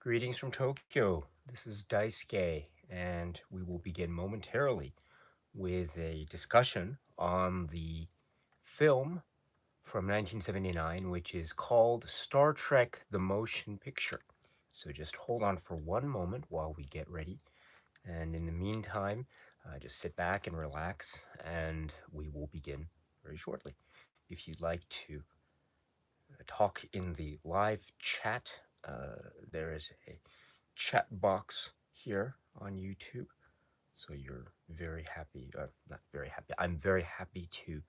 Greetings from Tokyo. This is Daisuke, and we will begin momentarily with a discussion on the film from 1979, which is called Star Trek The Motion Picture. So just hold on for one moment while we get ready. And in the meantime, just sit back and relax, and we will begin very shortly. If you'd like to talk in the live chat, there is a chat box here on YouTube. So you're very happy, not very happy. I'm very happy to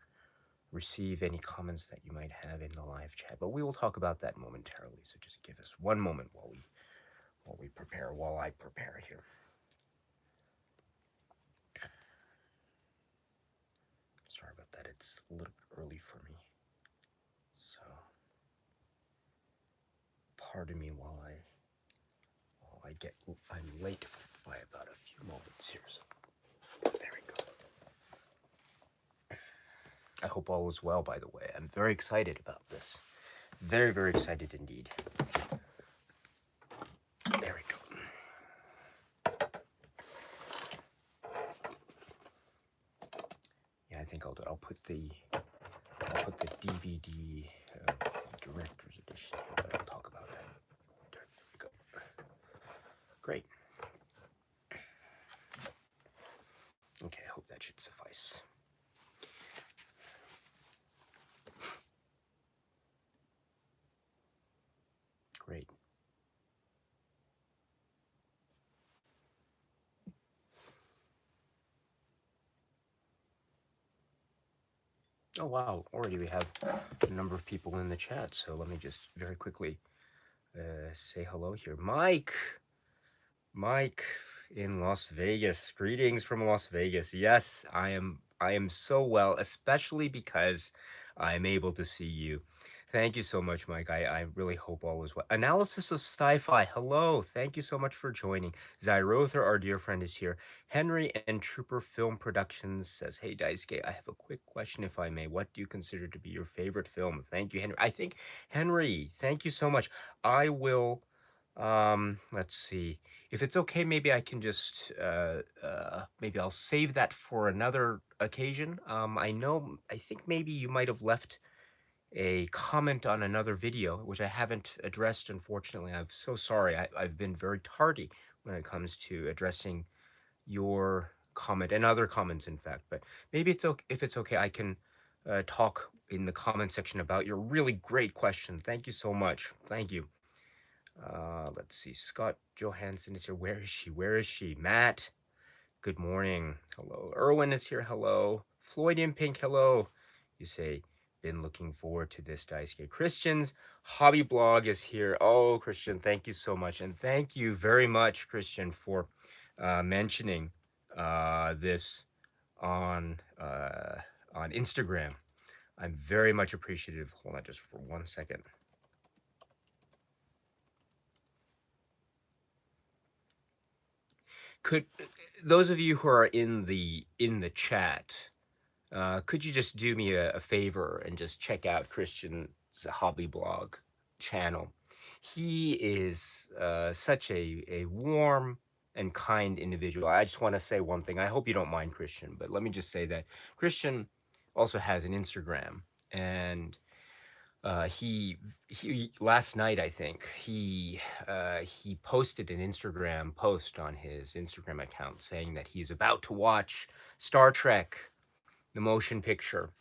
receive any comments that you might have in the live chat, but we will talk about that momentarily. So just give us one moment while I prepare here. Sorry about that. It's a little bit early for me. So pardon me while I'm late by about a few moments here. So there we go. I hope all is well, by the way. I'm very excited about this. Very, very excited indeed. There we go. Yeah, I think I'll do it. I'll put the DVD director's edition here, but I'll talk about that. There we go. Great. Okay, I hope that should suffice. Great. Oh wow, already we have a number of people in the chat, so let me just very quickly say hello here. Mike in Las Vegas. Greetings from Las Vegas. Yes, I am so well, especially because I'm able to see you. Thank you so much, Mike. I really hope all is well. Analysis of Sci-Fi. Hello. Thank you so much for joining. Zyrother, our dear friend, is here. Henry and Trooper Film Productions says, hey, Daisuke, I have a quick question, if I may. What do you consider to be your favorite film? Thank you, Henry. I think, Henry, thank you so much. I will, let's see. If it's okay, maybe I can just, maybe I'll save that for another occasion. I think maybe you might have left a comment on another video, which I haven't addressed, unfortunately. I'm so sorry. I've been very tardy when it comes to addressing your comment and other comments, in fact. But maybe it's okay, if it's okay, I can talk in the comment section about your really great question. Thank you so much. Thank you. Let's see. Scott Johansson is here. Where is she? Where is she? Matt, good morning. Hello. Erwin is here. Hello. Floyd in Pink. Hello. You say, been looking forward to this, Daisuke. Christian's hobby blog is here. Oh, Christian, thank you so much. And thank you very much, Christian, for mentioning this on Instagram. I'm very much appreciative. Hold on just for 1 second. Could those of you who are in the chat, could you just do me a favor and just check out Christian's hobby blog channel? He is such a warm and kind individual. I just want to say one thing. I hope you don't mind, Christian, but let me just say that Christian also has an Instagram, and he last night, I think he posted an Instagram post on his Instagram account saying that he's about to watch Star Trek the motion picture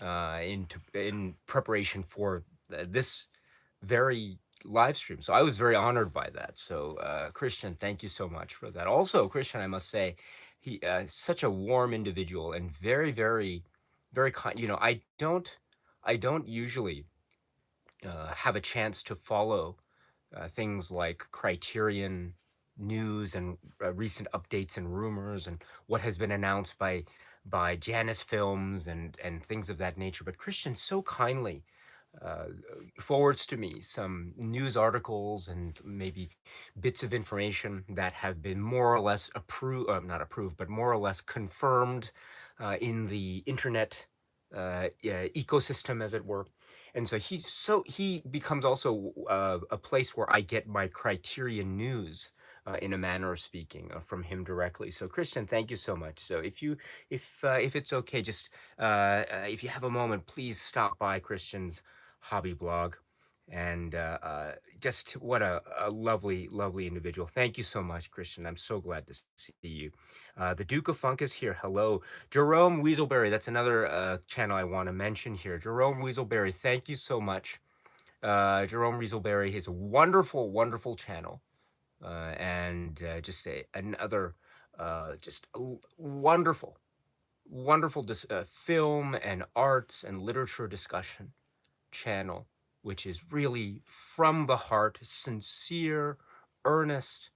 in preparation for this very live stream. So I was very honored by that. So Christian, thank you so much for that. Also, Christian, I must say, he such a warm individual and very, very, very kind. You know, I don't usually have a chance to follow things like Criterion news and recent updates and rumors and what has been announced by Janus Films and things of that nature. But Christian so kindly uh, forwards to me some news articles and maybe bits of information that have been more or less approved, not approved, but more or less confirmed in the internet ecosystem, as it were. And so he becomes also a place where I get my Criterion news. In a manner of speaking, from him directly. So Christian, thank you so much. So if it's okay, just if you have a moment, please stop by Christian's hobby blog, and just what a lovely, lovely individual. Thank you so much, Christian. I'm so glad to see you. The Duke of Funk is here. Hello. Jerome Weaselberry, that's another channel I want to mention here. Jerome Weaselberry, thank you so much. Jerome Weaselberry has a wonderful, wonderful channel, and just another just wonderful, wonderful film and arts and literature discussion channel, which is really from the heart, sincere, earnest,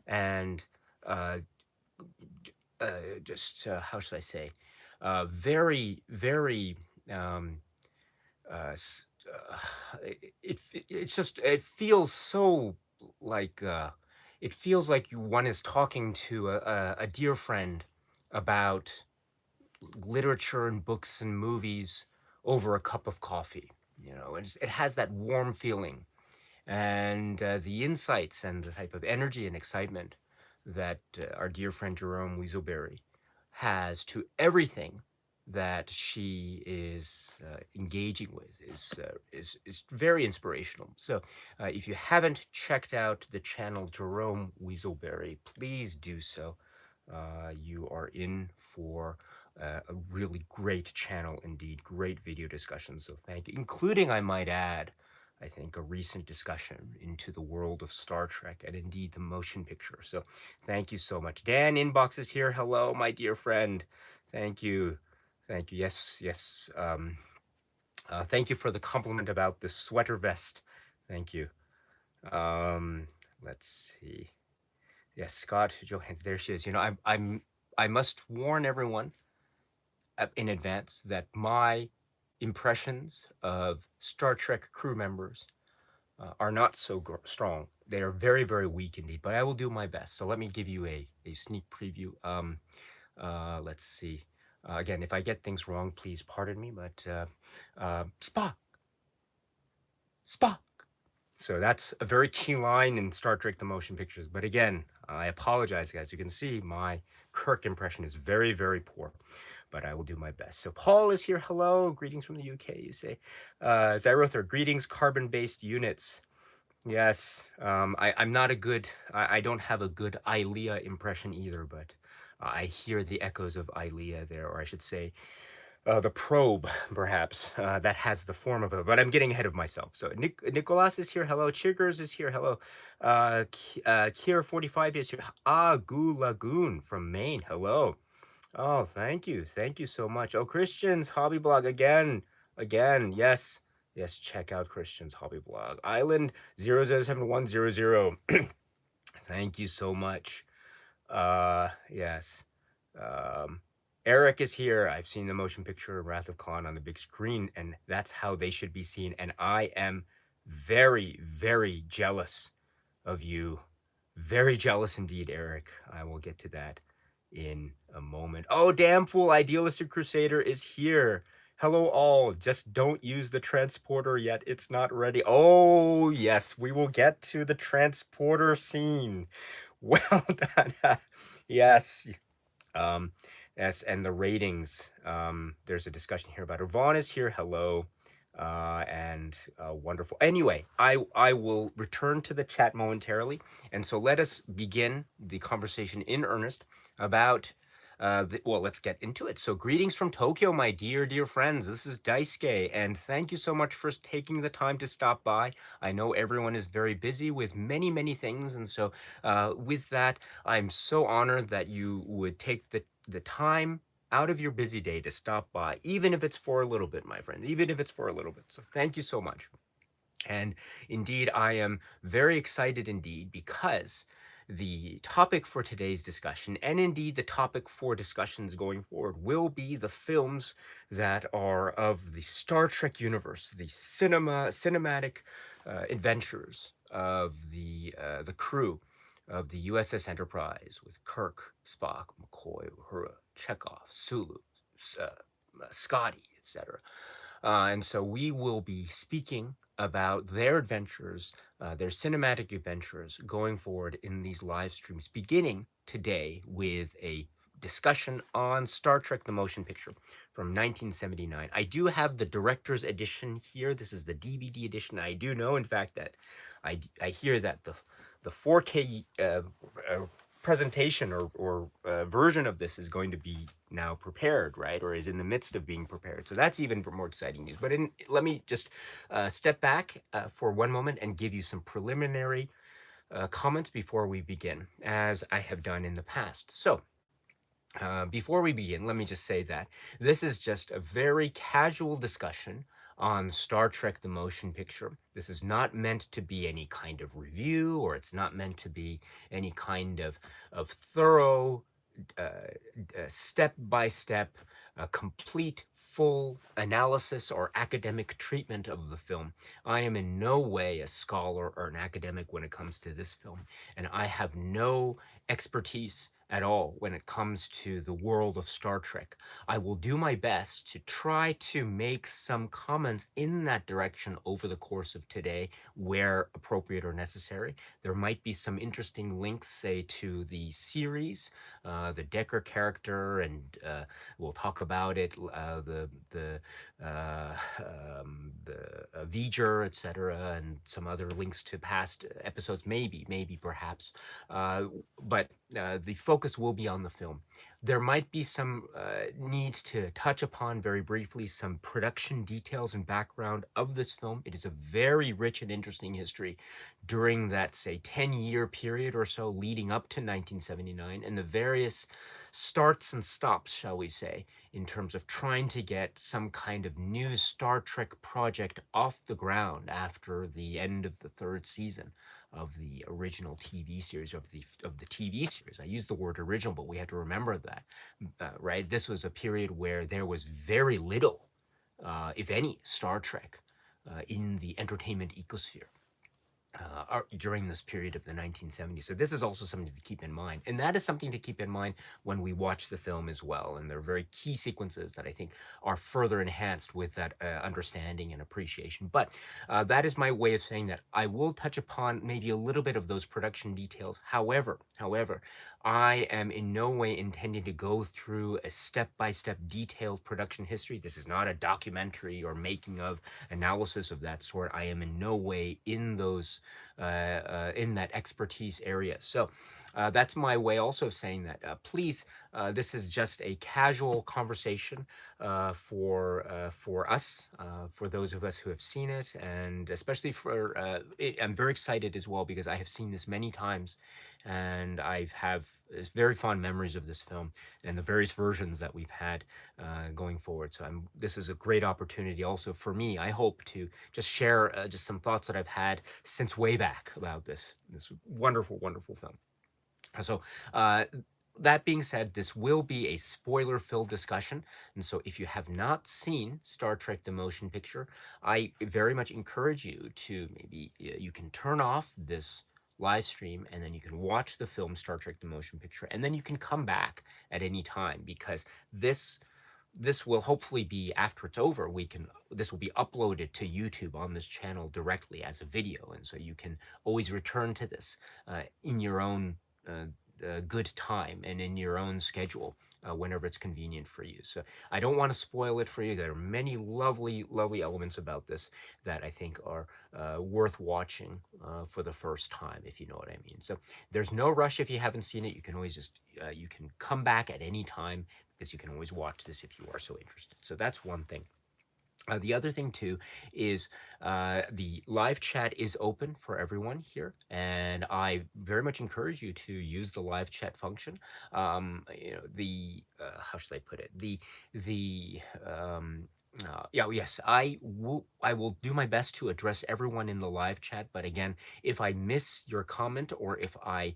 and uh, just how should I say, very, very. Um, it's just it feels so like it feels like one is talking to a dear friend about literature and books and movies over a cup of coffee. It has that warm feeling, and the insights and the type of energy and excitement that our dear friend Jerome Weaselberry has to everything that she is engaging with is very inspirational. So, if you haven't checked out the channel Jerome Weaselberry, please do so. You are in for a really great channel indeed, great video discussions. So thank you, including, I might add, I think, a recent discussion into the world of Star Trek and indeed the motion picture. So thank you so much. Dan Inbox is here. Hello, my dear friend. Thank you. Thank you. Yes, yes. Thank you for the compliment about the sweater vest. Thank you. Um, let's see. Yes, Scott Johansson. There she is. I must warn everyone in advance that my impressions of Star Trek crew members are not so strong. They are very, very weak indeed, but I will do my best. So let me give you a sneak preview. Let's see. Again, if I get things wrong, please pardon me, but Spock, Spock. So that's a very key line in Star Trek The Motion Pictures. But again, I apologize, guys. You can see my Kirk impression is very, very poor, but I will do my best. So Paul is here. Hello. Greetings from the UK, you say. Zyrother, greetings, carbon-based units. Yes, I'm not a good, I don't have a good Ilea impression either, but I hear the echoes of Ilea there, or I should say, the probe, perhaps, that has the form of it, but I'm getting ahead of myself. So Nicolas is here. Hello. Chiggers is here. Hello. Kier45 is here. Goo Lagoon from Maine. Hello. Oh, thank you. Thank you so much. Oh, Christian's hobby blog again. Again. Yes. Yes, check out Christian's hobby blog. Island 007100. Thank you so much. Yes. Um, Eric is here. I've seen the motion picture Wrath of Khan on the big screen, and that's how they should be seen. And I am very, very jealous of you. Very jealous indeed, Eric. I will get to that in a moment. Oh, damn fool, Idealistic Crusader is here. Hello, all. Just don't use the transporter yet. It's not ready. Oh, yes, we will get to the transporter scene. Well done. Yes. Um, yes, and the ratings. There's a discussion here about it. Vaughn is here. Hello. And wonderful. Anyway, I will return to the chat momentarily, and so let us begin the conversation in earnest about. Well, let's get into it. So, greetings from Tokyo, my dear, dear friends. This is Daisuke, and thank you so much for taking the time to stop by. I know everyone is very busy with many, many things, and so with that, I'm so honored that you would take the time out of your busy day to stop by, even if it's for a little bit, my friend, even if it's for a little bit. So thank you so much. And indeed, I am very excited indeed because the topic for today's discussion, and indeed the topic for discussions going forward, will be the films that are of the Star Trek universe, the cinematic adventures of the crew of the USS Enterprise with Kirk, Spock, McCoy, Uhura, Chekhov, Sulu, uh, Scotty, etc. And so we will be speaking about their adventures, their cinematic adventures going forward in these live streams, beginning today with a discussion on Star Trek the Motion Picture from 1979. I do have the director's edition here. This is the DVD edition. I do know, in fact, that I hear that the 4K presentation or version of this is going to be now prepared, right? Or is in the midst of being prepared. So that's even more exciting news. But let me just step back for one moment and give you some preliminary comments before we begin, as I have done in the past. So, before we begin, let me just say that this is just a very casual discussion on Star Trek the Motion Picture. This is not meant to be any kind of review, or it's not meant to be any kind of thorough, step by step, complete, full analysis or academic treatment of the film. I am in no way a scholar or an academic when it comes to this film, and I have no expertise at all when it comes to the world of Star Trek. I will do my best to try to make some comments in that direction over the course of today, where appropriate or necessary. There might be some interesting links, say, to the series, the Decker character, and we'll talk about it, the V'ger, etc., and some other links to past episodes, maybe perhaps. But the focus will be on the film. There might be some need to touch upon very briefly some production details and background of this film. It is a very rich and interesting history during that, say, 10-year period or so leading up to 1979, and the various starts and stops, shall we say, in terms of trying to get some kind of new Star Trek project off the ground after the end of the third season of the original TV series, of the TV series. I use the word original, but we have to remember that, right? This was a period where there was very little, if any, Star Trek in the entertainment ecosphere during this period of the 1970s. So this is also something to keep in mind. And that is something to keep in mind when we watch the film as well. And there are very key sequences that I think are further enhanced with that understanding and appreciation. But that is my way of saying that I will touch upon maybe a little bit of those production details. However, I am in no way intending to go through a step-by-step detailed production history. This is not a documentary or making of analysis of that sort. I am in no way in those in that expertise area. So that's my way also of saying that. Please, this is just a casual conversation for us, for those of us who have seen it, and especially for I'm very excited as well because I have seen this many times, and I have very fond memories of this film and the various versions that we've had going forward. So this is a great opportunity also for me, I hope, to just share just some thoughts that I've had since way back about this wonderful film. So that being said, this will be a spoiler-filled discussion, and so if you have not seen Star Trek the Motion Picture, I very much encourage you to maybe you can turn off this live stream and then you can watch the film Star Trek the Motion Picture, and then you can come back at any time, because this will hopefully be, after it's over, this will be uploaded to YouTube on this channel directly as a video, and so you can always return to this in your own good time and in your own schedule whenever it's convenient for you. So I don't want to spoil it for you. There are many lovely elements about this that I think are worth watching for the first time, if you know what I mean. So there's no rush. If you haven't seen it, you can always just you can come back at any time, because you can always watch this if you are so interested. So that's one thing. The other thing too is the live chat is open for everyone here, and I very much encourage you to use the live chat function. How should I put it? Yes, I will do my best to address everyone in the live chat. But again, if I miss your comment or if I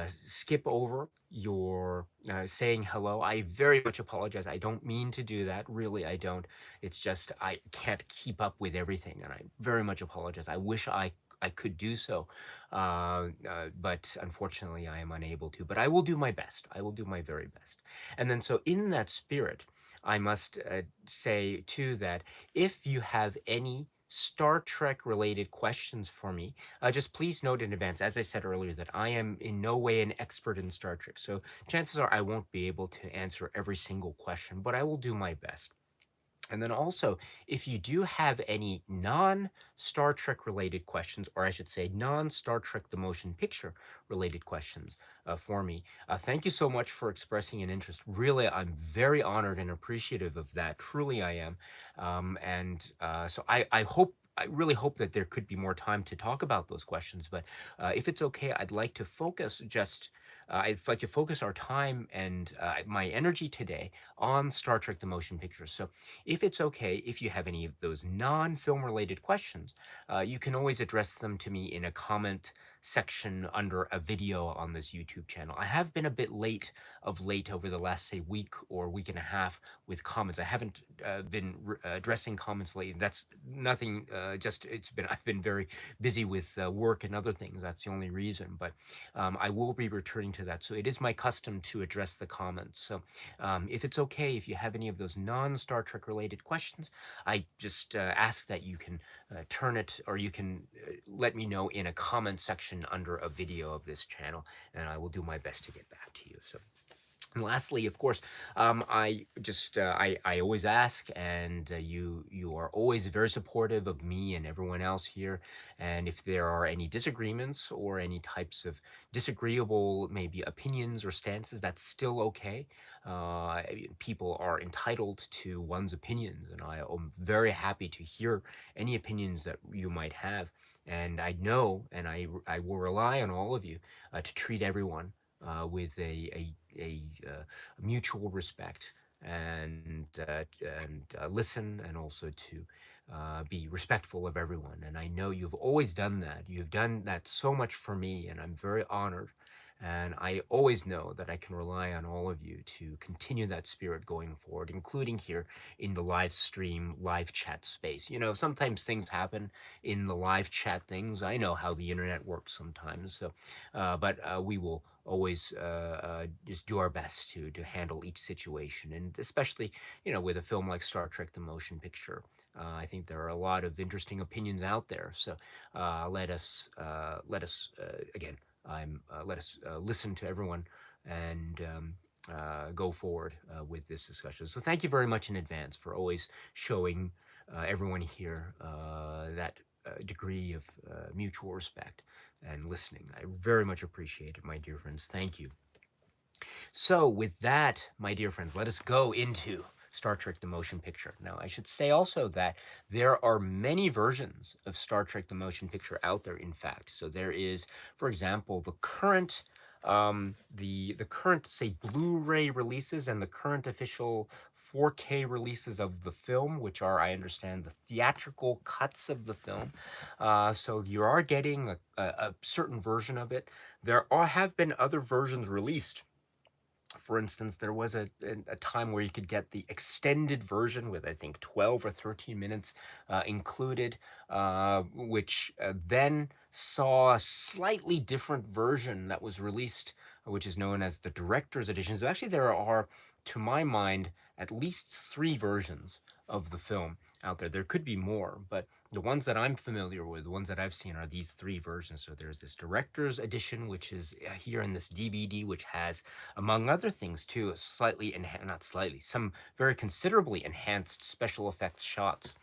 skip over your saying hello, I very much apologize. I don't mean to do that. Really, I don't. It's just I can't keep up with everything, and I very much apologize. I wish I could do so, but unfortunately I am unable to. But I will do my best. I will do my very best. And then, so in that spirit, I must say too that if you have any Star Trek related questions for me, just please note in advance, as I said earlier, that I am in no way an expert in Star Trek. So chances are I won't be able to answer every single question, but I will do my best. And then also, if you do have any non Star Trek related questions, or I should say non Star Trek the Motion Picture related questions for me, thank you so much for expressing an interest. Really, I'm very honored and appreciative of that. Truly, I am. I hope. I really hope that there could be more time to talk about those questions, but if it's okay, I'd like to focus I'd like to focus our time and my energy today on Star Trek the Motion Picture. So if it's okay, if you have any of those non film related questions, you can always address them to me in a comment section under a video on this YouTube channel. I have been a bit late of late over the last, say, week or week and a half with comments. I haven't been addressing comments lately. That's nothing, I've been very busy with work and other things. That's the only reason. But I will be returning to that. So it is my custom to address the comments. So if it's okay, if you have any of those non Star Trek related questions, I just ask that you can turn it or you can let me know in a comment section under a video of this channel, and I will do my best to get back to you. So and lastly, of course, I always ask, and you are always very supportive of me and everyone else here. And if there are any disagreements or any types of disagreeable, maybe opinions or stances, that's still okay. People are entitled to one's opinions, and I am very happy to hear any opinions that you might have. And I know, and I will rely on all of you to treat everyone with a mutual respect and listen and also to be respectful of everyone. And I know you've always done that. You've done that so much for me, and I'm very honored. And I always know that I can rely on all of you to continue that spirit going forward, including here in the live stream, live chat space. You know, sometimes things happen in the live chat things. I know how the internet works sometimes. But we will always just do our best to handle each situation, and especially with a film like Star Trek: The Motion Picture. I think there are a lot of interesting opinions out there. So let us again. Let us listen to everyone and go forward with this discussion. So thank you very much in advance for always showing everyone here that degree of mutual respect and listening. I very much appreciate it, my dear friends. Thank you. So, with that, my dear friends, let us go into Star Trek the Motion Picture. Now, I should say also that there are many versions of Star Trek the Motion Picture out there, in fact. So, there is, for example, the current, say, Blu-ray releases and the current official 4K releases of the film, which are, I understand, the theatrical cuts of the film. So you are getting a certain version of it. Have been other versions released. For instance, there was a time where you could get the extended version with, I think, 12 or 13 minutes included, which then saw a slightly different version that was released, which is known as the director's edition. So actually, there are, to my mind, at least three versions of the film out there. There could be more, but the ones that I'm familiar with, the ones that I've seen, are these three versions. So there's this director's edition, which is here in this DVD, which has, among other things, too, not slightly, some very considerably enhanced special effects shots,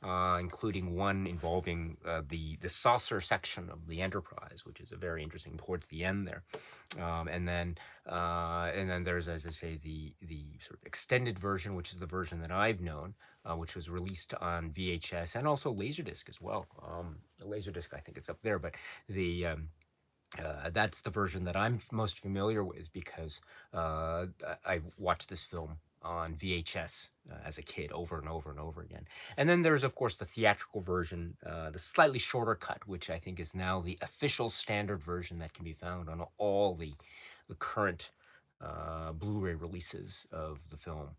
including one involving the saucer section of the Enterprise, which is a very interesting towards the end there. And then there's, as I say, the sort of extended version, which is the version that I've known, which was released on VHS and also Laserdisc as well. Laserdisc, I think it's up there, but the that's the version that I'm most familiar with because I watched this film on VHS as a kid over and over and over again. And then there's, of course, the theatrical version, the slightly shorter cut, which I think is now the official standard version that can be found on all the current Blu-ray releases of the film.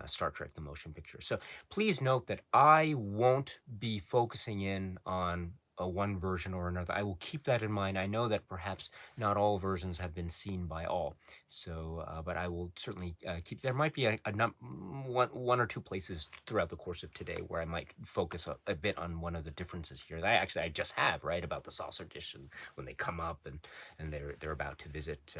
Star Trek the Motion Picture. So please note that I won't be focusing in on one version or another. I will keep that in mind. I know that perhaps not all versions have been seen by all, so but I will certainly keep. There might be one or two places throughout the course of today where I might focus a bit on one of the differences here. That I just have right about the saucer dish and when they come up and they're about to visit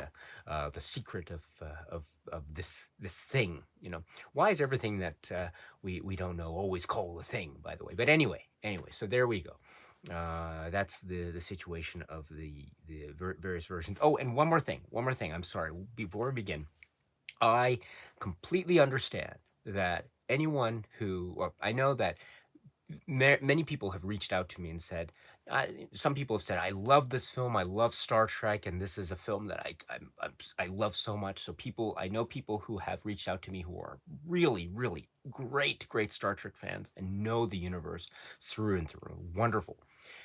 the secret of this thing. You know, why is everything that we don't know always called a thing? By the way, but anyway, so there we go. That's the situation of the various versions. Oh, and one more thing. I'm sorry. Before we begin, I completely understand that anyone who, or I know that many people have reached out to me and said, some people have said, I love this film. I love Star Trek, and this is a film that I love so much. So I know people who have reached out to me who are really, really great Star Trek fans and know the universe through and through. Wonderful.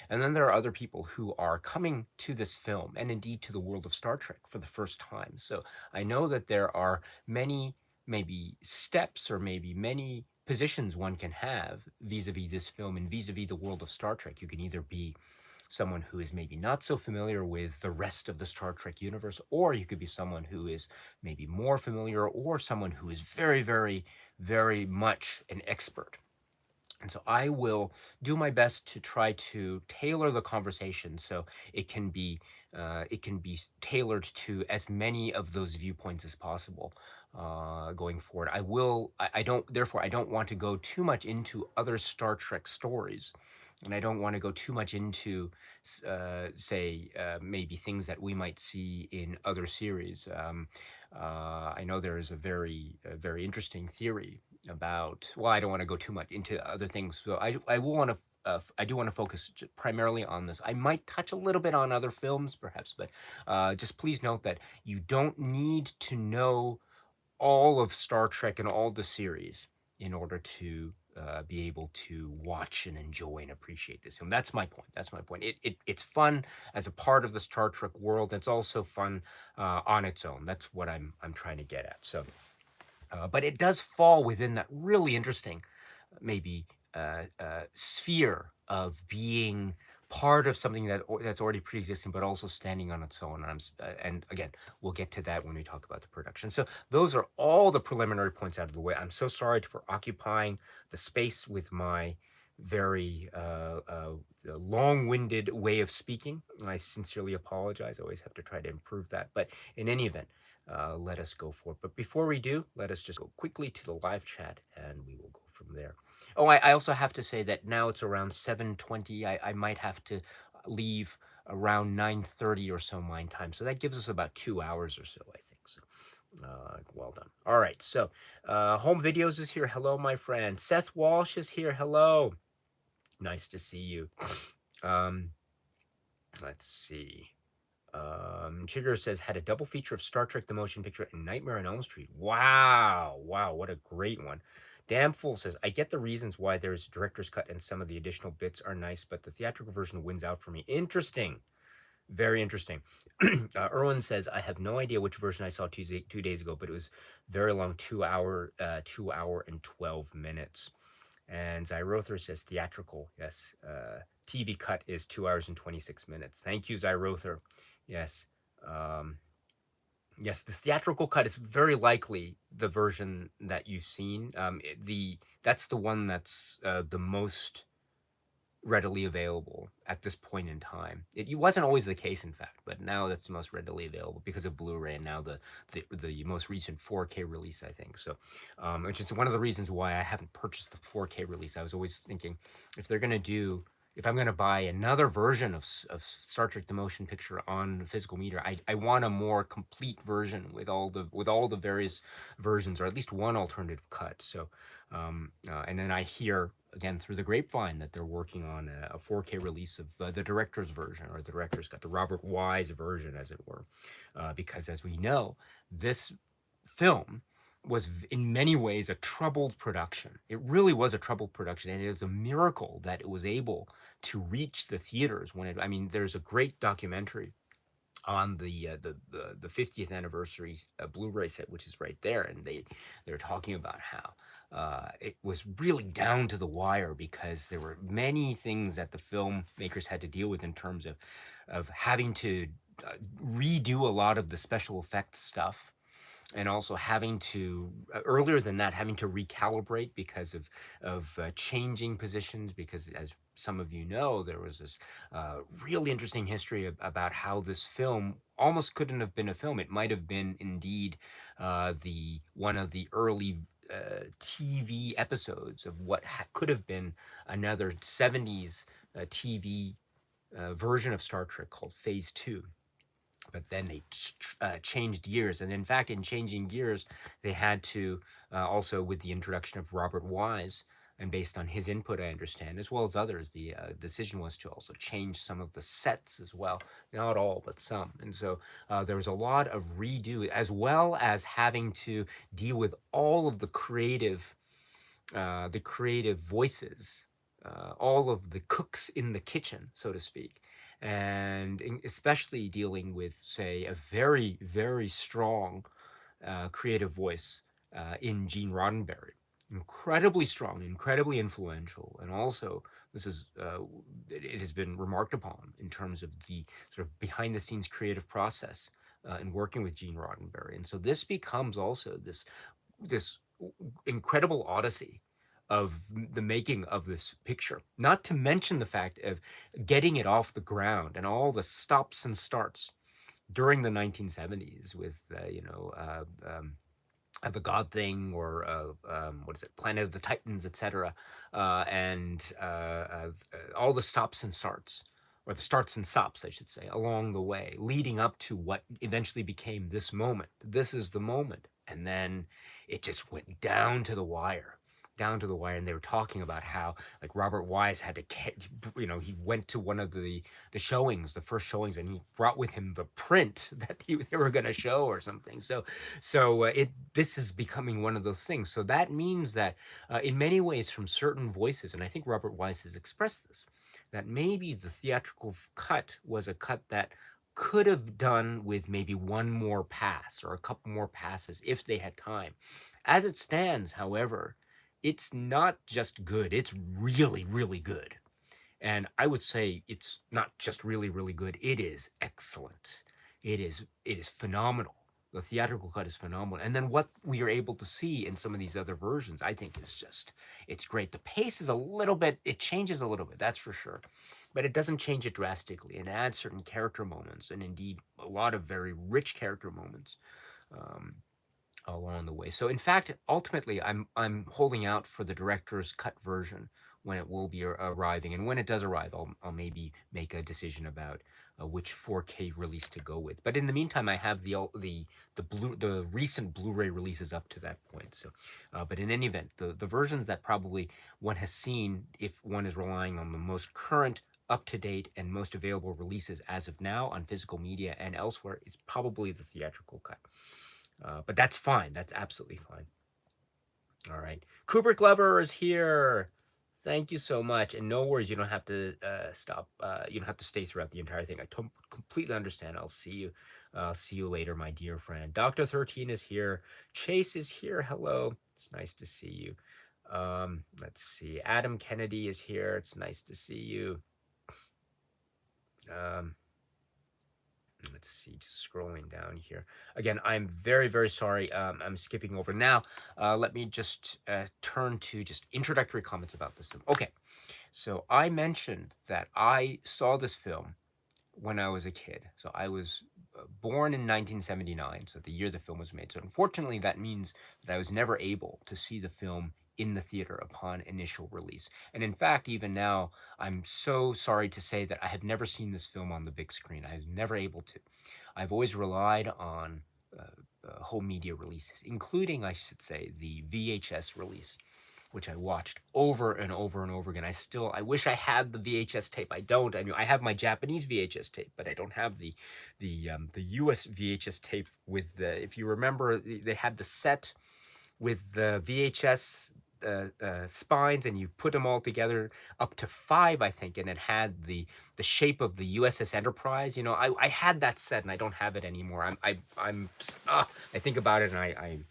And then there are other people who are coming to this film and indeed to the world of Star Trek for the first time. So I know that there are many, maybe steps or maybe many positions one can have vis-a-vis this film and vis-a-vis the world of Star Trek. You can either be someone who is maybe not so familiar with the rest of the Star Trek universe, or you could be someone who is maybe more familiar, or someone who is very much an expert. And so I will do my best to try to tailor the conversation so it can be tailored to as many of those viewpoints as possible going forward. I don't therefore I don't want to go too much into other Star Trek stories, and I don't want to go too much into say maybe things that we might see in other series. I know there is a very interesting theory about, well, I don't want to go too much into other things, so I will want to I do want to focus primarily on this. I might touch a little bit on other films perhaps, but just please note that you don't need to know all of Star Trek and all the series in order to be able to watch and enjoy and appreciate this film. That's my point. That's my point. It's fun as a part of the Star Trek world. It's also fun on its own. That's what I'm trying to get at. So, but it does fall within that really interesting, maybe sphere of being part of something that's already pre-existing, but also standing on its own. And again, we'll get to that when we talk about the production. So those are all the preliminary points out of the way. I'm so sorry for occupying the space with my very long-winded way of speaking. I sincerely apologize. I always have to try to improve that. But in any event, let us go for it. But before we do, let us just go quickly to the live chat, and we will go from there. Oh, I also have to say that now it's around 7:20. I might have to leave around 9:30 or so mine time. So that gives us about 2 hours or so, I think. So well done. All right. So Home Videos is here. Hello, my friend. Seth Walsh is here. Hello. Nice to see you. Let's see. Chigger says, had a double feature of Star Trek the Motion Picture and Nightmare on Elm Street. Wow, what a great one. Damn Fool says, I get the reasons why there's a director's cut and some of the additional bits are nice, but the theatrical version wins out for me. Interesting. Very interesting. Erwin says, I have no idea which version I saw 2 days ago, but it was very long, 2 hour and 12 minutes. And Zyrother says, theatrical. Yes. TV cut is 2 hours and 26 minutes. Thank you, Zyrother. Yes. Yes, the theatrical cut is very likely the version that you've seen. That's the one that's the most readily available at this point in time. It wasn't always the case, in fact, but now that's the most readily available because of Blu-ray and now the most recent 4K release, I think. So, which is one of the reasons why I haven't purchased the 4K release. I was always thinking, if I'm going to buy another version of Star Trek the Motion Picture on physical media, I want a more complete version with all the various versions, or at least one alternative cut. So, and then I hear again through the grapevine that they're working on a 4K release of the director's version, or the director's cut, the Robert Wise version, as it were, because as we know, this film was in many ways a troubled production. It really was a troubled production, and it is a miracle that it was able to reach the theaters when I mean, there's a great documentary on the 50th anniversary Blu-ray set, which is right there, and they're talking about how it was really down to the wire because there were many things that the filmmakers had to deal with in terms of having to uh, redo a lot of the special effects stuff, and also having to earlier than that having to recalibrate because of changing positions, because as some of you know, there was this really interesting history about how this film almost couldn't have been a film. It might have been indeed the one of the early TV episodes of what could have been another 70s TV version of Star Trek called Phase 2. But then they changed gears, and in fact, in changing gears, they had to also, with the introduction of Robert Wise, and based on his input, I understand, as well as others, the decision was to also change some of the sets as well, not all, but some. And so there was a lot of redo, as well as having to deal with all of the creative voices, all of the cooks in the kitchen, so to speak, and especially dealing with, say, a very, very strong creative voice in Gene Roddenberry. Incredibly strong, incredibly influential, and also this is it has been remarked upon in terms of the sort of behind the scenes creative process in working with Gene Roddenberry. And so this becomes also this incredible odyssey of the making of this picture, not to mention the fact of getting it off the ground and all the stops and starts during the 1970s with the God Thing, or what is it, Planet of the Titans, etc., and all the stops and starts, or the starts and stops, I should say, along the way, leading up to what eventually became this moment. This is the moment, and then it just went down to the wire. Down to the wire, and they were talking about how, like, Robert Wise had to, he went to one of the showings, the first showings, and he brought with him the print that they were going to show or something. So it this is becoming one of those things. So that means that in many ways, from certain voices, and I think Robert Wise has expressed this, that maybe the theatrical cut was a cut that could have done with maybe one more pass or a couple more passes if they had time. As it stands, however, it's not just good, it's really, really good. And I would say it's not just really, really good. It is excellent. It is phenomenal. The theatrical cut is phenomenal. And then what we are able to see in some of these other versions, I think is just, it's great. The pace is a little bit, it changes a little bit, that's for sure. But it doesn't change it drastically. It adds certain character moments, and indeed a lot of very rich character moments. Um, Along the way. So in fact, ultimately, I'm holding out for the director's cut version when it will be arriving, and when it does arrive, I'll maybe make a decision about which 4K release to go with. But in the meantime, I have the recent Blu-ray releases up to that point. So, but in any event, the versions that probably one has seen, if one is relying on the most current, up to date, and most available releases as of now on physical media and elsewhere, is probably the theatrical cut. But that's fine. That's absolutely fine. All right. Kubrick Lover is here. Thank you so much. And no worries, you don't have to stop. You don't have to stay throughout the entire thing. I completely understand. I'll see you. See you later, my dear friend. Dr. 13 is here. Chase is here. Hello. It's nice to see you. Let's see. Adam Kennedy is here. It's nice to see you. Let's see, just scrolling down here. Again, I'm very, very sorry. I'm skipping over now. Let me just turn to just introductory comments about this film. Okay, so I mentioned that I saw this film when I was a kid. So I was born in 1979, so the year the film was made. So unfortunately, that means that I was never able to see the film in the theater upon initial release. And in fact, even now, I'm so sorry to say that I have never seen this film on the big screen. I was never able to. I've always relied on home media releases, including, I should say, the VHS release, which I watched over and over and over again. I wish I had the VHS tape. I don't. I mean, I have my Japanese VHS tape, but I don't have the US VHS tape with the. If you remember, they had the set with the VHS spines, and you put them all together up to five, I think, and it had the shape of the USS Enterprise. You know, I had that set, and I don't have it anymore. I think about it, and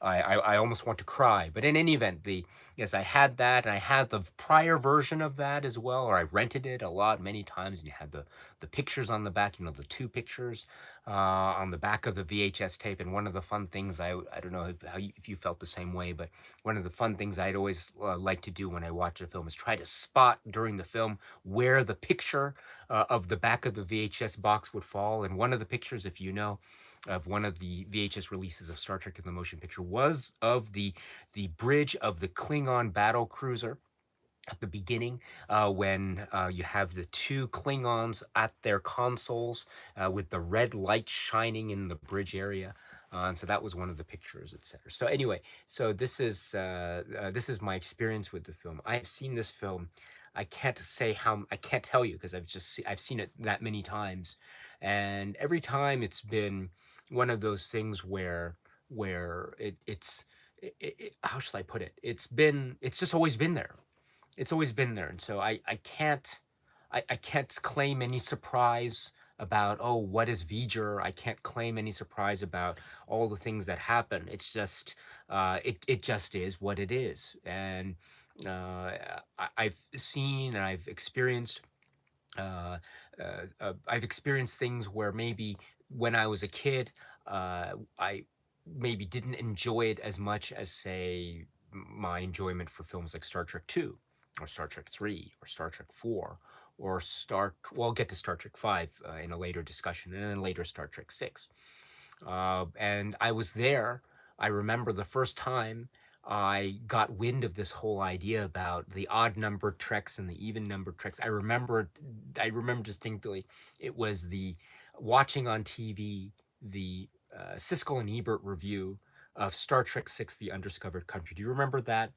I almost want to cry. But in any event, the yes, I had that, and I had the prior version of that as well, or I rented it a lot, many times. And you had the pictures on the back, you know, the two pictures on the back of the VHS tape. And one of the fun things I don't know if you felt the same way, but one of the fun things I'd always like to do when I watch a film is try to spot during the film where the picture of the back of the VHS box would fall. And one of the pictures, if you know, of one of the VHS releases of Star Trek in the Motion Picture was of the bridge of the Klingon battle cruiser at the beginning, when you have the two Klingons at their consoles with the red light shining in the bridge area. And so that was one of the pictures, etc. So anyway, so this is my experience with the film. I've seen this film. I can't say how. I can't tell you because I've seen it that many times, and every time it's been one of those things where how should I put it? It's just always been there. It's always been there, and so I can't claim any surprise about, oh, what is V'ger. I can't claim any surprise about all the things that happen. It's just it just is what it is. And I've seen and uh, I've experienced things where maybe when I was a kid, I maybe didn't enjoy it as much as, say, my enjoyment for films like Star Trek 2 or Star Trek 3 or Star Trek 4 or well, I'll get to Star Trek 5 in a later discussion, and then later Star Trek 6. And I was there. I remember the first time I got wind of this whole idea about the odd number treks and the even number treks. I remember distinctly. It was the watching on TV the Siskel and Ebert review of Star Trek 6: The Undiscovered Country. Do you remember that?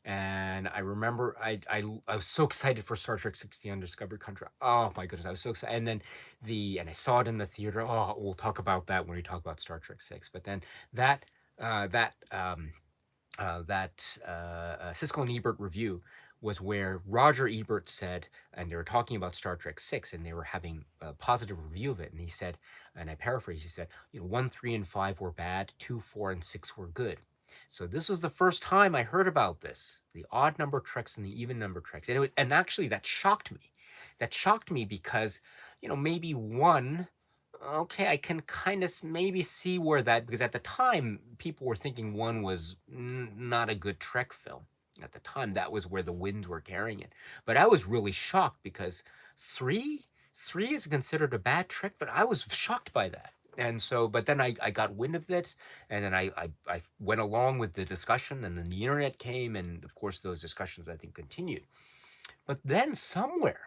And I remember I was so excited for Star Trek 6: The Undiscovered Country. Oh my goodness, I was so excited. And then and I saw it in the theater. Oh, we'll talk about that when we talk about Star Trek 6. But then that uh, that um, Siskel and Ebert review was where Roger Ebert said, and they were talking about Star Trek 6, and they were having a positive review of it. And he said, and I paraphrase, he said, you know, 1, 3, and 5 were bad, 2, 4, and 6 were good. So this was the first time I heard about this, the odd number treks and the even number treks. And actually that shocked me. That shocked me because, you know, maybe one, okay, I can kind of maybe see where that, because at the time people were thinking one was not a good Trek film. At the time, that was where the winds were carrying it. But I was really shocked because three, three is considered a bad Trek, but I was shocked by that. And so, but then I got wind of this, and then I went along with the discussion, and then the internet came, and of course those discussions I think continued. But then somewhere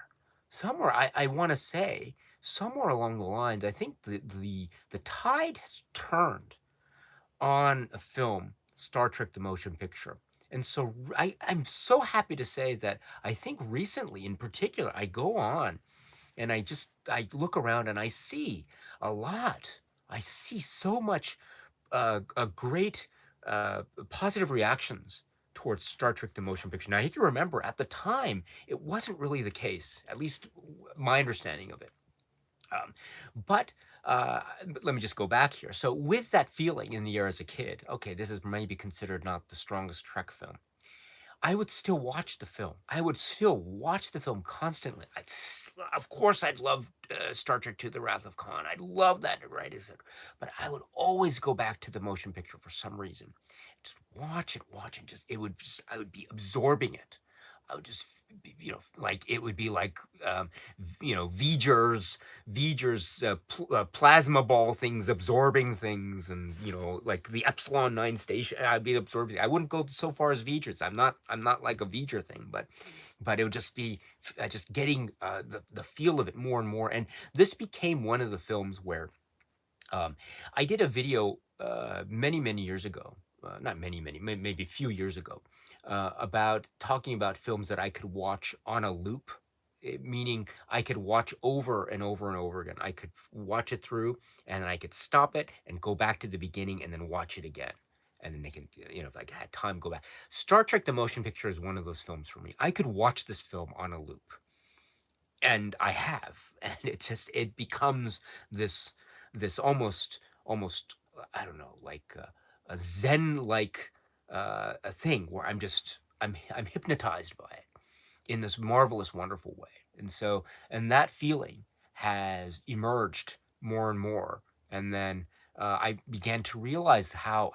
I want to say somewhere along the lines, I think the tide has turned on a film, Star Trek: The Motion Picture. And so I'm so happy to say that I think recently, in particular, I go on and I look around and I see a lot. I see so much a great positive reactions towards Star Trek: The Motion Picture. Now, if you remember, at the time, it wasn't really the case, at least my understanding of it. Um, but let me just go back here. So, with that feeling in the air as a kid, okay, this is maybe considered not the strongest Trek film. I would still watch the film. I would still watch the film constantly. Of course, I'd love Star Trek II: The Wrath of Khan. I'd love that, right? But I would always go back to the motion picture for some reason. Just watch it. I would be absorbing it. I would just, like it would be like, V'ger's plasma ball things absorbing things, and like the Epsilon 9 station. I'd be absorbing. I wouldn't go so far as V'ger's. I'm not like a V'ger thing, but it would just be just getting the feel of it more and more. And this became one of the films where I did a video many years ago, not maybe a few years ago, about talking about films that I could watch on a loop. Meaning I could watch over and over and over again. I could watch it through, and I could stop it and go back to the beginning and then watch it again. and then they can, if I had time, go back. Star Trek: The Motion Picture is one of those films for me. I could watch this film on a loop, and I have, and it becomes this almost I don't know, like a Zen like a thing where I'm hypnotized by it in this marvelous, wonderful way. And that feeling has emerged more and more. And then I began to realize how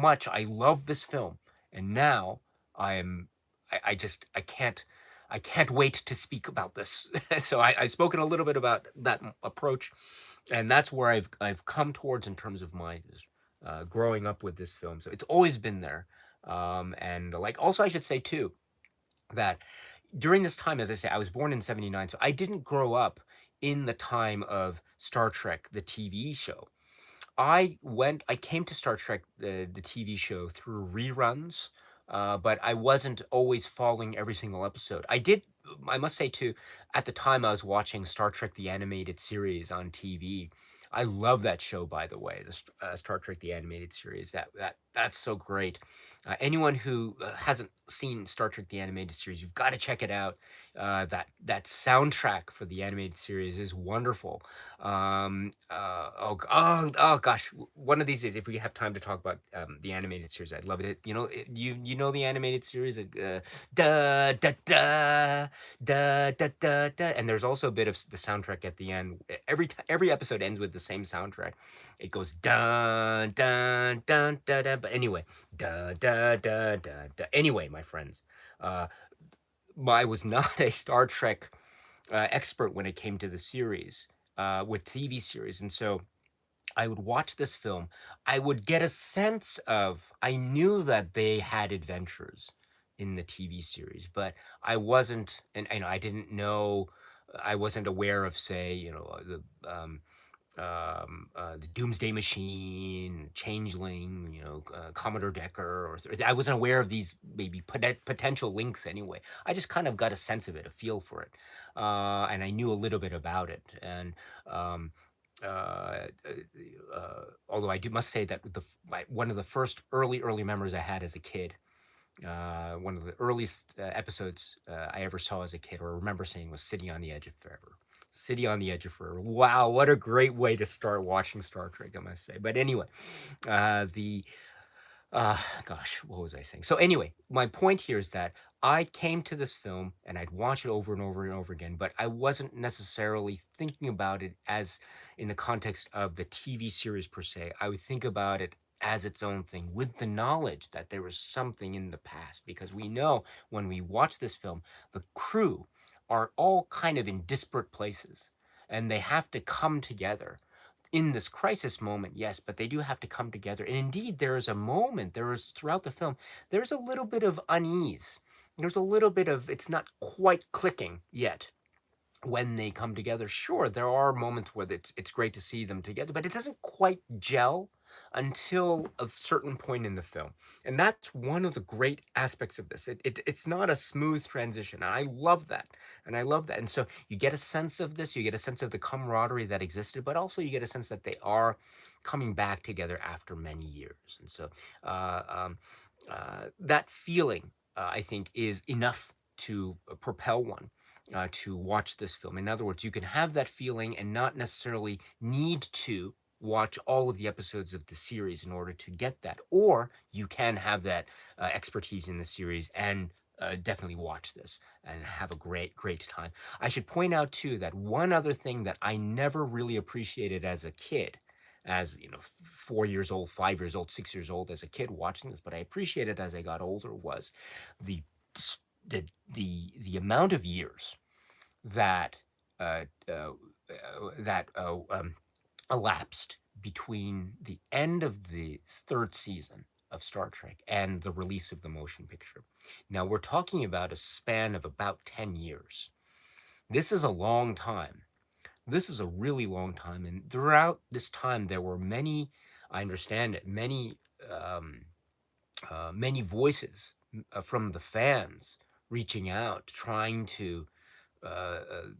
much I love this film. And now I am, I can't wait to speak about this. So I've spoken a little bit about that approach, and that's where I've come towards in terms of my growing up with this film. So it's always been there. And like also I should say too that during this time, as I say, I was born in '79, so I didn't grow up in the time of Star Trek, the TV show. I came to Star Trek, the TV show, through reruns, but I wasn't always following every single episode. I must say too, at the time I was watching Star Trek, the animated series on TV. I love that show, by the way, Star Trek, the animated series. That's so great. Anyone who hasn't seen Star Trek, the animated series, you've got to check it out. That soundtrack for the animated series is wonderful. Oh gosh, one of these days, if we have time to talk about the animated series, I'd love it. You know the animated series, da da da da, and there's also a bit of the soundtrack at the end. Every episode ends with the same soundtrack. It goes dun dun dun da da. But anyway, da da da da da. Anyway, my friends, uh, I was not a Star Trek expert when it came to the series, with TV series, and so I would watch this film. I would get a sense of, I knew that they had adventures in the TV series, but I wasn't, and I didn't know, I wasn't aware of, say, the Doomsday Machine, Changeling, Commodore Decker, I wasn't aware of these maybe potential links anyway. I just kind of got a sense of it, a feel for it, and I knew a little bit about it. And um, uh, although I do must say that one of the first early memories I had as a kid, one of the earliest episodes I ever saw as a kid or remember seeing was City on the Edge of Forever. City on the Edge of Forever. Wow, what a great way to start watching Star Trek, I must say. But anyway, the gosh, what was I saying? So anyway, my point here is that I came to this film and I'd watch it over and over and over again, but I wasn't necessarily thinking about it as in the context of the TV series per se. I would think about it as its own thing with the knowledge that there was something in the past, because we know when we watch this film, the crew are all kind of in disparate places and they have to come together in this crisis moment, yes, but they do have to come together. And indeed, there is throughout the film, there's a little bit of unease. There's a little bit of, it's not quite clicking yet when they come together. Sure, there are moments where it's great to see them together, but it doesn't quite gel until a certain point in the film. And that's one of the great aspects of this. It's not a smooth transition. And I love that. And I love that. And so you get a sense of this, you get a sense of the camaraderie that existed, but also you get a sense that they are coming back together after many years. And so uh, um, that feeling, I think, is enough to propel one to watch this film. In other words, you can have that feeling and not necessarily need to watch all of the episodes of the series in order to get that. Or you can have that expertise in the series and definitely watch this and have a great time. I should point out, too, that one other thing that I never really appreciated as a kid, as 4 years old, 5 years old, 6 years old, as a kid watching this, but I appreciated as I got older, was the the amount of years that uh, uh, that elapsed between the end of the third season of Star Trek and the release of the motion picture. Now we're talking about a span of about 10 years. This is a long time. This is a really long time. And throughout this time, there were many, I understand it, um, many voices from the fans reaching out, trying to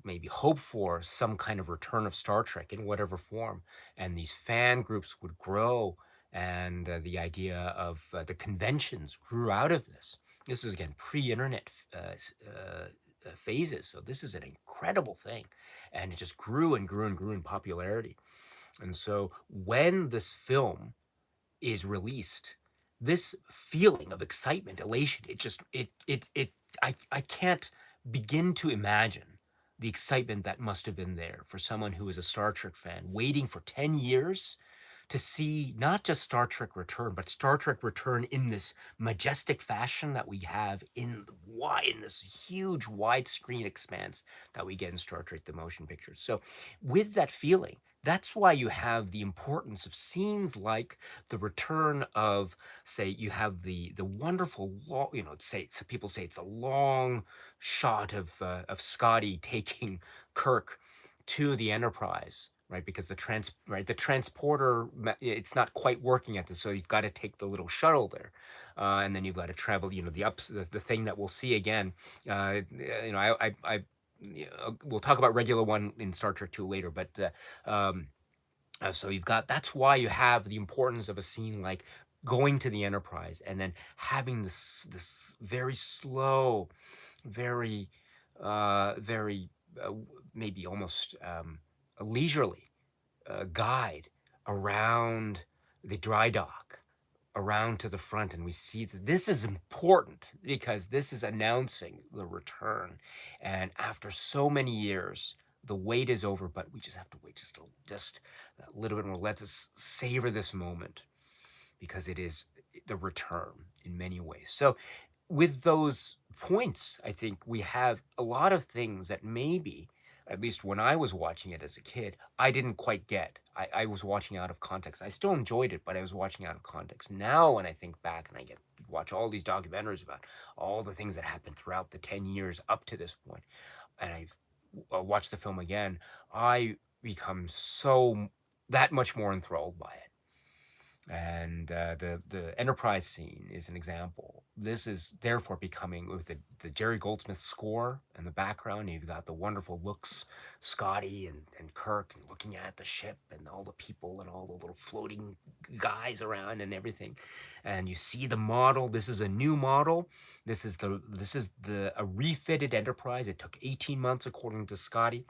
maybe hope for some kind of return of Star Trek in whatever form. And these fan groups would grow and the idea of the conventions grew out of this. This is again pre-internet phases, so this is an incredible thing, and it just grew and grew and grew in popularity. And so when this film is released, this feeling of excitement, elation, it just it I can't begin to imagine the excitement that must have been there for someone who is a Star Trek fan, waiting for 10 years to see not just Star Trek Return, but Star Trek Return in this majestic fashion that we have in this huge widescreen expanse that we get in Star Trek the motion pictures. So with that feeling, that's why you have the importance of scenes like the return of, say, you have the wonderful say, so people say it's a long shot of Scotty taking Kirk to the Enterprise, right? Because the transporter, it's not quite working at this, so you've got to take the little shuttle there, and then you've got to travel, the thing that we'll see again. We'll talk about regular one in Star Trek 2 later, but so you've got that's why you have the importance of a scene like going to the Enterprise and then having this very slow, very very maybe almost leisurely guide around the dry dock, around to the front, and we see that this is important because this is announcing the return. And after so many years, the wait is over, but we just have to wait just a little bit more. Let us savor this moment because it is the return in many ways. So with those points, I think we have a lot of things that maybe, at least when I was watching it as a kid, I didn't quite get. I was watching out of context. I still enjoyed it, but I was watching out of context. Now, when I think back and I get watch all these documentaries about all the things that happened throughout the 10 years up to this point, and I've watched the film again, I become so that much more enthralled by it. And the Enterprise scene is an example. This is therefore becoming, with the Jerry Goldsmith score and the background. You've got the wonderful looks, Scotty and Kirk, and looking at the ship and all the people and all the little floating guys around and everything. And you see the model. This is a new model. This is a refitted Enterprise. It took 18 months, according to Scotty.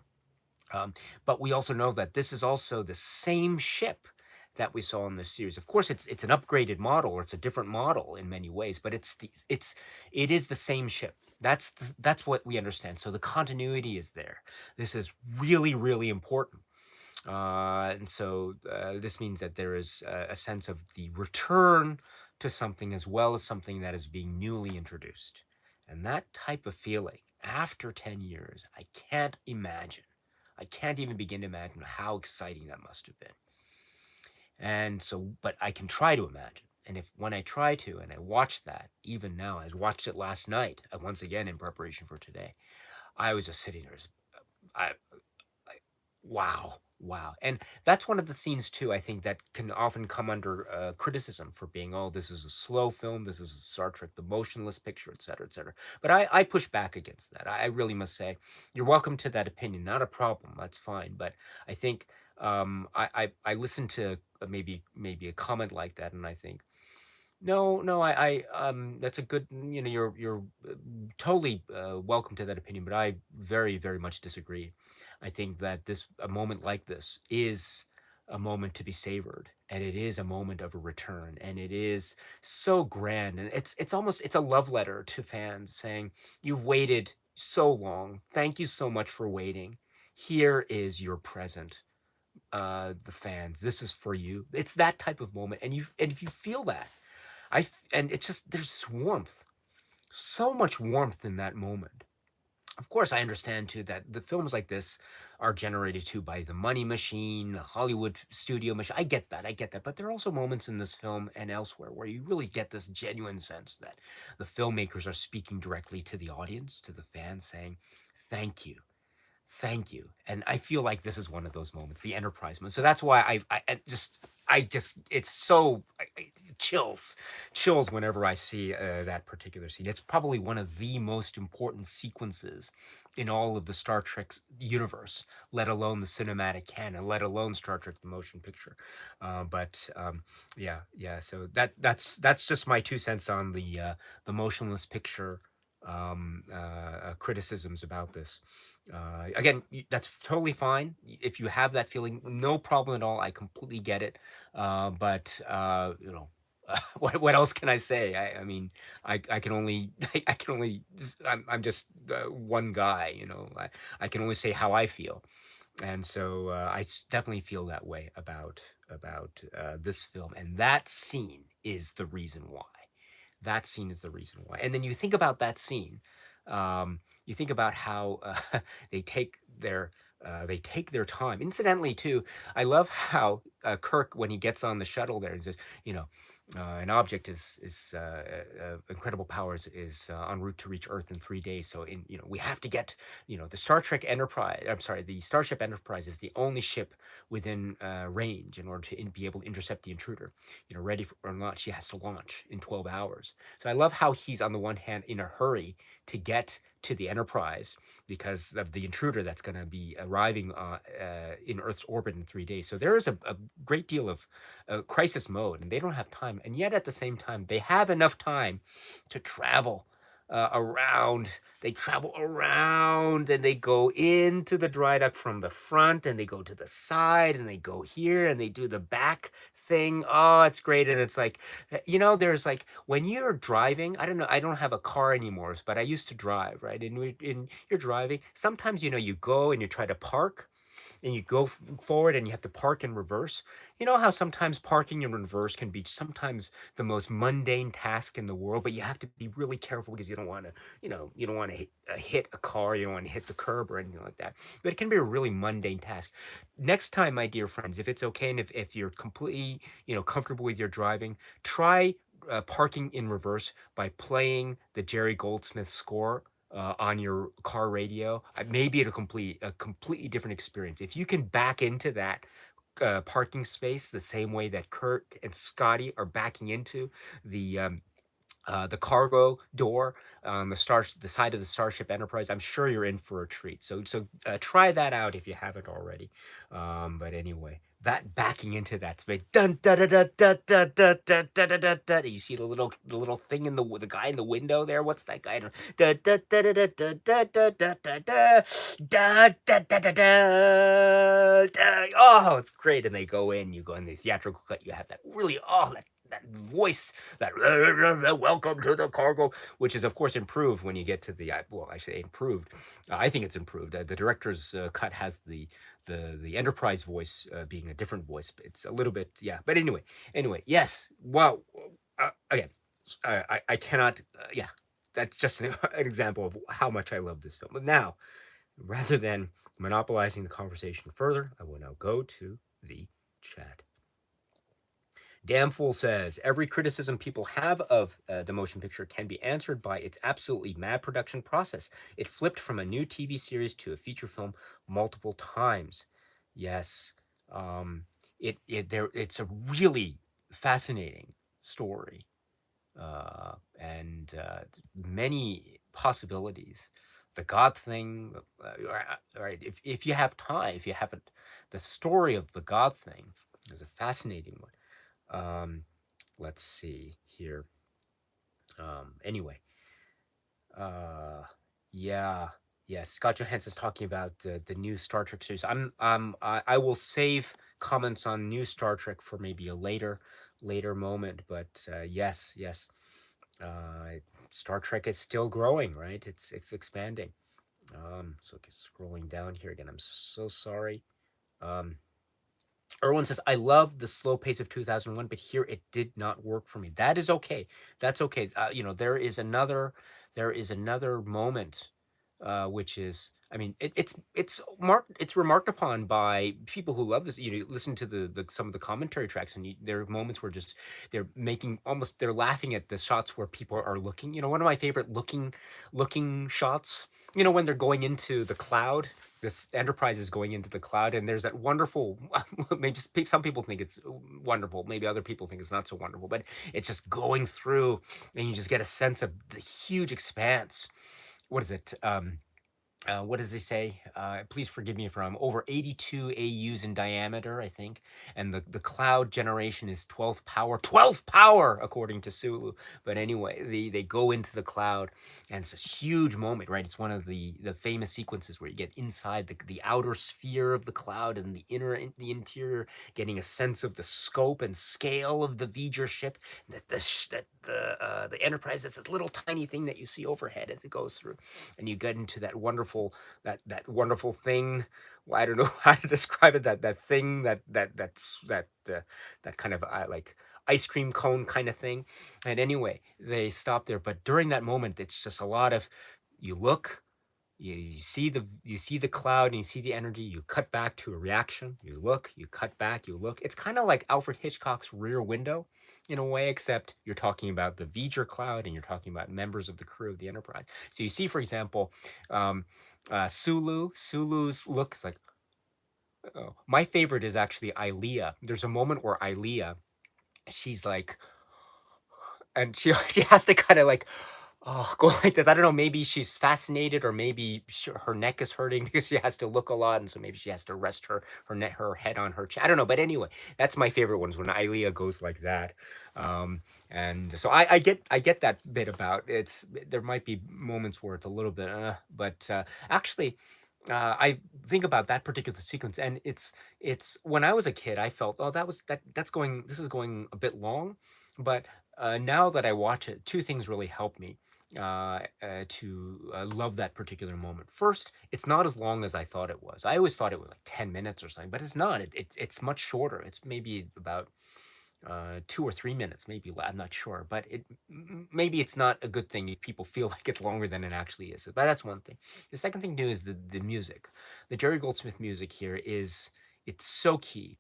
But we also know that this is also the same ship that we saw in this series. Of course, it's an upgraded model, or it's a different model in many ways, but it is the same ship. That's what we understand. So the continuity is there. This is really, really important. And so this means that there is a sense of the return to something as well as something that is being newly introduced. And that type of feeling after 10 years, I can't imagine. I can't even begin to imagine how exciting that must have been. And so, but I can try to imagine. And if when I try to, and I watch that, even now, I watched it last night, once again in preparation for today, I was just sitting there, I, wow, wow. And that's one of the scenes too, I think, that can often come under criticism for being, oh, this is a slow film, this is a Star Trek the motionless picture, etc., etc. But I push back against that. I really must say, you're welcome to that opinion, not a problem, that's fine. But I think I listen to maybe a comment like that, and I think, no, no, that's a good, you're totally welcome to that opinion, but I very, very much disagree. I think that a moment like this is a moment to be savored, and it is a moment of a return, and it is so grand, and it's a love letter to fans saying, you've waited so long. Thank you so much for waiting. Here is your present, the fans. This is for you. It's that type of moment, and if you feel that, and it's just there's warmth, so much warmth in that moment. Of course, I understand too that the films like this are generated too by the money machine, the Hollywood studio machine. I get that. But there are also moments in this film and elsewhere where you really get this genuine sense that the filmmakers are speaking directly to the audience, to the fans, saying, thank you. Thank you. And I feel like this is one of those moments, the Enterprise moment. So that's why I just I just it's so chills, chills whenever I see that particular scene. It's probably one of the most important sequences in all of the Star Trek universe, let alone the cinematic canon, let alone Star Trek the motion picture. But yeah, yeah. So that's just my 2 cents on the motionless picture criticisms about this. Again, that's totally fine if you have that feeling. No problem at all. I completely get it. But you know, what else can I say? I mean, I can only I can only I'm just one guy. You know, I can only say how I feel, and so definitely feel that way about this film, and that scene is the reason why. That scene is the reason why. And then you think about that scene. You think about how they take their they take their time. Incidentally, too, I love how Kirk, when he gets on the shuttle there, and says, you know, an object is incredible powers is en route to reach Earth in 3 days. So we have to get the Star Trek Enterprise. I'm sorry, the Starship Enterprise is the only ship within range in order to be able to intercept the intruder. Ready for or launch. She has to launch in 12 hours. So I love how he's on the one hand in a hurry to get to the Enterprise because of the intruder that's going to be arriving in Earth's orbit in 3 days. So there is a great deal of crisis mode, and they don't have time. And yet, at the same time, they have enough time to travel around. They travel around and they go into the dry dock from the front and they go to the side and they go here and they do the back thing. Oh, it's great. And it's like, there's like when you're driving, I don't know, I don't have a car anymore, but I used to drive, right? And you're driving. Sometimes, you go and you try to park and you go forward and you have to park in reverse. You know how sometimes parking in reverse can be sometimes the most mundane task in the world, but you have to be really careful because you don't want to, you don't want to hit a car, you don't want to hit the curb or anything like that. But it can be a really mundane task. Next time, my dear friends, if it's okay and if you're completely, comfortable with your driving, try parking in reverse by playing the Jerry Goldsmith score on your car radio. Maybe a completely different experience. If you can back into that parking space the same way that Kurt and Scotty are backing into the cargo door on the side of the Starship Enterprise, I'm sure you're in for a treat. So try that out if you haven't already. But anyway, that backing into that space, dun da da da da da da da da da da da. You see the little thing in the guy in the window there. What's that guy? Da da da da da da da da da da da da da da da da. Oh, it's great! And they go in. You go in the theatrical cut. You have that really that voice, that welcome to the cargo, which is of course improved when you get to the well, I say improved. I think it's improved. The director's cut has the Enterprise voice being a different voice. It's a little bit, yeah. But anyway, yes. Wow. Again, I cannot. Yeah, that's just an example of how much I love this film. But now, rather than monopolizing the conversation further, I will now go to the chat. Damfool says every criticism people have of the motion picture can be answered by its absolutely mad production process. It flipped from a new TV series to a feature film multiple times. Yes, it's a really fascinating story and many possibilities. The God thing, right? If you have time, if you haven't, the story of the God thing is a fascinating one. Let's see here. Anyway, uh, yeah, yeah. Scott Johansson's talking about the new Star Trek series. I will save comments on new Star Trek for maybe a later moment. But yes. Star Trek is still growing, right? It's expanding. So scrolling down here again. I'm so sorry. Um, Erwin says, I love the slow pace of 2001, but here it did not work for me. That is okay. That's okay. There is another moment, which is I mean, it's remarked upon by people who love this. You know, listen to the some of the commentary tracks, and there are moments where just they're making almost they're laughing at the shots where people are looking. You know, one of my favorite looking shots. You know, when they're going into the cloud. This Enterprise is going into the cloud, and there's that wonderful. Maybe some people think it's wonderful. Maybe other people think it's not so wonderful, but it's just going through, and you just get a sense of the huge expanse. What is it? What does they say? Please forgive me if I'm over 82 AUs in diameter, I think. And the cloud generation is 12th power. 12th power, according to Sulu. But anyway, they go into the cloud, and it's this huge moment, right? It's one of the famous sequences where you get inside the outer sphere of the cloud and the interior, getting a sense of the scope and scale of the V'ger ship. The Enterprise is this little tiny thing that you see overhead as it goes through, and you get into that wonderful thing. Well, I don't know how to describe it. That thing that kind of like ice cream cone kind of thing. And anyway, they stop there. But during that moment, it's just a lot of you look, you see the cloud and you see the energy. You cut back to a reaction. You look, you cut back, you look. It's kind of like Alfred Hitchcock's Rear Window, in a way, except you're talking about the V'ger cloud and you're talking about members of the crew of the Enterprise. So you see, for example, um, Sulu's look is like. Oh, my favorite is actually Ilea. There's a moment where Ilea, she's like, and she she has to kind of like go like this. I don't know, maybe she's fascinated, or maybe her neck is hurting because she has to look a lot, and so maybe she has to rest her head on her chest. I don't know, but anyway, that's my favorite ones when Ilea goes like that. And so I get that bit about it's. There might be moments where it's a little bit but actually I think about that particular sequence, and it's when I was a kid, I felt, oh, that's going, this is going a bit long, but now that I watch it, two things really help me to love that particular moment. First, it's not as long as I thought it was. I always thought it was like 10 minutes or something, but it's not. It's much shorter. It's maybe about 2 or 3 minutes, maybe. I'm not sure, but maybe it's not a good thing if people feel like it's longer than it actually is. But that's one thing. The second thing to do is the music. The Jerry Goldsmith music here is it's so key,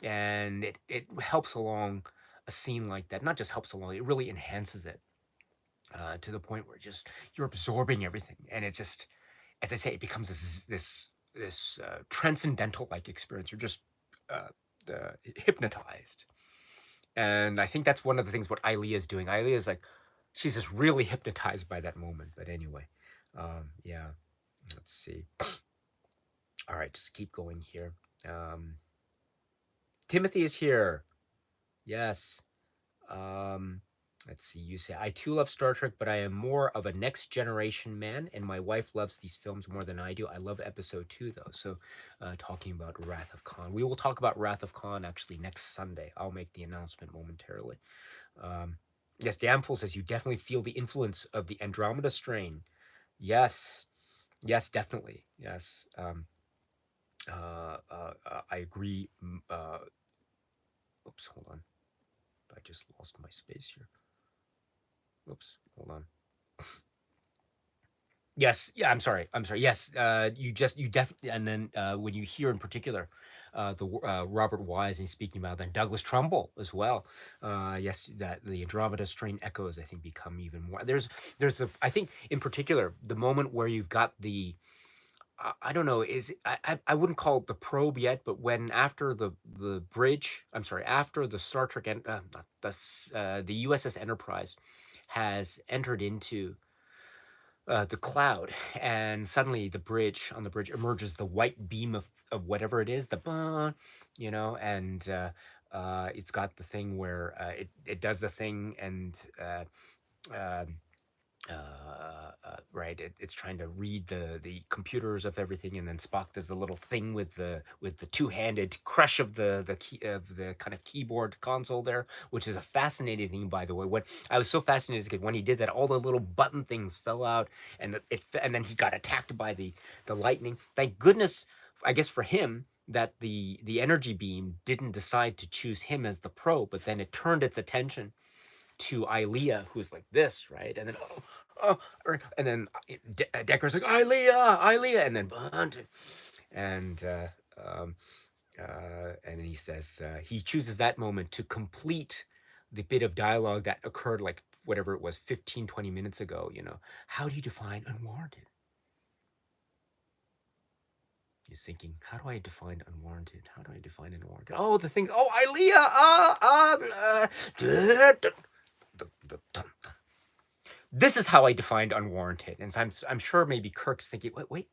and it helps along a scene like that. Not just helps along; it really enhances it to the point where just you're absorbing everything, and it just, as I say, it becomes this transcendental like experience. You're just uh, hypnotized, and I think that's one of the things what Ilea is doing. Ilea is like, she's just really hypnotized by that moment. But anyway, yeah, let's see. All right, just keep going here. Um, Timothy is here. Yes. Um, let's see. You say, I too love Star Trek, but I am more of a next generation man, and my wife loves these films more than I do. I love episode 2, though. So, talking about Wrath of Khan. We will talk about Wrath of Khan actually next Sunday. I'll make the announcement momentarily. Um, yes, Damful says, you definitely feel the influence of the Andromeda strain. Yes. Yes, definitely. Yes. I agree. Oops, hold on. I just lost my space here. Oops, hold on. Yes, yeah, I'm sorry. I'm sorry. Yes, you definitely, and then when you hear in particular, the Robert Wise and speaking about then Douglas Trumbull as well. Yes, that the Andromeda strain echoes I think become even more. There's the, I think in particular the moment where you've got the I don't know, is I wouldn't call it the probe yet, but when after the bridge, I'm sorry, after the Star Trek and not the USS Enterprise has entered into the cloud, and suddenly on the bridge emerges the white beam of whatever it is, and it's got the thing where it does the thing, and um right, it's trying to read the computers of everything, and then Spock does the little thing with the two-handed crush of the key of the kind of keyboard console there, which is a fascinating thing, by the way. When I was so fascinated because when he did that, all the little button things fell out, and and then he got attacked by the lightning. Thank goodness, I guess for him, that the energy beam didn't decide to choose him as the probe, but then it turned its attention to Ilea, who's like this, right? And then oh, and then Decker's like, Ilea, Ilea, and then and um, and then he says he chooses that moment to complete the bit of dialogue that occurred like whatever it was 15-20 minutes ago. How do you define unwarranted? He's thinking, how do I define unwarranted? How do I define unwarranted? Oh, the thing. Oh, Ilea. This is how I defined unwarranted. And so I'm sure maybe Kirk's thinking, wait,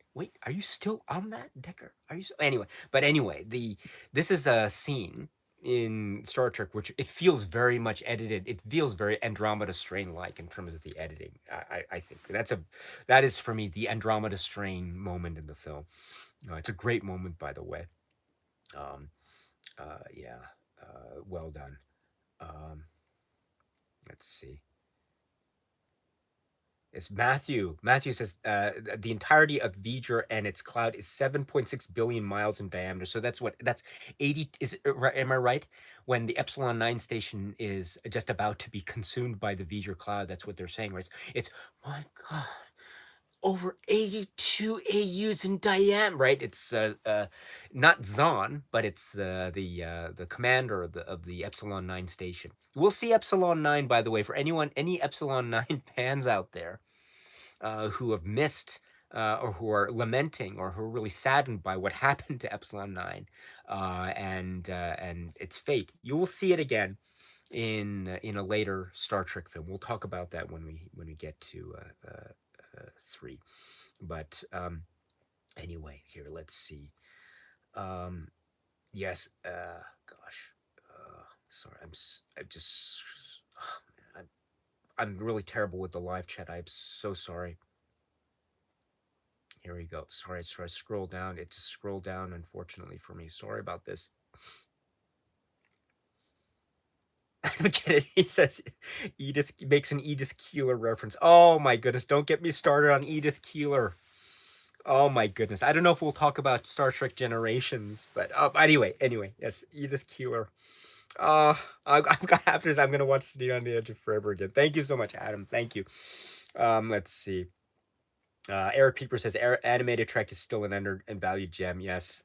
are you still on that, Decker? Are you anyway? But anyway, this is a scene in Star Trek which it feels very much edited. It feels very Andromeda Strain like in terms of the editing. I think that is for me the Andromeda Strain moment in the film. It's a great moment, by the way. Um, yeah, well done. Um, let's see. It's Matthew. Matthew says the entirety of V'ger and its cloud is 7.6 billion miles in diameter. So that's 80. Am I right? When the Epsilon 9 station is just about to be consumed by the V'ger cloud, that's what they're saying, right? It's, my God, over 82 AUs in diameter, right? It's not Zahn, but it's the commander of the Epsilon 9 station. We'll see Epsilon 9, by the way, for any Epsilon 9 fans out there who have missed or who are lamenting or who are really saddened by what happened to Epsilon 9 and its fate. You will see it again in a later Star Trek film. We'll talk about that when we get to 3. But anyway, here, let's see. Yes, gosh. Sorry, I'm just I'm really terrible with the live chat. I'm so sorry. Here we go. Sorry, scroll down. It just scrolled down, unfortunately for me. Sorry about this. Get it? He says Edith makes an Edith Keeler reference. Oh my goodness! Don't get me started on Edith Keeler. Oh my goodness! I don't know if we'll talk about Star Trek Generations, but anyway, yes, Edith Keeler. I've got after this. I'm gonna watch City on the Edge of Forever again. Thank you so much, Adam. Thank you. Let's see. Eric Pieper says animated Trek is still an undervalued gem. Yes,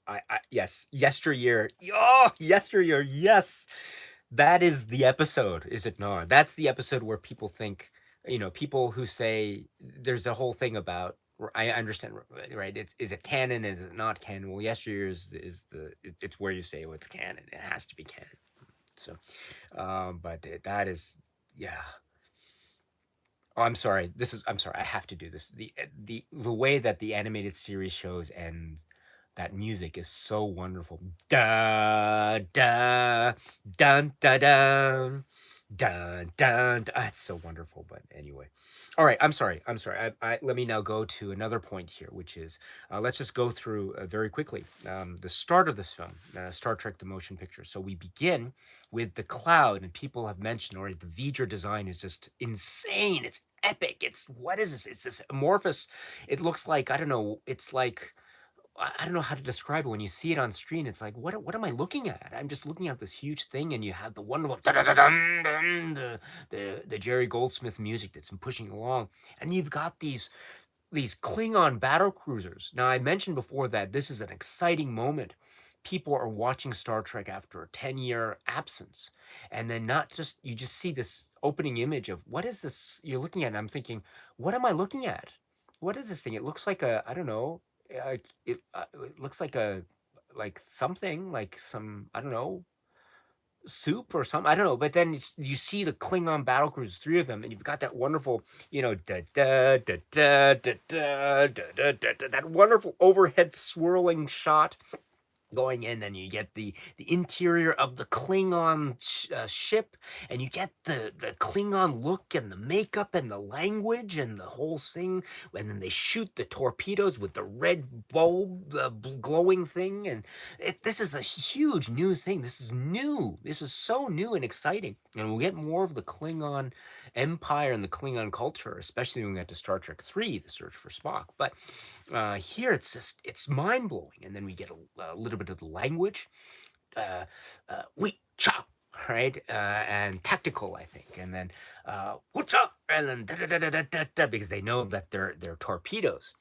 yes. Yesteryear. Oh, yesteryear. Yes, that is the episode, is it not? That's the episode where people think, people who say there's a whole thing about. I understand, right? Is it canon and is it not canon? Well, yesteryear it's where you say, well, it's canon. It has to be canon. So, but that is, yeah. Oh, I'm sorry. I'm sorry. I have to do this. The way that the animated series shows and that music is so wonderful. Da da dun da dun dun dun. It's so wonderful. But anyway, all right. I'm sorry. Let me now go to another point here, which is let's just go through very quickly the start of this film, Star Trek: The Motion Picture. So we begin with the cloud, and people have mentioned already the V'ger design is just insane. It's epic. It's what is this? It's this amorphous. It looks like, I don't know. It's like, I don't know how to describe it. When you see it on screen, it's like, what am I looking at? I'm just looking at this huge thing, and you have the wonderful the Jerry Goldsmith music that's been pushing along, and you've got these Klingon battle cruisers. Now, I mentioned before that this is an exciting moment. People are watching Star Trek after a 10-year absence. And then not just, you just see this opening image of what is this you're looking at? And I'm thinking, what am I looking at? What is this thing? It looks like I don't know. It looks like something, like some, I don't know, soup or something. I don't know. But then you see the Klingon battle cruisers, 3 of them, and you've got that wonderful, da da da da da da da da, that wonderful overhead swirling shot going in. Then you get the interior of the Klingon ship, and you get the Klingon look and the makeup and the language and the whole thing. And then they shoot the torpedoes with the red bulb, the glowing thing. And this is a huge new thing. This is new. This is so new and exciting. And we'll get more of the Klingon empire and the Klingon culture, especially when we get to Star Trek 3, The Search for Spock. But here it's mind-blowing. And then we get a little bit of the language. We cha right? And tactical, I think. And then "Whatcha?" and then da da da da da da, because they know that their torpedoes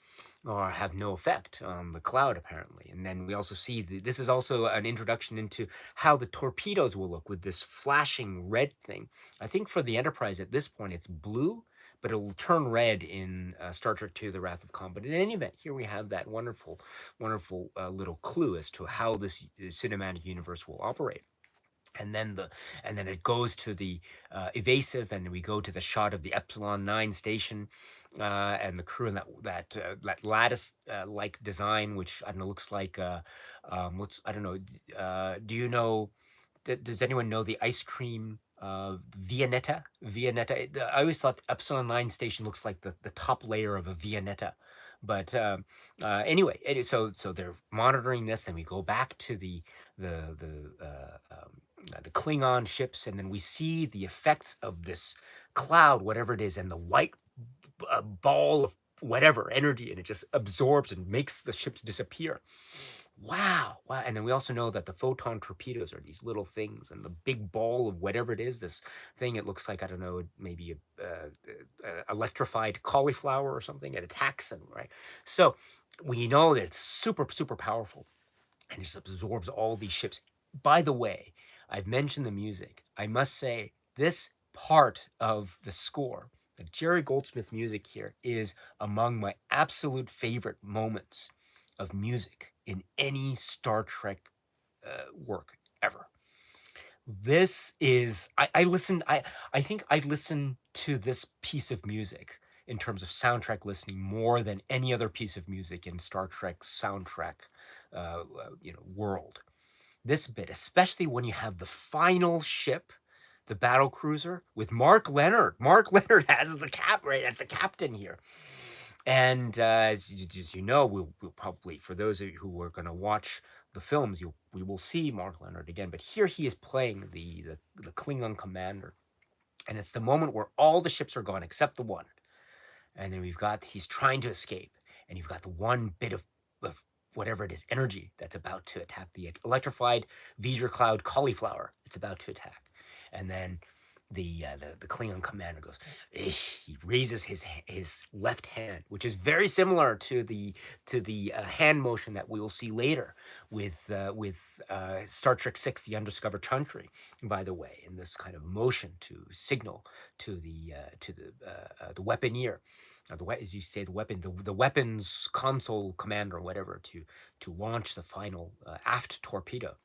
or have no effect on the cloud apparently. And then we also see this is also an introduction into how the torpedoes will look with this flashing red thing. I think for the Enterprise at this point it's blue, but it will turn red in Star Trek II: The Wrath of Khan. But in any event, here we have that wonderful, wonderful little clue as to how this cinematic universe will operate. And then it goes to the evasive, and we go to the shot of the Epsilon 9 station and the crew, and that lattice like design, which I don't know, looks like what's I don't know. Do you know? Does anyone know the ice cream Viennetta? Viennetta. I always thought Epsilon 9 station looks like the top layer of a Viennetta. But anyway, so they're monitoring this, and we go back to the Klingon ships, and then we see the effects of this cloud, whatever it is, and the white ball of whatever energy, and it just absorbs and makes the ships disappear. Wow, wow. And then we also know that the photon torpedoes are these little things, and the big ball of whatever it is, this thing, it looks like, I don't know, maybe a electrified cauliflower or something. It attacks them, right? So we know that it's super, super powerful, and it just absorbs all these ships. By the way, I've mentioned the music. I must say, this part of the score, the Jerry Goldsmith music here, is among my absolute favorite moments of music in any Star Trek work ever. This is I think I listened to this piece of music in terms of soundtrack listening more than any other piece of music in Star Trek soundtrack world. This bit, especially when you have the final ship, the battle cruiser with Mark Leonard. Mark Leonard as as the captain here. And as you know, we'll probably, for those of you who are going to watch the films, we will see Mark Leonard again. But here he is playing the Klingon commander, and it's the moment where all the ships are gone except the one. And then he's trying to escape, and you've got the one bit of whatever it is, energy that's about to attack the electrified V'ger cloud cauliflower. It's about to attack, and then the Klingon commander goes. He raises his left hand, which is very similar to the hand motion that we will see later with Star Trek VI: The Undiscovered Country. By the way, in this kind of motion to signal to the weaponeer, as you say, the weapons console commander, or whatever, to launch the final aft torpedo.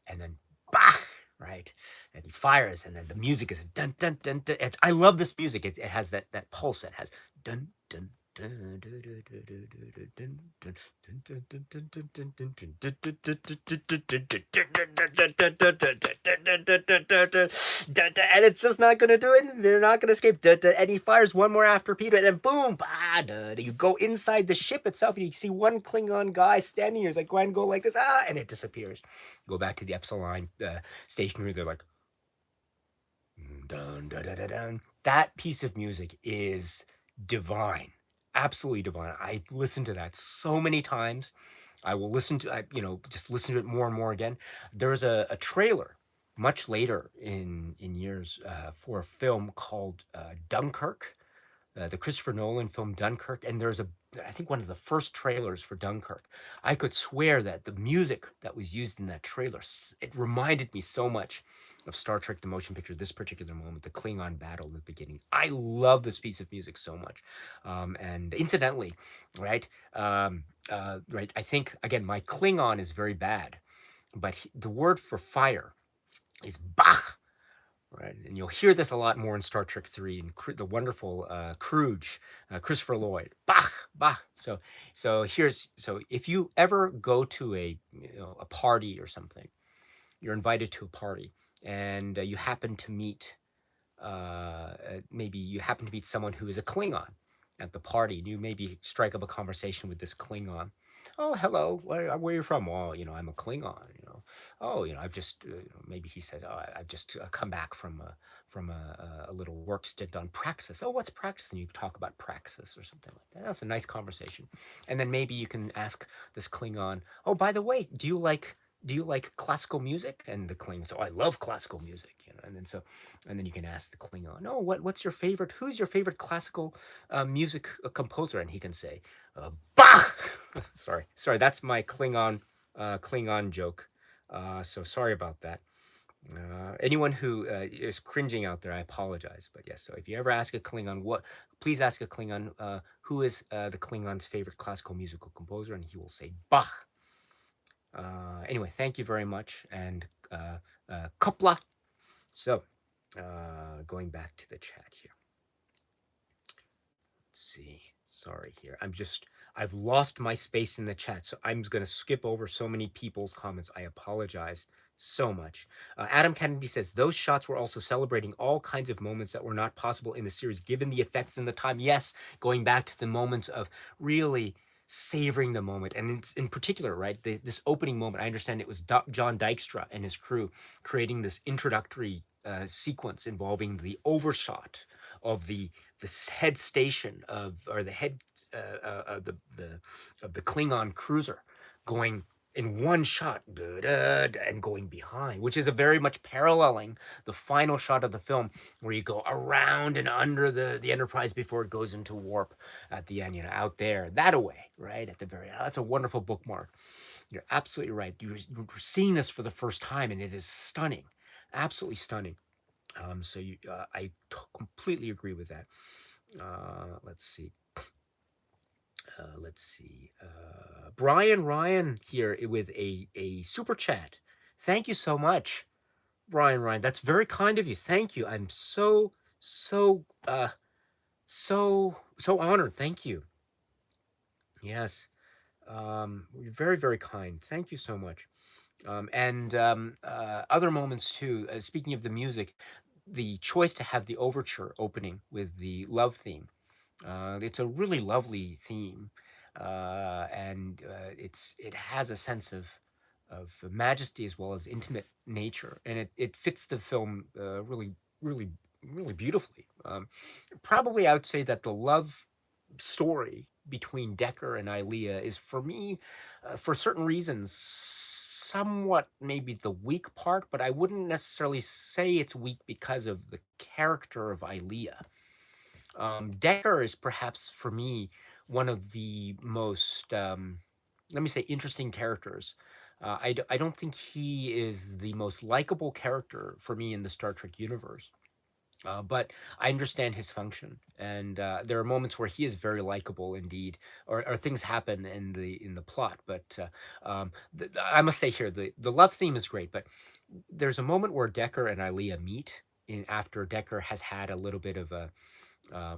And then, bah! Right, and he fires, and then the music is dun dun dun dun. I love this music. It has that pulse. It has dun dun. And it's just not going to do it. They're not going to escape. And he fires one more after Peter, and then boom, you go inside the ship itself, and you see one Klingon guy standing here. He's like, go ahead and go like this, and it disappears. Go back to the Epsilon stationery. They're like, dun dun dun dun dun. That piece of music is divine, absolutely divine. I've listened to that so many times. I will just listen to it more and more again. There's a trailer much later in years for a film called Dunkirk, the Christopher Nolan film Dunkirk, and I think one of the first trailers for Dunkirk. I could swear that the music that was used in that trailer, it reminded me so much of Star Trek: The Motion Picture. This particular moment, the Klingon battle at the beginning. I love this piece of music so much. And incidentally, right, right. I think again, my Klingon is very bad, but the word for fire is Bach. Right, and you'll hear this a lot more in Star Trek 3 and the wonderful Kruge, Christopher Lloyd, Bach, Bach. So if you ever go to a party or something, you're invited to a party, and you happen to meet maybe you happen to meet someone who is a Klingon at the party, and you maybe strike up a conversation with this Klingon. Oh, hello. Where are you from? Oh, I'm a Klingon. Oh, I've just maybe he says, oh, I've just come back from a little work stint on Praxis. Oh, what's Praxis? And you talk about Praxis or something like that. That's a nice conversation. And then maybe you can ask this Klingon, oh, by the way, do you like classical music? And the Klingon, so I love classical music, you know. And then and then you can ask the Klingon, no, what's your favorite? Who's your favorite classical music composer? And he can say, Bach. sorry, that's my Klingon joke. So sorry about that. Anyone who is cringing out there, I apologize. But yes, so if you ever ask a Klingon, please ask a Klingon who is the Klingon's favorite classical musical composer, and he will say Bach. Anyway, thank you very much, and Kopla. So, going back to the chat here. Let's see. Sorry here. I've lost my space in the chat, so I'm going to skip over so many people's comments. I apologize so much. Adam Kennedy says, those shots were also celebrating all kinds of moments that were not possible in the series, given the effects and the time. Yes, going back to the moments of really savoring the moment. And in particular, right, this opening moment, I understand it was John Dykstra and his crew creating this introductory sequence involving the overshot of the head station or the head of the Klingon cruiser going in one shot and going behind, which is a very much paralleling the final shot of the film where you go around and under the Enterprise before it goes into warp at the end, you know, out there, that away, right at the very end. That's a wonderful bookmark. You're absolutely right. You're seeing this for the first time, and it is stunning, absolutely stunning. So I completely agree with that. Let's see. Brian Ryan here with a super chat. Thank you so much, Brian Ryan. That's very kind of you. Thank you. I'm so honored. Thank you. Yes. You're very, very kind. Thank you so much. And other moments too. Speaking of the music, the choice to have the overture opening with the love theme. It's a really lovely theme, and it has a sense of majesty as well as intimate nature, and it fits the film really, really, really beautifully. Probably, I would say that the love story between Decker and Ilea is, for me, for certain reasons, somewhat maybe the weak part, but I wouldn't necessarily say it's weak because of the character of Ilea. Decker is perhaps, for me, one of the most, let me say, interesting characters. I don't think he is the most likable character for me in the Star Trek universe. But I understand his function, and there are moments where he is very likable indeed, or things happen in the plot. But I must say here, the love theme is great, but there's a moment where Decker and Ilea meet after Decker has had a little bit of a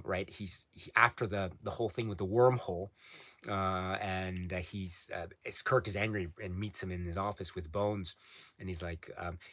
right. After the whole thing with the wormhole, and it's Kirk is angry and meets him in his office with Bones, and he's like,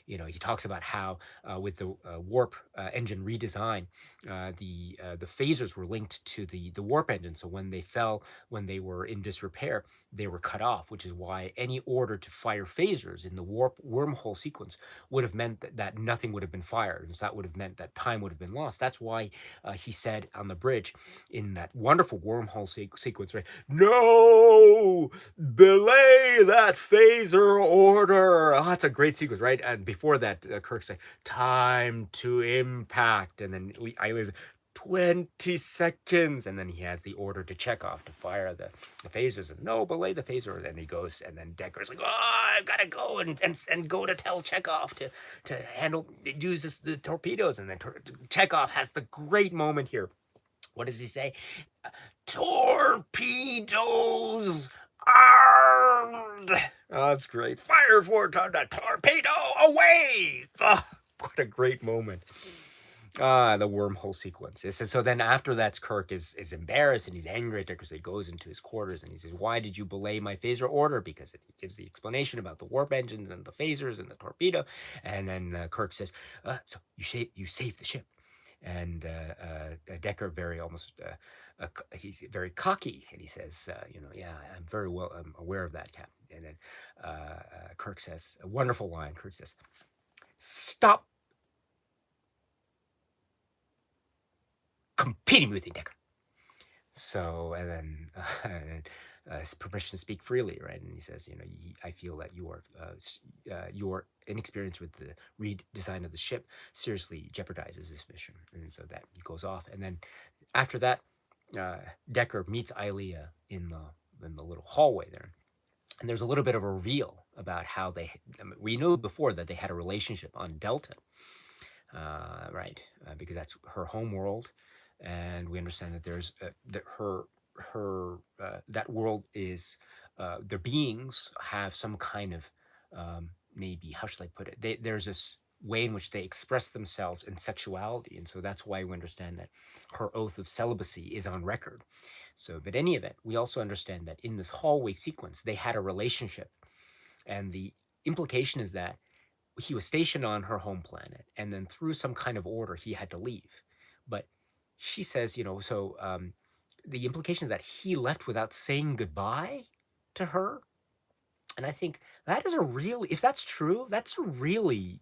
he talks about how with the warp engine redesign, the phasers were linked to the warp engine, so when they were in disrepair, they were cut off, which is why any order to fire phasers in the warp wormhole sequence would have meant that nothing would have been fired, and so that would have meant that time would have been lost. That's why he said on the bridge in that wonderful wormhole sequence, right? No, belay that phaser order. Oh, that's a great sequence, right? And before that, Kirk said, "Time to impact," and then I was 20 seconds, and then he has the order to Chekhov to fire the phasers. And, no, belay the phaser. And he goes, and then Decker's like, "Oh, I've got to go and go to tell Chekhov to use the torpedoes." And then Chekhov has the great moment here. What does he say? Torpedoes armed. Oh, that's great. Fire for the torpedo away. Oh, what a great moment. The wormhole sequence. So then after that, Kirk is embarrassed and he's angry at Decker. So he goes into his quarters and he says, "Why did you belay my phaser order?" Because he gives the explanation about the warp engines and the phasers and the torpedo. And then Kirk says, "So you saved the ship." And Decker he's very cocky, and he says, "Yeah, I'm aware of that, Captain." And then Kirk says a wonderful line. Kirk says, "Stop competing with me, Decker. So, and then his permission to speak freely, right? And he says, I feel that your inexperience with the redesign of the ship seriously jeopardizes this mission. And so that he goes off. And then after that, uh, Decker meets Ilea in the little hallway there. And there's a little bit of a reveal about how we knew before that they had a relationship on Delta, right? Because that's her home world, and we understand that there's that that world is their beings have some kind of maybe how should I put it? There's this way in which they express themselves in sexuality, and so that's why we understand that her oath of celibacy is on record. So, but any of it, we also understand that in this hallway sequence, they had a relationship, and the implication is that he was stationed on her home planet, and then through some kind of order, he had to leave. But she says, the implication is that he left without saying goodbye to her. And I think that is if that's true, that's a really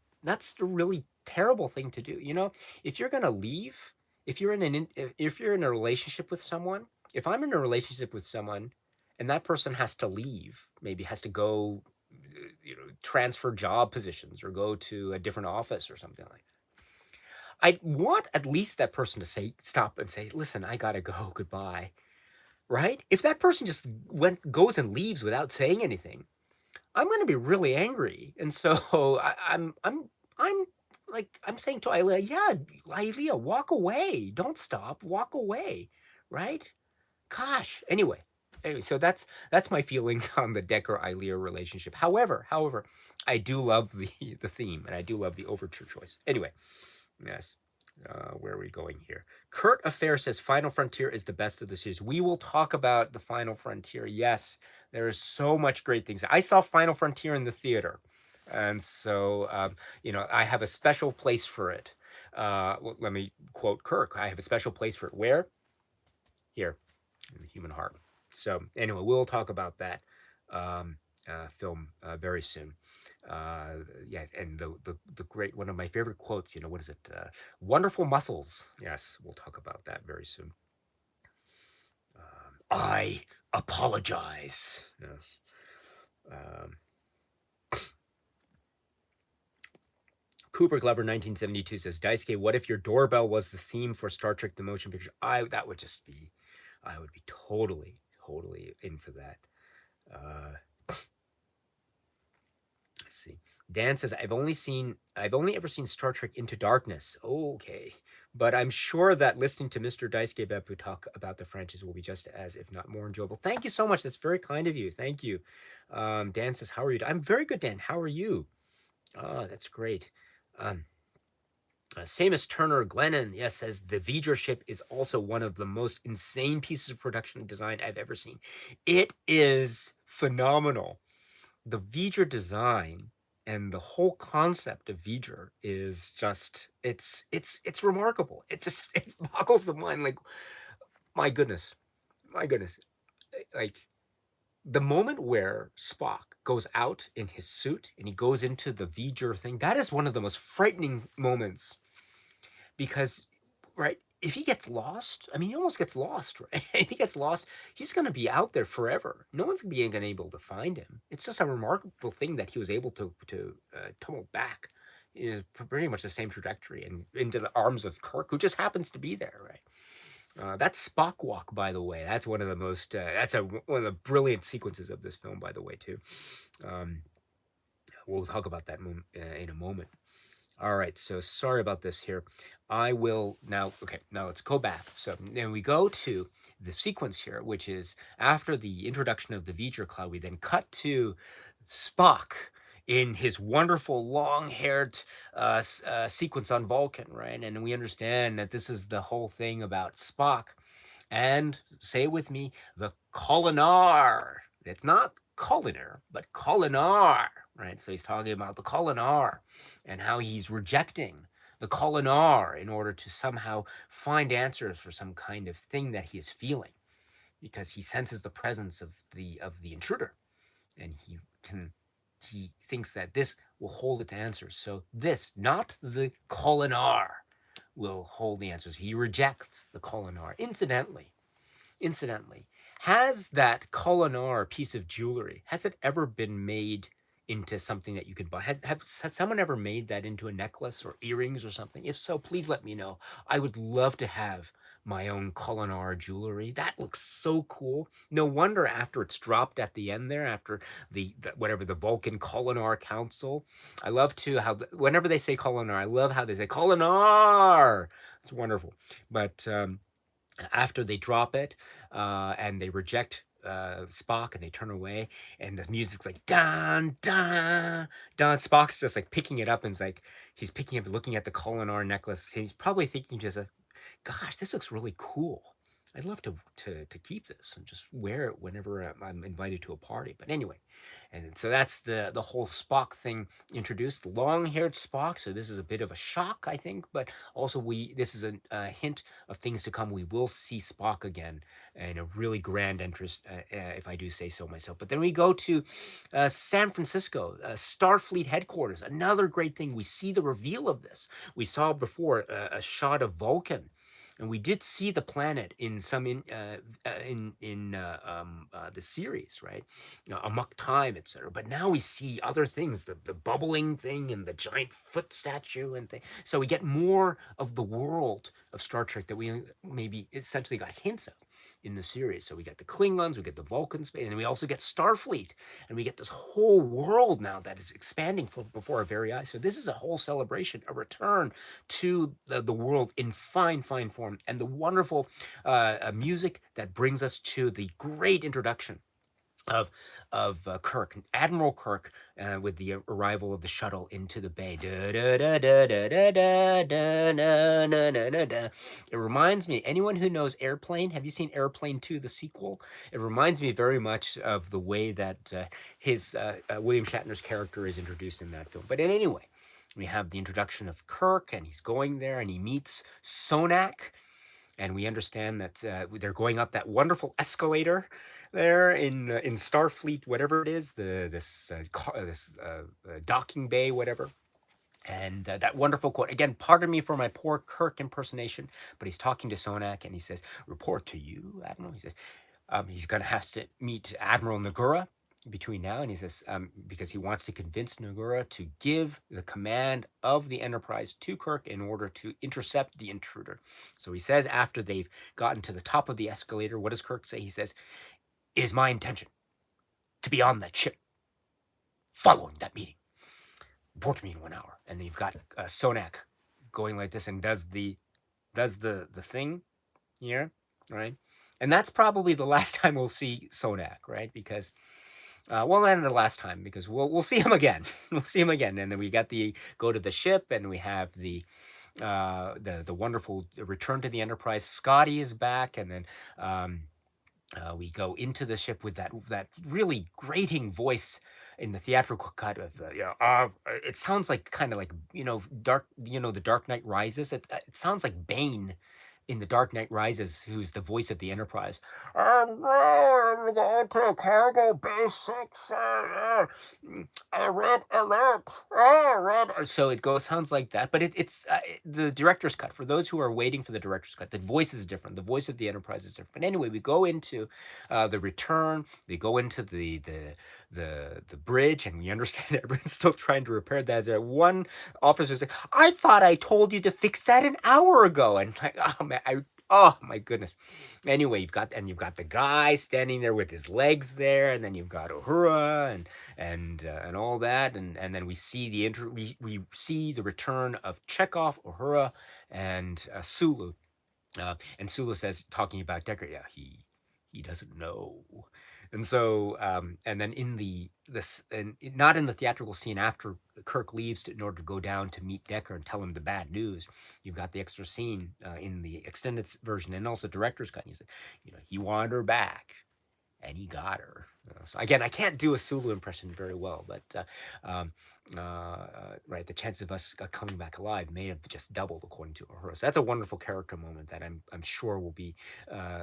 terrible thing to do. If you're gonna leave, if you're in a relationship with someone, if I'm in a relationship with someone, and that person has to leave, maybe has to go, transfer job positions or go to a different office or something like that. I want at least that person to stop and say, "Listen, I gotta go. Goodbye." Right? If that person just goes and leaves without saying anything, I'm going to be really angry. And so I'm I'm saying to Ilea, yeah, Ilea, walk away. Don't stop. Walk away. Right? Gosh. Anyway, so that's my feelings on the Decker Ilea relationship. However, I do love the theme, and I do love the overture choice. Anyway, yes. Where are we going here? Kurt Affair says Final Frontier is the best of the series. We will talk about the Final Frontier. Yes, there is so much great things. I saw Final Frontier in the theater, and so I have a special place for it. Let me quote Kirk. I have a special place for it. Where? Here, in the human heart. So anyway, we'll talk about that film very soon. Yeah, and the great one of my favorite quotes. What is it? Wonderful muscles. Yes, we'll talk about that very soon. I apologize. Yes. Um, Cooper Glover 1972 says, Daisuke, what if your doorbell was the theme for Star Trek the Motion Picture? I would be totally in for that. Let's see. Dan says, I've only ever seen Star Trek Into Darkness. Okay. But I'm sure that listening to Mr. Daisuke Beppu talk about the franchise will be just as, if not more enjoyable. Thank you so much. That's very kind of you. Thank you. Dan says, how are you? I'm very good, Dan. How are you? Oh, that's great. Seamus Turner Glennon, yes, says the V'ger ship is also one of the most insane pieces of production design I've ever seen. It is phenomenal. The V'ger design and the whole concept of V'ger is just it's remarkable. It boggles the mind. Like, my goodness, like the moment where Spock goes out in his suit and he goes into the V'ger thing, that is one of the most frightening moments, because, right, if he gets lost, I mean, he almost gets lost, right? If he gets lost, he's going to be out there forever. No one's going to be able to find him. It's just a remarkable thing that he was able to tumble back in pretty much the same trajectory and into the arms of Kirk, who just happens to be there, right? That Spock walk, by the way, that's one of the most one of the brilliant sequences of this film, by the way, too. We'll talk about that in a moment. All right, so sorry about this here. I will now, okay, now let's go back. So then we go to the sequence here, which is after the introduction of the V'ger cloud, we then cut to Spock in his wonderful long-haired sequence on Vulcan, right? And we understand that this is the whole thing about Spock. And say it with me, the Kolinar. It's not Koliner, but Kolinar, right? So he's talking about the Kolinar and how he's rejecting the Kolinar in order to somehow find answers for some kind of thing that he is feeling, because he senses the presence of the intruder, and he thinks that this will hold its answers. So this, not the Kolinar, will hold the answers. He rejects the Kolinar. Incidentally, Incidentally, has that Kolinar piece of jewelry, has it ever been made into something that you can buy? Has someone ever made that into a necklace or earrings or something? If so, please let me know. I would love to have my own Kolinar jewelry. That looks so cool. No wonder after it's dropped at the end there, after whatever the Vulcan Kolinar Council. I love to how whenever they say Kolinar, I love how they say Kolinar. It's wonderful. But after they drop it and they reject Spock and they turn away and the music's like dun dun dun. Spock's just like picking it up and it's like he's picking up and looking at the Kolinar necklace. He's probably thinking just gosh, this looks really cool. I'd love to keep this and just wear it whenever I'm invited to a party. But anyway, and so that's the whole Spock thing introduced. Long-haired Spock. So this is a bit of a shock, I think, but also this is a hint of things to come. We will see Spock again in a really grand entrance, if I do say so myself. But then we go to San Francisco, Starfleet headquarters. Another great thing. We see the reveal of this. We saw before a shot of Vulcan, and we did see the planet in some the series, right? Amok Time, etc. But now we see other things, the bubbling thing and the giant foot statue and thing. So we get more of the world of Star Trek that we maybe essentially got hints of in the series. So we get the Klingons, we get the Vulcans, and we also get Starfleet, and we get this whole world now that is expanding before our very eyes. So this is a whole celebration, a return to the world in fine, fine form, and the wonderful music that brings us to the great introduction of Kirk, Admiral Kirk, with the arrival of the shuttle into the bay. Da, da, da, da, da, da, da, da, da, da, da, da. It reminds me, anyone who knows Airplane, have you seen Airplane 2, the sequel? It reminds me very much of the way that his William Shatner's character is introduced in that film. But in any way, we have the introduction of Kirk, and he's going there, and he meets Sonak, and we understand that they're going up that wonderful escalator there in Starfleet, whatever it is, this docking bay, whatever. And that wonderful quote again. Pardon me for my poor Kirk impersonation, but he's talking to Sonak, and he says, "Report to you, Admiral." He says, he's going to have to meet Admiral Nagura between now, and he says because he wants to convince Nagura to give the command of the Enterprise to Kirk in order to intercept the intruder. So he says after they've gotten to the top of the escalator, what does Kirk say? He says, "It is my intention to be on that ship following that meeting. Report to me in 1 hour." And then you've got Sonak going like this and does the thing here, right? And that's probably the last time we'll see Sonak, right? Because well, not the last time, because we'll see him again. We'll see him again, and then we got go to the ship, and we have the wonderful return to the Enterprise. Scotty is back, and then we go into the ship with that really grating voice in the theatrical cut of it sounds like kind of like the Dark Knight Rises. It sounds like Bane in The Dark Knight Rises, who's the voice of the Enterprise. I'm going to cargo base 6. Red alert. Red. So it sounds like that, but it's the director's cut. For those who are waiting for the director's cut, the voice is different. The voice of the Enterprise is different. But anyway, we go into the return. They go into the bridge, and we understand everyone's still trying to repair that. There one officer said, "I thought I told you to fix that an hour ago," and like, oh man, oh my goodness. Anyway, you've got the guy standing there with his legs there, and then you've got Uhura and all that, and then we see we see the return of Chekhov, Uhura, and Sulu. And Sulu says, talking about Deckard, yeah, he doesn't know. And so, and then in not in the theatrical scene after Kirk leaves in order to go down to meet Deckard and tell him the bad news, you've got the extra scene in the extended version and also director's cut. And he said, he wanted her back, and he got her. So again, I can't do a Sulu impression very well, but right, the chance of us coming back alive may have just doubled according to her. So that's a wonderful character moment that I'm sure will be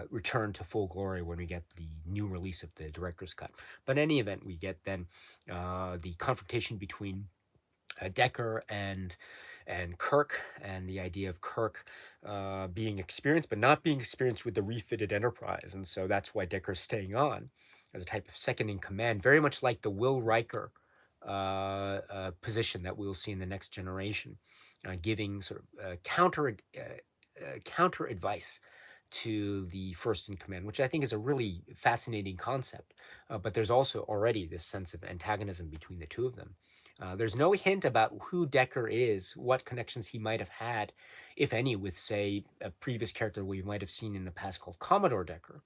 returned to full glory when we get the new release of the director's cut. But in any event, we get then the confrontation between Decker and Kirk, and the idea of Kirk being experienced, but not being experienced with the refitted Enterprise. And so that's why Decker's staying on as a type of second in command, very much like the Will Riker position that we'll see in the Next Generation, giving sort of counter advice to the first in command, which I think is a really fascinating concept. But there's also already this sense of antagonism between the two of them. There's no hint about who Decker is, what connections he might have had, if any, with, say, a previous character we might have seen in the past called Commodore Decker.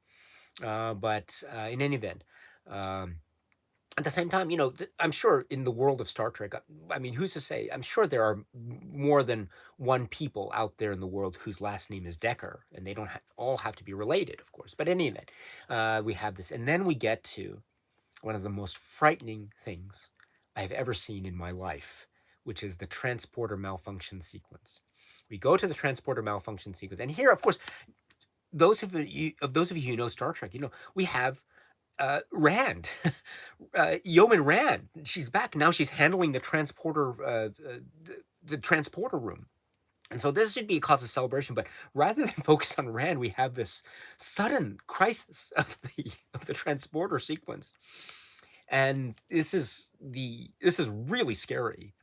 But in any event, um, at the same time, I'm sure in the world of Star Trek, I mean, who's to say? I'm sure there are more than one people out there in the world whose last name is Decker, and they don't all have to be related, of course. But in any event, we have this. And then we get to one of the most frightening things I've ever seen in my life, which is the transporter malfunction sequence. We go to the transporter malfunction sequence, and here, of course, those of you who know Star Trek, we have Rand, Yeoman Rand. She's back now. She's handling the transporter room. And so this should be a cause of celebration, but rather than focus on Rand, we have this sudden crisis of the transporter sequence, and this is really scary.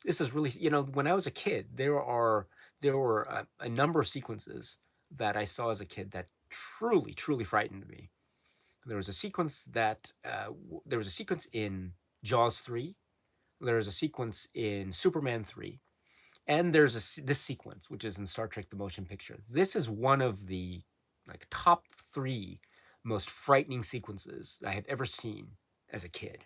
This is really, when I was a kid, there were a number of sequences that I saw as a kid that truly frightened me. There was a sequence in Jaws 3. There was a sequence in Superman 3, and this sequence, which is in Star Trek: The Motion Picture. This is one of the top 3 most frightening sequences I have ever seen as a kid.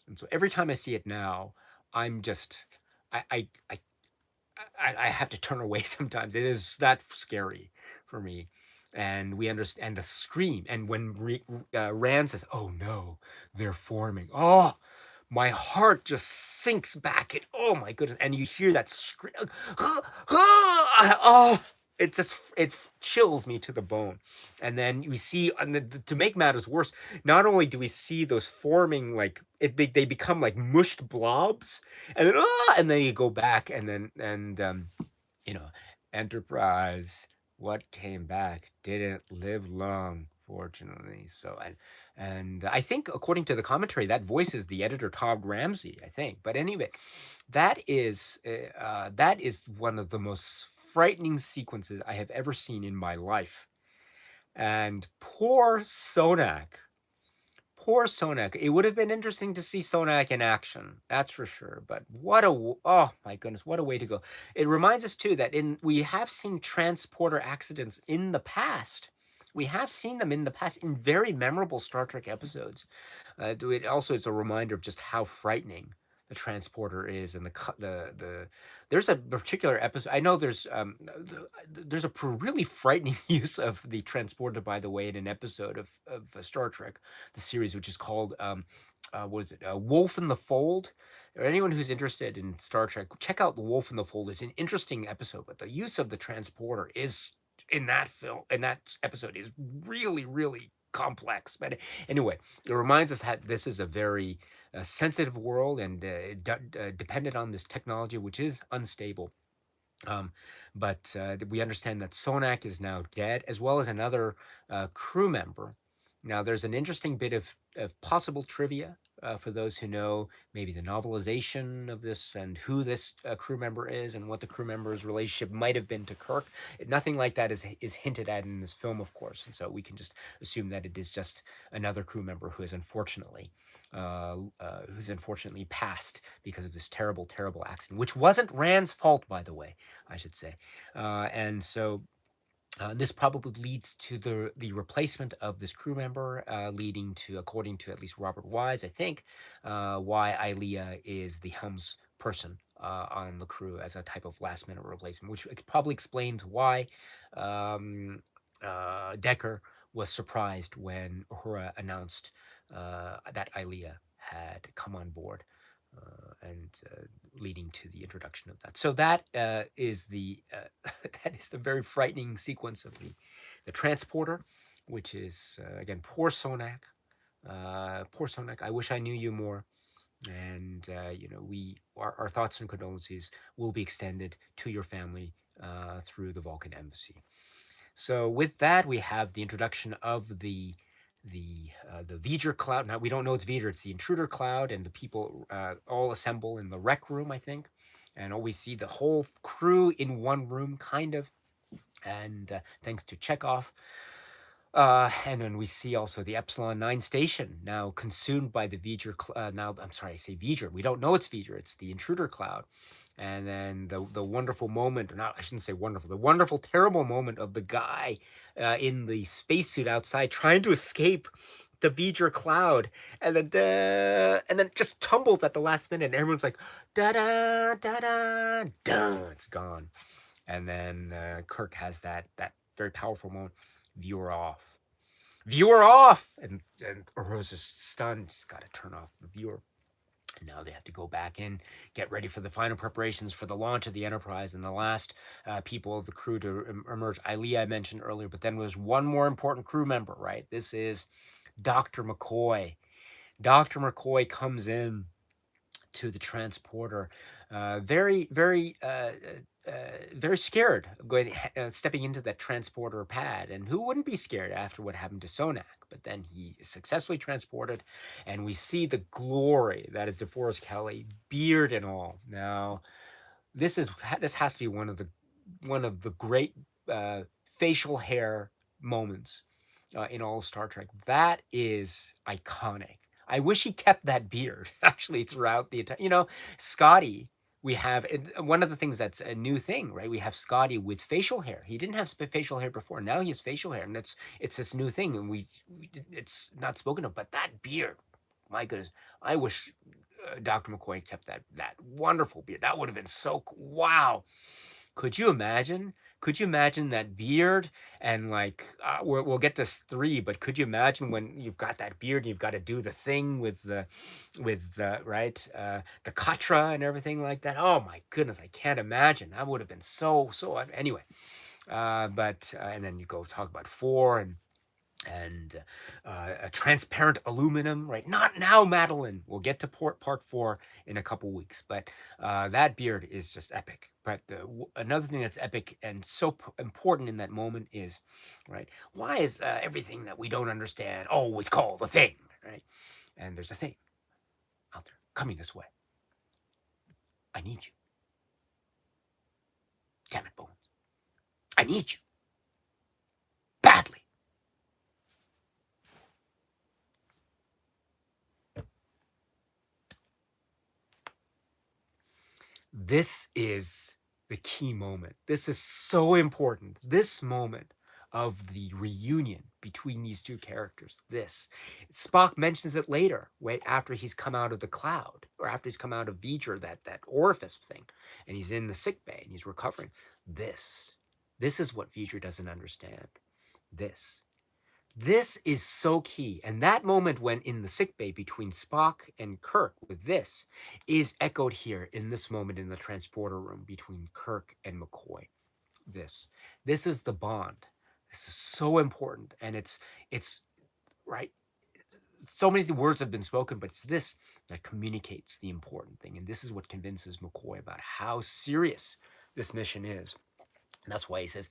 And so every time I see it now, I'm just I I I, I have to turn away sometimes. It is that scary for me. And we understand the scream. And when Rand says, "Oh no, they're forming," oh, my heart just sinks back. Oh my goodness! And you hear that scream. Oh, it chills me to the bone. And then we see, to make matters worse, not only do we see those forming, they become like mushed blobs, and then you go back, you know, Enterprise, what came back didn't live long, fortunately. So, and I think according to the commentary, that voice is the editor Todd Ramsey, I think. But anyway, that is one of the most frightening sequences I have ever seen in my life. And poor Sonak. It would have been interesting to see Sonak in action, that's for sure. But oh my goodness, what a way to go! It reminds us too that we have seen transporter accidents in the past. We have seen them in the past in very memorable Star Trek episodes. It's a reminder of just how frightening the transporter is, and there's a particular episode. I know there's a really frightening use of the transporter, by the way, in an episode of Star Trek, the series, which is called what is it? Wolf in the Fold. Or anyone who's interested in Star Trek, check out the Wolf in the Fold. It's an interesting episode, but the use of the transporter is in that episode is really complex. But anyway, it reminds us that this is a very sensitive world, and dependent on this technology, which is unstable. Um, but we understand that Sonak is now dead, as well as another crew member. Now, there's an interesting bit of possible trivia for those who know maybe the novelization of this, and who this crew member is, and what the crew member's relationship might have been to Kirk. Nothing like that is hinted at in this film, of course, and so we can just assume that it is just another crew member who's unfortunately passed because of this terrible accident, which wasn't Rand's fault, by the way, I should say. And so this probably leads to the replacement of this crew member, leading to, according to at least Robert Wise, I think, why Ilea is the helms person on the crew as a type of last minute replacement, which probably explains why Decker was surprised when Uhura announced that Ilea had come on board, and leading to the introduction of that. So that is the that is the very frightening sequence of the transporter, which is again, poor Sonak. Poor Sonak. I wish I knew you more. And our thoughts and condolences will be extended to your family through the Vulcan embassy. So with that, we have the introduction of the V'ger cloud. Now we don't know it's V'ger; it's the intruder cloud, and the people all assemble in the rec room, I think, and we see the whole crew in one room, kind of. And thanks to Chekhov, and then we see also the Epsilon 9 station now consumed by the V'ger. Now, I'm sorry, I say V'ger. We don't know it's V'ger. It's the intruder cloud. And then the wonderful moment, or not, I shouldn't say wonderful, the wonderful, terrible moment of the guy in the spacesuit outside trying to escape the V'ger cloud, and then just tumbles at the last minute, and everyone's like, da da da da da, it's gone. And then Kirk has that very powerful moment. Viewer off. Viewer off! And Rose is stunned. She's got to turn off the viewer. And now they have to go back in, get ready for the final preparations for the launch of the Enterprise, and the last people of the crew to emerge. Ilea I mentioned earlier, but then was one more important crew member, right? This is Dr. McCoy. Dr. McCoy comes in to the transporter, very scared of stepping into that transporter pad. And who wouldn't be scared after what happened to Sonak? But then he is successfully transported, and we see the glory that is DeForest Kelly, beard and all. Now, this has to be one of the great facial hair moments in all of Star Trek. That is iconic. I wish he kept that beard actually throughout the entire. Scotty. We have one of the things that's a new thing, right? We have Scotty with facial hair. He didn't have facial hair before. Now he has facial hair, and it's this new thing, and it's not spoken of. But that beard, my goodness, I wish Dr. McCoy kept that wonderful beard. That would have been so wow. Could you imagine? Could you imagine that beard? And like, we'll get to three, but could you imagine when you've got that beard and you've got to do the thing with the right, the katra and everything like that? Oh my goodness, I can't imagine. That would have been so. Anyway, but and then you go talk about four and a transparent aluminum, right? Not now, Madeline. We'll get to part four in a couple weeks, but that beard is just epic. But another thing that's epic and so important in that moment is, right? Why is everything that we don't understand always called a thing, right? And there's a thing out there coming this way. I need you. Damn it, Bones. I need you badly. This is the key moment. This is so important. This moment of the reunion between these two characters. Spock mentions it later, right after he's come out of the cloud, or after he's come out of V'ger, that orifice thing, and he's in the sick bay and he's recovering. This is what V'ger doesn't understand. This is so key. And that moment when in the sickbay between Spock and Kirk with this is echoed here in this moment in the transporter room between Kirk and McCoy. This is the bond. This is so important. And it's right. So many words have been spoken, but it's this that communicates the important thing. And this is what convinces McCoy about how serious this mission is. And that's why he says,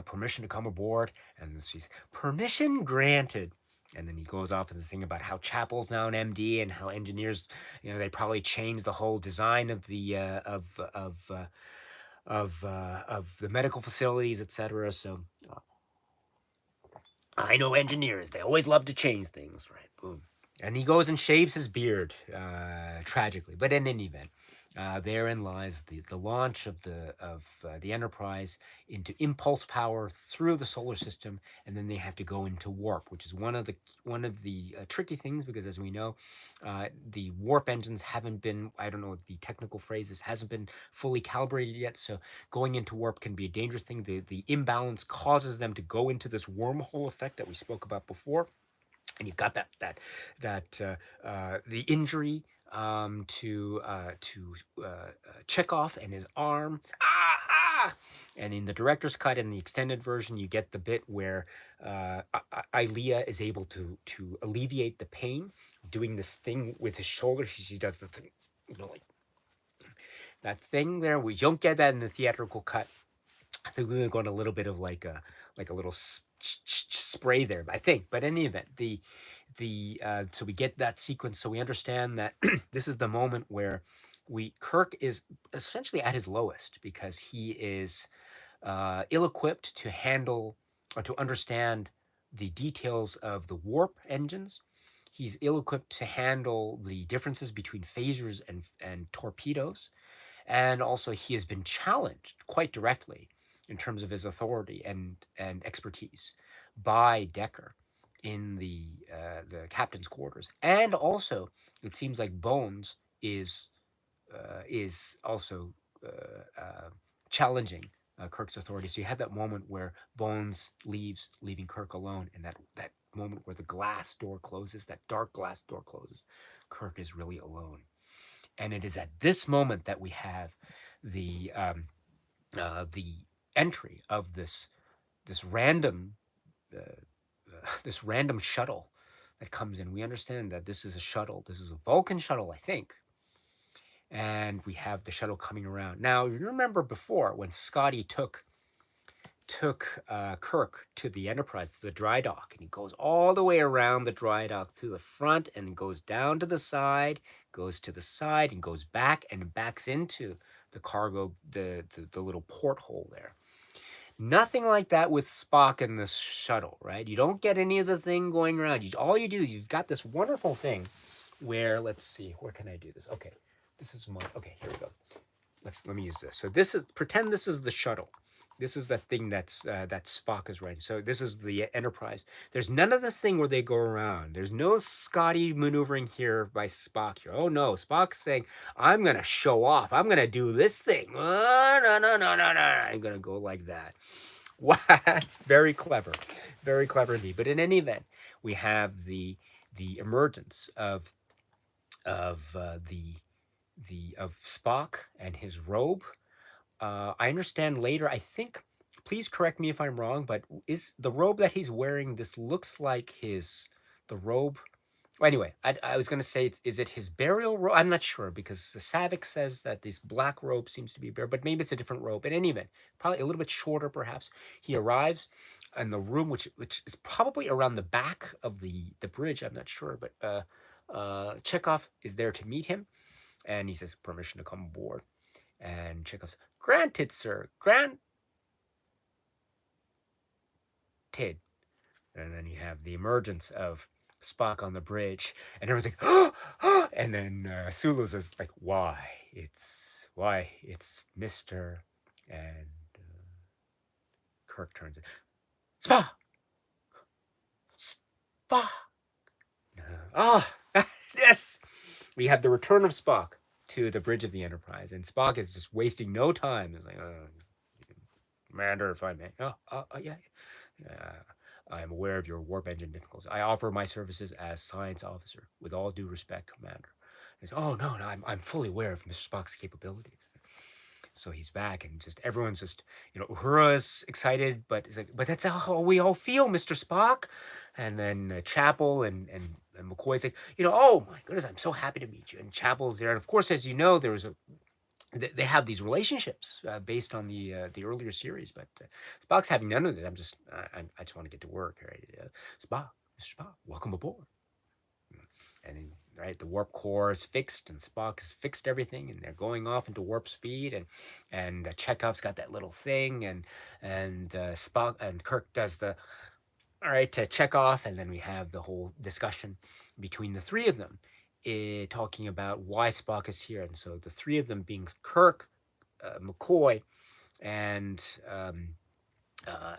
permission to come aboard, and she's permission granted. And then he goes off with this thing about how Chapel's now an MD and how engineers, they probably changed the whole design of the of the medical facilities, etc. So I know engineers; they always love to change things, right? Boom. And he goes and shaves his beard, tragically. But in any event, therein lies the launch of the Enterprise into impulse power through the solar system, and then they have to go into warp, which is one of the tricky things, because as we know, the warp engines haven't been, I don't know what the technical phrase is, hasn't been fully calibrated yet. So going into warp can be a dangerous thing. The imbalance causes them to go into this wormhole effect that we spoke about before. And you've got the injury to Chekhov and his arm. And in the director's cut and the extended version, you get the bit where Ilea is able to alleviate the pain, doing this thing with his shoulder. She does the thing, like that thing there. We don't get that in the theatrical cut. I think we were going a little bit of like a little spray there, I think. But in any event, the so we get that sequence, so we understand that this is the moment where Kirk is essentially at his lowest because he is ill-equipped to handle or to understand the details of the warp engines. He's ill-equipped to handle the differences between phasers and torpedoes, and also he has been challenged quite directly in terms of his authority and expertise by Decker in the captain's quarters, and also it seems like Bones is also challenging Kirk's authority. So you had that moment where Bones leaving Kirk alone, and that moment where the glass door closes, that dark glass door closes. Kirk is really alone, and it is at this moment that we have the entry of this random uh, this random shuttle that comes in. We understand that this is a shuttle. This is a Vulcan shuttle, I think. And we have the shuttle coming around. Now, you remember before when Scotty took Kirk to the Enterprise, to the dry dock, and he goes all the way around the dry dock to the front and goes down to the side, goes to the side and goes back and backs into the cargo, the little porthole there. Nothing like that with Spock in this shuttle, right? You don't get any of the thing going around. All you do is you've got this wonderful thing where, let's see, where can I do this? Okay, this is my, okay, here we go. Let me use this. So this is, pretend this is the shuttle. This is the thing that Spock is riding. So this is the Enterprise. There's none of this thing where they go around. There's no Scotty maneuvering here by Spock here. Oh no, Spock's saying, I'm gonna show off. I'm gonna do this thing. Oh, no, no, no, no, no. I'm gonna go like that. Wow, that's very clever indeed. But in any event, we have the emergence of the of Spock and his robe. I understand later, I think, please correct me if I'm wrong, but is the robe that he's wearing, this looks like the robe. Well, anyway, I was going to say, is it his burial robe? I'm not sure because Savick says that this black robe seems to be burial, but maybe it's a different robe. In any event, probably a little bit shorter, perhaps. He arrives in the room, which is probably around the back of the bridge. I'm not sure, but Chekhov is there to meet him, and he says, permission to come aboard. And Chekhov's, granted, sir, granted. And then you have the emergence of Spock on the bridge, and everything, and then Sulu's is like, it's Mr. And Kirk turns it, Spock! Spock! Ah, yes! We have the return of Spock to the bridge of the Enterprise, and Spock is just wasting no time. He's like, Commander, if I may. Yeah. I am aware of your warp engine difficulties. I offer my services as science officer. With all due respect, Commander. He's, oh, no, I'm fully aware of Mr. Spock's capabilities. So he's back, and just everyone's just, Uhura's excited, but it's like, but that's how we all feel, Mr. Spock. And then Chapel and McCoy's like, oh my goodness, I'm so happy to meet you. And Chapel's there, and of course, as you know, they have these relationships based on the earlier series, but Spock's having none of it. I just want to get to work, right? Spock, Mr. Spock, welcome aboard. And then, right, the warp core is fixed, and Spock has fixed everything, and they're going off into warp speed, and Chekhov's got that little thing, and Spock and Kirk does the all right to check off, and then we have the whole discussion between the three of them, talking about why Spock is here, and so the three of them being Kirk, McCoy, and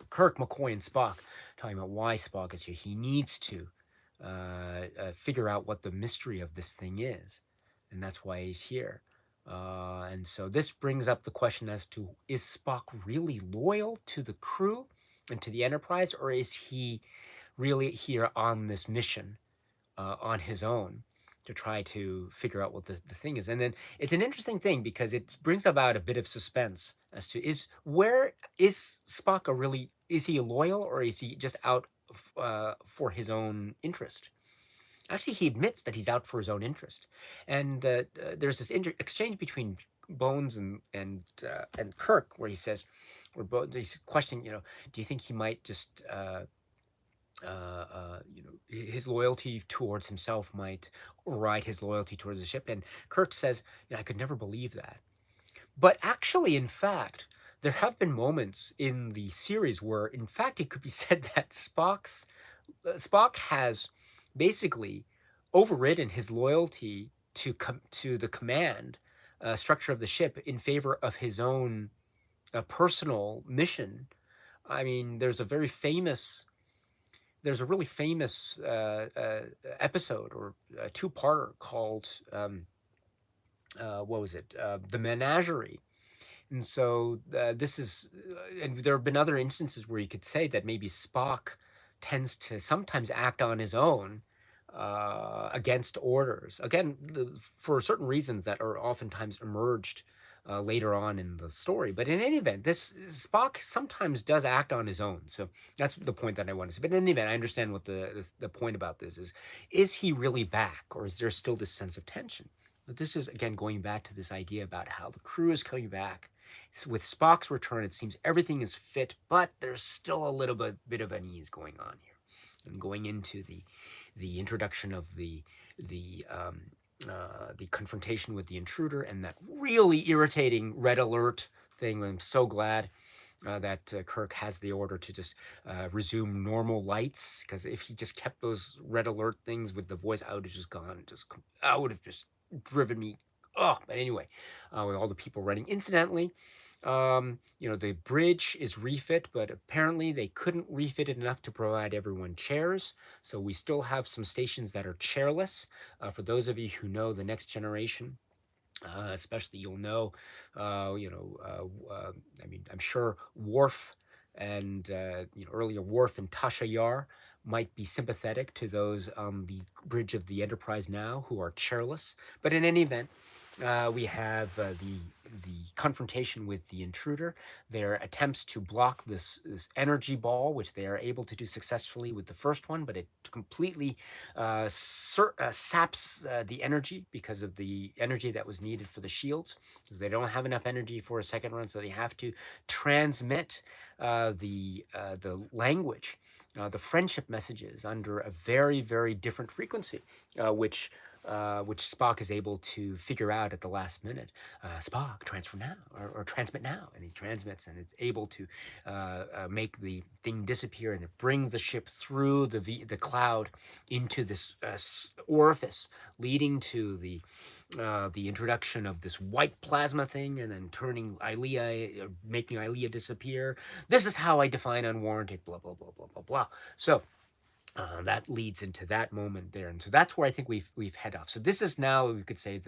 Kirk, McCoy, and Spock, talking about why Spock is here. He needs to figure out what the mystery of this thing is, and that's why he's here. And so this brings up the question as to, is Spock really loyal to the crew and to the Enterprise, or is he really here on this mission on his own? to try to figure out what the thing is. And then it's an interesting thing because it brings about a bit of suspense as to where is Spock is he loyal, or is he just out for his own interest? Actually, he admits that he's out for his own interest, and there's this exchange between Bones and Kirk where he says, he's questioning, do you think he might just his loyalty towards himself might override his loyalty towards the ship? And Kirk says, I could never believe that. But actually, in fact, there have been moments in the series where, in fact, it could be said that Spock has basically overridden his loyalty to the command structure of the ship in favor of his own personal mission. I mean, there's a really famous episode, or a two-parter called what was it? The Menagerie. And so and there have been other instances where you could say that maybe Spock tends to sometimes act on his own against orders. Again, for certain reasons that are oftentimes emerged later on in the story. But in any event, this Spock sometimes does act on his own. So that's the point that I want to say. But in any event, I understand what the point about this is. Is he really back, or is there still this sense of tension? But this is, again, going back to this idea about how the crew is coming back. So with Spock's return, it seems everything is fit, but there's still a little bit of unease going on here. And going into the introduction of the confrontation with the intruder and that really irritating red alert thing. I'm so glad that Kirk has the order to just resume normal lights, because if he just kept those red alert things with the voice outages gone, I would have just driven me. Oh, but anyway, with all the people running. Incidentally, the bridge is refit, but apparently they couldn't refit it enough to provide everyone chairs. So we still have some stations that are chairless. For those of you who know the Next Generation, especially, you'll know, I mean, I'm sure Worf and earlier Worf and Tasha Yar might be sympathetic to those on the bridge of the Enterprise now who are chairless. But in any event, we have the confrontation with the intruder, their attempts to block this energy ball, which they are able to do successfully with the first one, but it completely saps the energy because of the energy that was needed for the shields, because they don't have enough energy for a second run, so they have to transmit the language, the friendship messages under a very, very different frequency, which Spock is able to figure out at the last minute. Spock, transfer now, or transmit now. And he transmits, and it's able to make the thing disappear, and it brings the ship through the cloud into this orifice, leading to the introduction of this white plasma thing, and then turning Ilea, making Ilea disappear. This is how I define unwarranted, blah, blah, blah, blah, blah, blah. So that leads into that moment there, and so that's where I think we've head off. So this is now, we could say,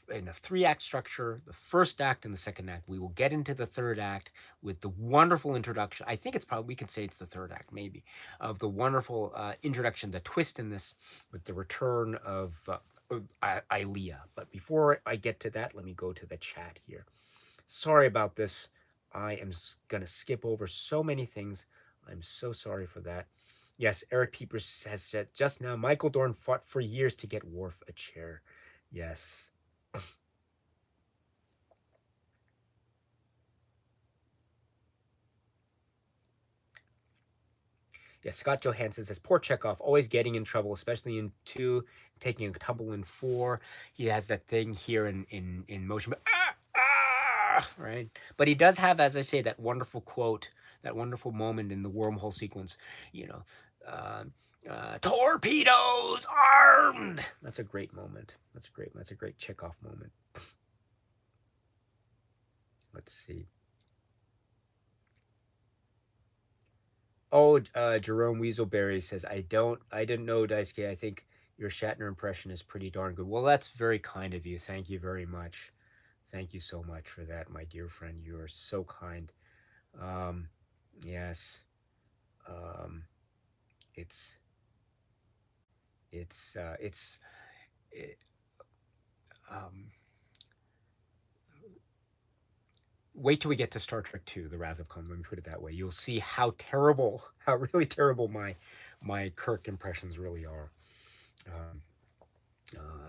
in a 3-act structure, the first act and the second act. We will get into the third act with the wonderful introduction. I think it's probably, we can say it's the third act, maybe, of the wonderful introduction, the twist in this, with the return of Ilea. But before I get to that, let me go to the chat here. Sorry about this. I am gonna skip over so many things. I'm so sorry for that. Yes, Eric Peepers has said just now, Michael Dorn fought for years to get Worf a chair. Yes. Yes, Scott Johansson says, poor Chekhov, always getting in trouble, especially in 2, taking a tumble in 4. He has that thing here in motion. Right? But he does have, as I say, that wonderful quote, that wonderful moment in the wormhole sequence, torpedoes armed. That's a great moment. That's a great Chekhov moment. Let's see. Oh, Jerome Weaselberry says, I didn't know, Daisuke. I think your Shatner impression is pretty darn good. Well, that's very kind of you. Thank you very much. Thank you so much for that, my dear friend. You are so kind. Yes. It's it, um, wait till we get to Star Trek Two: The Wrath of Khan. Let me put it that way. You'll see how terrible, how really terrible my Kirk impressions really are. Um,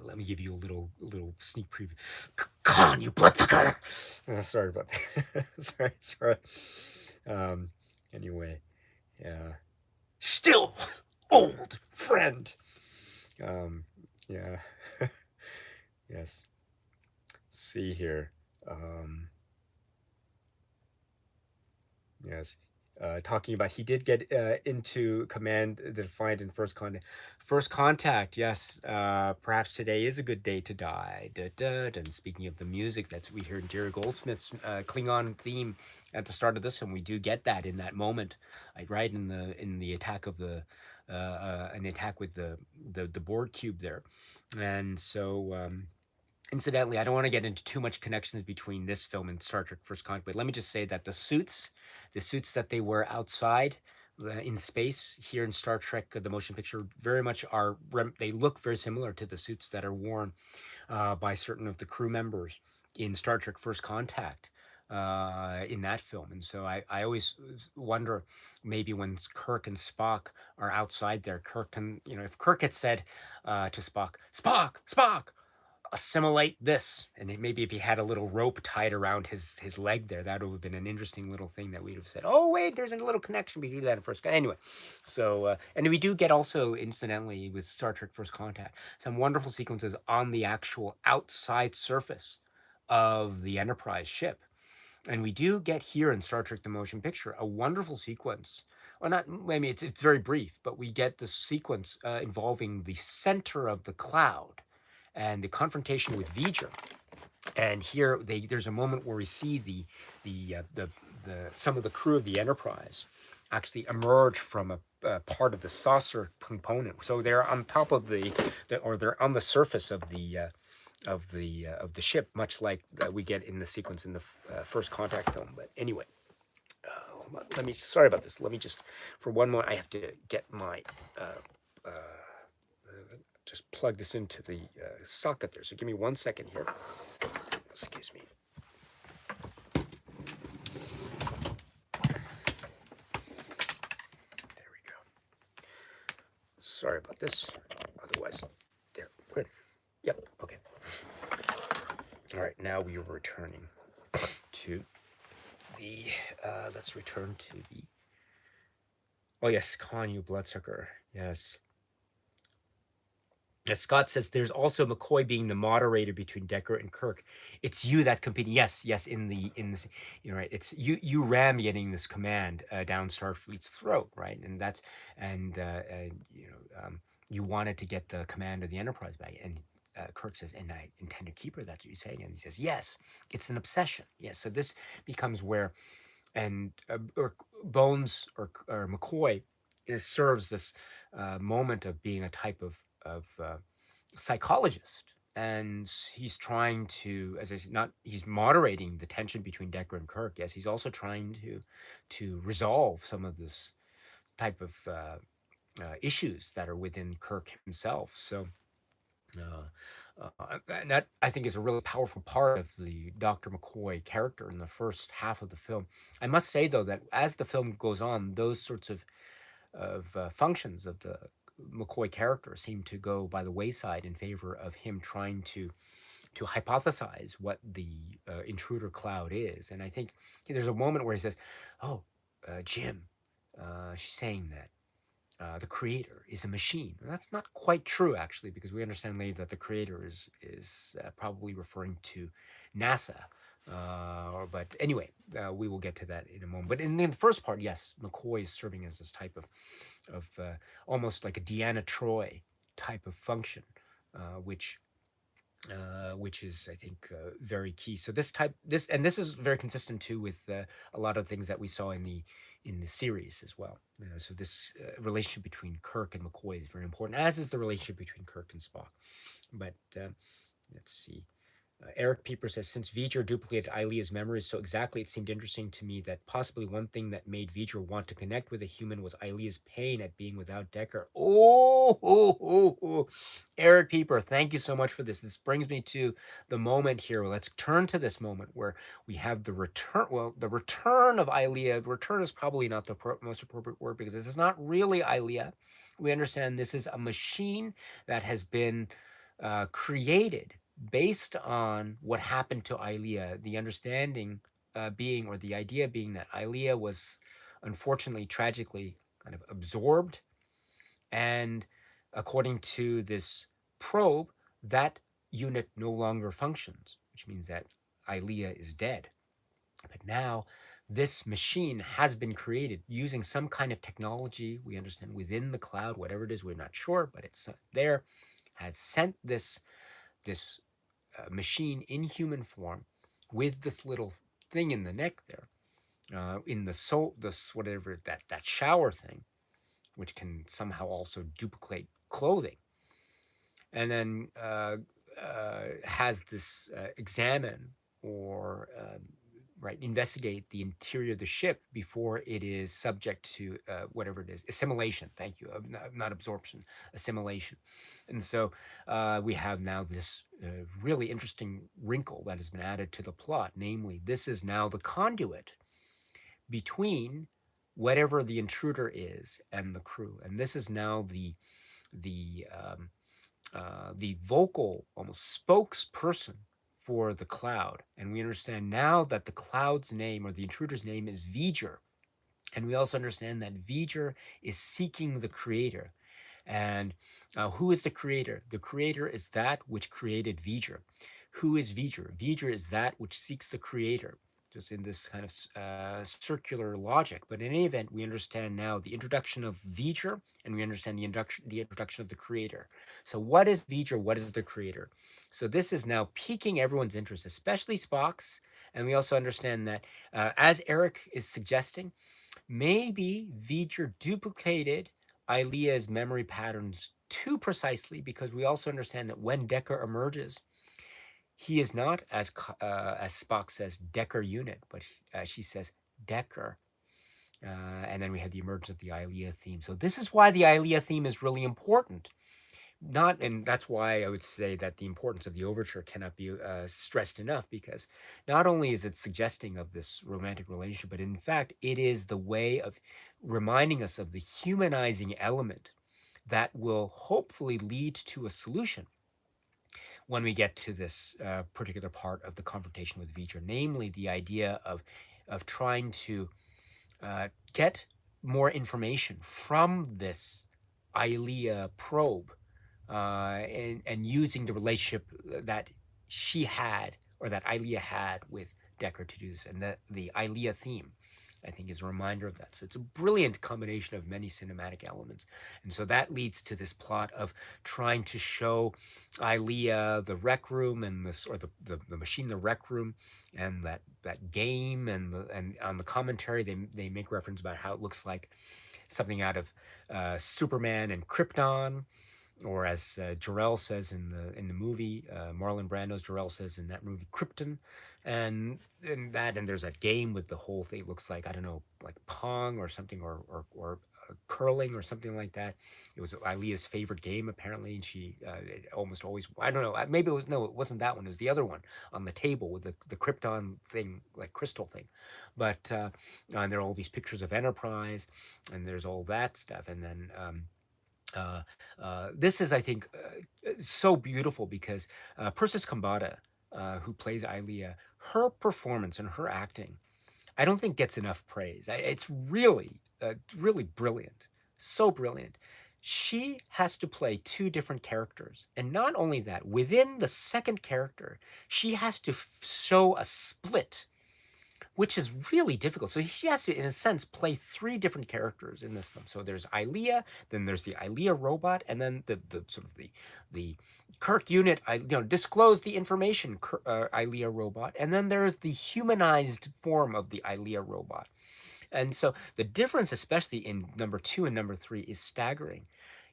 let me give you a little sneak preview. Khan, you bloodsucker! Sorry about that. sorry. Um, anyway, yeah. Still, old friend. Um, yeah. Yes. Let's see here. Um, yes. Talking about he did get into command the Defiant in first contact. Yes, perhaps today is a good day to die. Da, da, da. And speaking of the music that we heard Jerry Goldsmith's Klingon theme at the start of this, and we do get that in that moment, right in the attack of the an attack with the board cube there, and so. Incidentally, I don't want to get into too much connections between this film and Star Trek First Contact, but let me just say that the suits that they wear outside in space here in Star Trek, the motion picture, very much they look very similar to the suits that are worn by certain of the crew members in Star Trek First Contact in that film. And so I always wonder maybe when Kirk and Spock are outside there, Kirk can, if Kirk had said to Spock, Spock, assimilate this, and maybe if he had a little rope tied around his leg there, that would have been an interesting little thing that we'd have said, oh wait, there's a little connection between that and First Contact. Anyway, so and we do get also incidentally with Star Trek First Contact some wonderful sequences on the actual outside surface of the Enterprise ship, and we do get here in Star Trek the Motion Picture a wonderful sequence. Well, not, I mean, it's very brief, but we get the sequence involving the center of the cloud and the confrontation with V'ger. And here there's a moment where we see the some of the crew of the Enterprise actually emerge from a part of the saucer component. So they're on top of or they're on the surface of the ship, much like we get in the sequence in the First Contact film. But anyway, sorry about this. Let me just, for one moment, I have to get my just plug this into the socket there. So give me 1 second here. Excuse me. There we go. Sorry about this. Otherwise, there. Good. Yep. Okay. All right. Now we are returning to the. Let's return to the. Oh yes, Khan, you bloodsucker. Yes. As Scott says, there's also McCoy being the moderator between Decker and Kirk. It's you that competing. Yes, in this, you're right. It's you ram getting this command down Starfleet's throat, right? And that's you wanted to get the command of the Enterprise back, and Kirk says, "And I intend to keep her." That's what you say, and he says, "Yes, it's an obsession." Yes, so this becomes where, and or Bones or McCoy serves this moment of being a type of psychologist, and he's trying to, as I said, not he's moderating the tension between Decker and Kirk. Yes, he's also trying to resolve some of this type of issues that are within Kirk himself. So. And that I think is a really powerful part of the Dr. McCoy character in the first half of the film. I must say though that as the film goes on, those sorts of functions of the McCoy character seem to go by the wayside in favor of him trying to hypothesize what the intruder cloud is. And I think there's a moment where he says, "Oh, Jim, she's saying that the creator is a machine." And that's not quite true, actually, because we understand later that the creator is probably referring to NASA. But anyway, we will get to that in a moment. But in the first part, yes, McCoy is serving as this type of almost like a Deanna Troy type of function, which is, I think, very key. So this is very consistent too with a lot of things that we saw in the series as well. So this relationship between Kirk and McCoy is very important, as is the relationship between Kirk and Spock. But let's see. Eric Pieper says, since V'ger duplicated Ilea's memories so exactly, it seemed interesting to me that possibly one thing that made V'ger want to connect with a human was Ilea's pain at being without Decker. Oh, Eric Pieper, thank you so much for this. This brings me to the moment here. Let's turn to this moment where we have the return. Well, the return of Ilea. Return is probably not the most appropriate word because this is not really Ilea. We understand this is a machine that has been created based on what happened to Ilea, the understanding being, or the idea being, that Ilea was unfortunately, tragically kind of absorbed. And according to this probe, that unit no longer functions, which means that Ilea is dead. But now this machine has been created using some kind of technology, we understand, within the cloud, whatever it is, we're not sure, but it's there, has sent this machine in human form with this little thing in the neck there, in the soul, this whatever that shower thing, which can somehow also duplicate clothing, and then has this examine or right investigate the interior of the ship before it is subject to whatever it is, assimilation. Thank you, not absorption, assimilation. And so we have now this really interesting wrinkle that has been added to the plot, namely this is now the conduit between whatever the intruder is and the crew, and this is now the the vocal, almost spokesperson for the cloud. And we understand now that the cloud's name, or the intruder's name, is V'ger. And we also understand that V'ger is seeking the creator. And who is the creator? The creator is that which created V'ger. Who is V'ger? V'ger is that which seeks the creator. Just in this kind of circular logic. But in any event, we understand now the introduction of V'ger, and we understand the introduction of the creator. So what is V'ger? What is the creator? So this is now piquing everyone's interest, especially Spock's. And we also understand that, as Eric is suggesting, maybe V'ger duplicated Ilea's memory patterns too precisely, because we also understand that when Decker emerges, he is not, as Spock says, Decker unit, but she says Decker. And then we have the emergence of the Ilea theme. So this is why the Ilea theme is really important. Not, and that's why I would say that the importance of the overture cannot be stressed enough, because not only is it suggesting of this romantic relationship, but in fact, it is the way of reminding us of the humanizing element that will hopefully lead to a solution when we get to this particular part of the confrontation with V'ger, namely the idea of trying to get more information from this Ilea probe, and using the relationship that she had, or that Ilea had, with Decker to do this. And the Ilea theme, I think, is a reminder of that. So it's a brilliant combination of many cinematic elements. And so that leads to this plot of trying to show Ilea the rec room, and this, or the machine, the rec room, and that game, and on the commentary they make reference about how it looks like something out of Superman and Krypton, or as Jarrell says in the movie, Marlon Brando's Jarrell says in that movie, Krypton. And there's that game with the whole thing. It looks like, I don't know, like Pong or something, or curling or something like that. It was Ilea's favorite game apparently, and she almost always, I don't know, maybe it was, no, it wasn't that one. It was the other one on the table with the Krypton thing, like crystal thing. But and there are all these pictures of Enterprise, and there's all that stuff, and then. This is, I think, so beautiful because Persis Kambata, who plays Ilea, her performance and her acting, I don't think gets enough praise. It's really, really brilliant. So brilliant. She has to play two different characters. And not only that, within the second character, she has to show a split, which is really difficult. So she has to, in a sense, play three different characters in this film. So there's Ilea, then there's the Ilea robot, and then the sort of the Kirk unit, disclose the information Ilea robot, and then there's the humanized form of the Ilea robot. And so the difference, especially in number 2 and number 3, is staggering.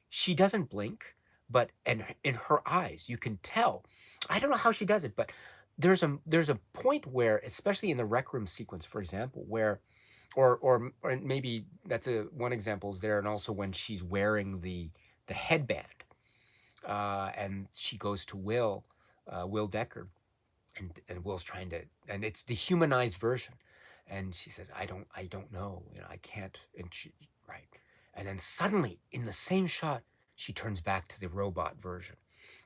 She doesn't blink, but and in her eyes, you can tell. I don't know how she does it, but there's a point where, especially in the rec room sequence, for example, where or maybe that's a one example is there, and also when she's wearing the headband, and she goes to Will Decker, and Will's trying to, and it's the humanized version, and she says, I don't know, I can't, and she, right, and then suddenly in the same shot, she turns back to the robot version,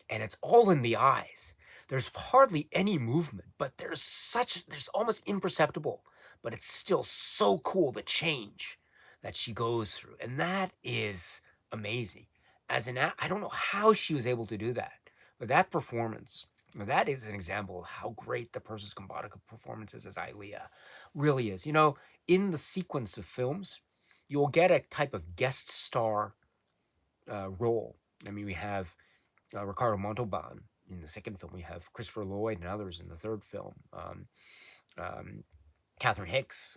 and it's all in the eyes. There's hardly any movement, but there's almost imperceptible, but it's still so cool, the change that she goes through. And that is amazing. I don't know how she was able to do that, but that performance, that is an example of how great the Persis Kambata performance is as Ilea really is. In the sequence of films, you'll get a type of guest star role. I mean, we have Ricardo Montalban in the second film. We have Christopher Lloyd and others in the third film. Um, Catherine Hicks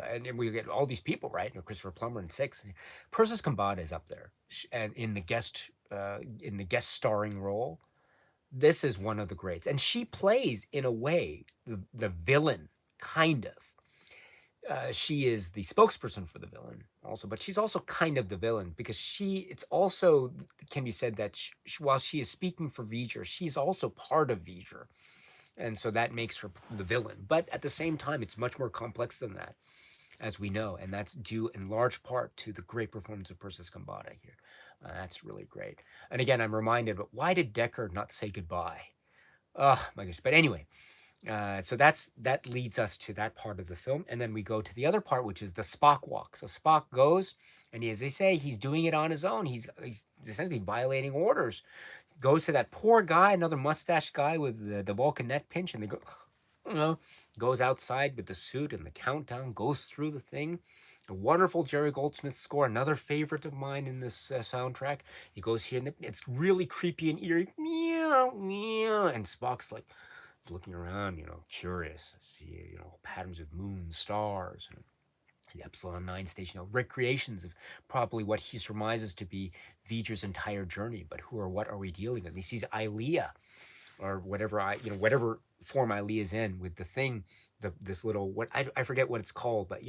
and we get all these people, right? Christopher Plummer in six. Persis Kambata is up there, and in the guest starring role. This is one of the greats, and she plays in a way the villain, kind of. She is the spokesperson for the villain also, but she's also kind of the villain because it's also can be said that while she is speaking for V'ger, she's also part of V'ger. And so that makes her the villain. But at the same time, it's much more complex than that, as we know. And that's due in large part to the great performance of Persis Kambata here. That's really great. And again, I'm reminded, but why did Decker not say goodbye? Oh, my goodness. But anyway, so that leads us to that part of the film, and then we go to the other part, which is the Spock walk. So Spock goes, and as they say, he's doing it on his own. He's essentially violating orders. Goes to that poor guy, another mustache guy with the Vulcan net pinch, and they go, goes outside with the suit and the countdown, goes through the thing. A wonderful Jerry Goldsmith score, another favorite of mine in this soundtrack. He goes here, and it's really creepy and eerie, meow meow, and Spock's like looking around, curious, see, patterns of moons, stars, and the Epsilon 9 station, recreations of probably what he surmises to be V'ger's entire journey. But who or what are we dealing with? He sees Ilea, or whatever form Ilea is in, with the thing, this little, what I forget what it's called, but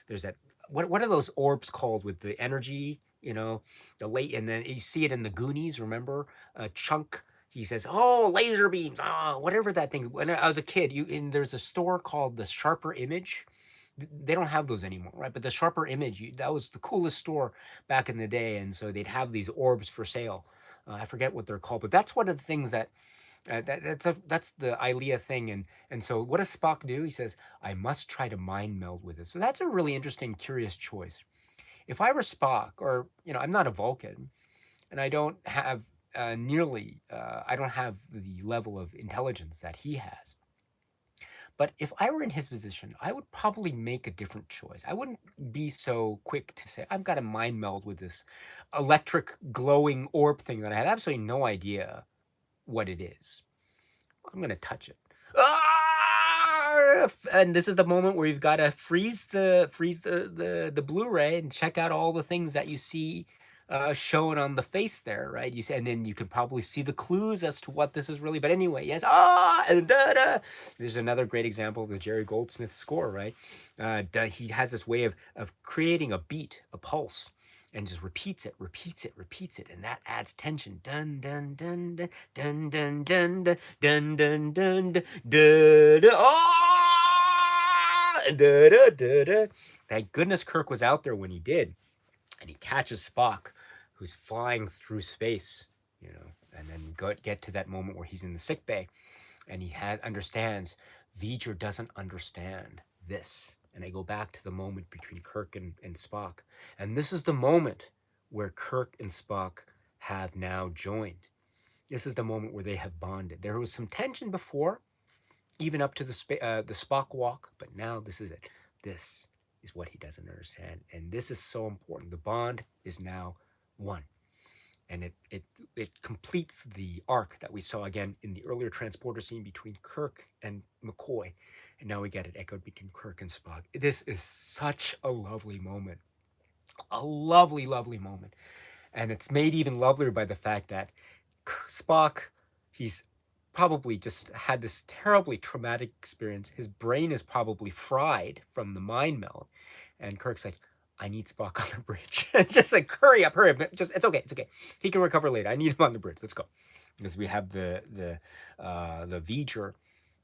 there's that, what are those orbs called with the energy, the late, and then you see it in the Goonies, remember? Chunk, he says, "Oh, laser beams, whatever that thing." When I was a kid, there's a store called the Sharper Image. They don't have those anymore, right? But the Sharper Image, that was the coolest store back in the day, and so they'd have these orbs for sale. I forget what they're called, but that's one of the things that's the Ilea thing, and so what does Spock do? He says, "I must try to mind meld with it." So that's a really interesting, curious choice. If I were Spock, or I'm not a Vulcan, and I don't have I don't have the level of intelligence that he has. But if I were in his position, I would probably make a different choice. I wouldn't be so quick to say, I've got to mind meld with this electric glowing orb thing that I had absolutely no idea what it is. I'm going to touch it. And this is the moment where you've got to freeze the Blu-ray and check out all the things that you see shown on the face there, right? And then you can probably see the clues as to what this is really. But anyway, yes, and da. There's another great example of the Jerry Goldsmith score, right? He has this way of creating a beat, a pulse, and just repeats it, and that adds tension. Dun dun dun dun dun dun dun dun dun dun dun dun. Oh! Da, da, da, da. Thank goodness Kirk was out there when he did, and he catches Spock, who's flying through space, and then get to that moment where he's in the sick bay, and he understands V'ger doesn't understand this. And I go back to the moment between Kirk and Spock. And this is the moment where Kirk and Spock have now joined. This is the moment where they have bonded. There was some tension before, even up to the Spock walk, but now this is it. This is what he doesn't understand. And this is so important. The bond is now one. And it completes the arc that we saw again in the earlier transporter scene between Kirk and McCoy. And now we get it echoed between Kirk and Spock. This is such a lovely moment. A lovely, lovely moment. And it's made even lovelier by the fact that Spock, he's probably just had this terribly traumatic experience. His brain is probably fried from the mind meld. And Kirk's like, I need Spock on the bridge. It's just like, hurry up, hurry up. Just, it's okay, it's okay. He can recover later. I need him on the bridge. Let's go. Because we have the V'ger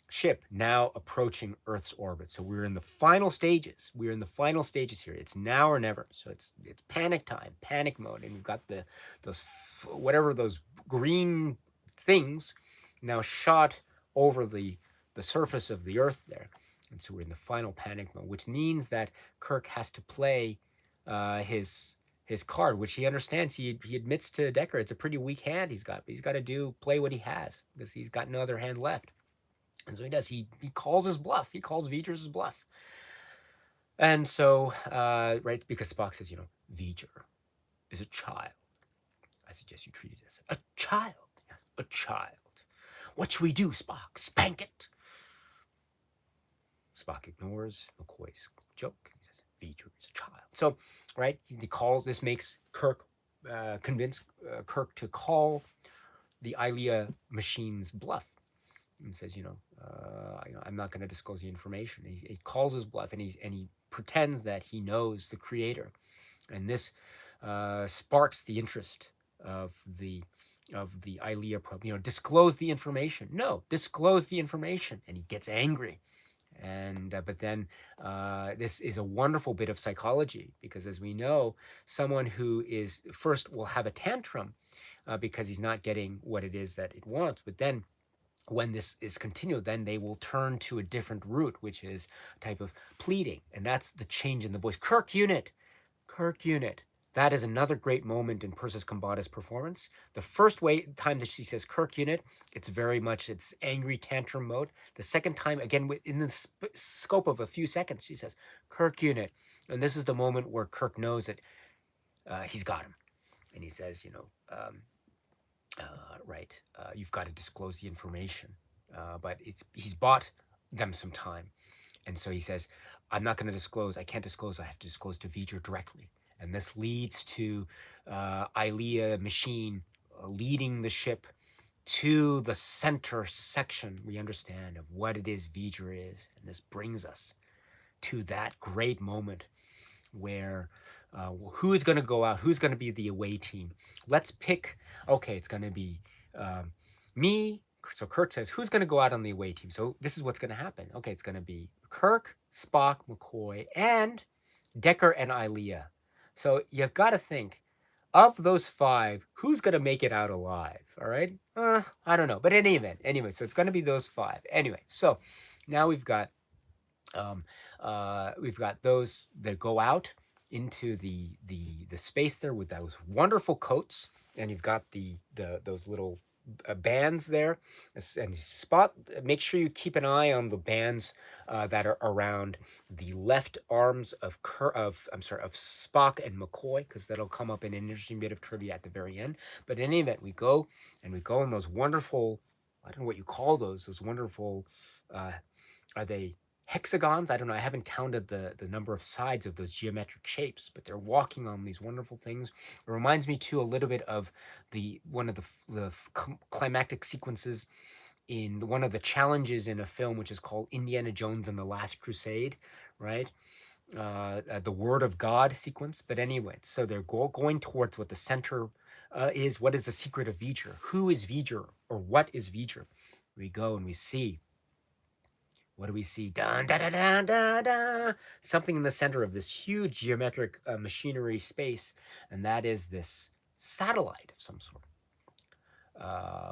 ship now approaching Earth's orbit. So we're in the final stages. We're in the final stages here. It's now or never. So it's panic time, panic mode, and we've got those whatever those green things now shot over the surface of the Earth there. And so we're in the final panic mode, which means that Kirk has to play his card, which he understands. He admits to Decker it's a pretty weak hand he's got, but he's got to play what he has because he's got no other hand left. And so he does. He calls his bluff. He calls V'ger's bluff. And so, right, because Spock says, V'ger is a child. I suggest you treat it as a child. Yes, a child. What should we do, Spock? Spank it. Spock ignores McCoy's joke. He says, V'ger is a child. So, right, he calls, this makes Kirk, convince Kirk to call the Ilia machine's bluff. And says, I'm not going to disclose the information. He calls his bluff, and he pretends that he knows the creator, and this sparks the interest of the Ilia probe. Disclose the information. No, disclose the information, and he gets angry. And but then this is a wonderful bit of psychology, because as we know, someone who is first will have a tantrum because he's not getting what it is that it wants, but then when this is continued, then they will turn to a different route, which is a type of pleading. And that's the change in the voice. Kirk unit. That is another great moment in Persis Khambatta's performance. The first time that she says Kirk unit, it's very much, it's angry tantrum mode. The second time, again, in the scope of a few seconds, she says Kirk unit. And this is the moment where Kirk knows that he's got him. And he says, you've got to disclose the information. But he's bought them some time. And so he says, I'm not going to disclose. I can't disclose. I have to disclose to V'ger directly. And this leads to Ilia machine leading the ship to the center section, we understand, of what it is V'ger is. And this brings us to that great moment where who is going to go out? Who's going to be the away team? Let's pick. Okay, it's going to be me. So Kirk says, who's going to go out on the away team? So this is what's going to happen. Okay, it's going to be Kirk, Spock, McCoy, and Decker and Ilia. So you've got to think, of those five, who's going to make it out alive? All right? I don't know. But in any event, anyway, so it's going to be those five. Anyway, so now we've got those that go out into the space there with those wonderful coats, and you've got those little bands there, and make sure you keep an eye on the bands that are around the left arms of Spock and McCoy, because that'll come up in an interesting bit of trivia at the very end. But in any event, we go in those wonderful, I don't know what you call those wonderful, are they hexagons? I don't know. I haven't counted the number of sides of those geometric shapes, but they're walking on these wonderful things. It reminds me too a little bit of one of the climactic sequences in one of the challenges in a film which is called Indiana Jones and the Last Crusade, right? The Word of God sequence. But anyway, so they're going towards what the center is. What is the secret of V'ger? Who is V'ger, or what is V'ger? We go and we see. What do we see? Dun, da, da, da, da, da. Something in the center of this huge geometric machinery space, and that is this satellite of some sort,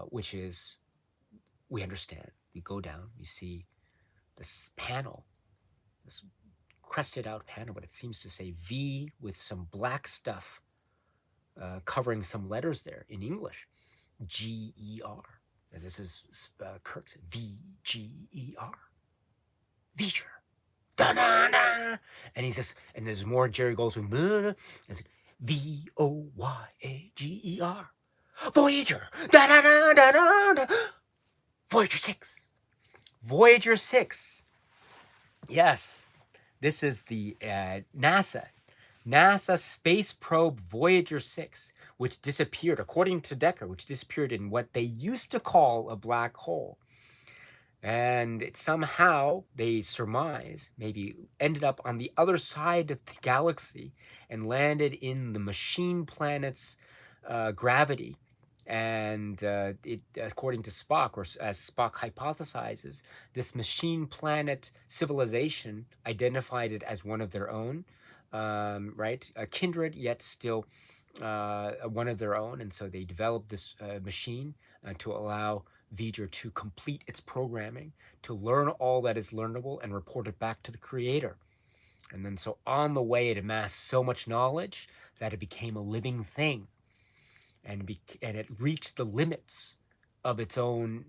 which is, we understand. We go down, we see this panel, this crested out panel, but it seems to say V with some black stuff covering some letters there in English, G-E-R. And this is Kirk's V-G-E-R. V'ger. Da-da-da. And he says, and there's more Jerry Goldsmith. It's V-O-Y-A-G-E-R. Voyager. Da-da-da-da-da-da. Voyager 6. Voyager 6. Yes. This is the NASA NASA space probe Voyager 6, which disappeared, according to Decker, which disappeared in what they used to call a black hole. And it somehow, they surmise, maybe ended up on the other side of the galaxy and landed in the machine planet's gravity. And it, according to Spock, or as Spock hypothesizes, this machine planet civilization identified it as one of their own, right? A kindred, yet still one of their own. And so they developed this machine to allow V'ger to complete its programming, to learn all that is learnable and report it back to the creator. And then so on the way, it amassed so much knowledge that it became a living thing, and it reached the limits of its own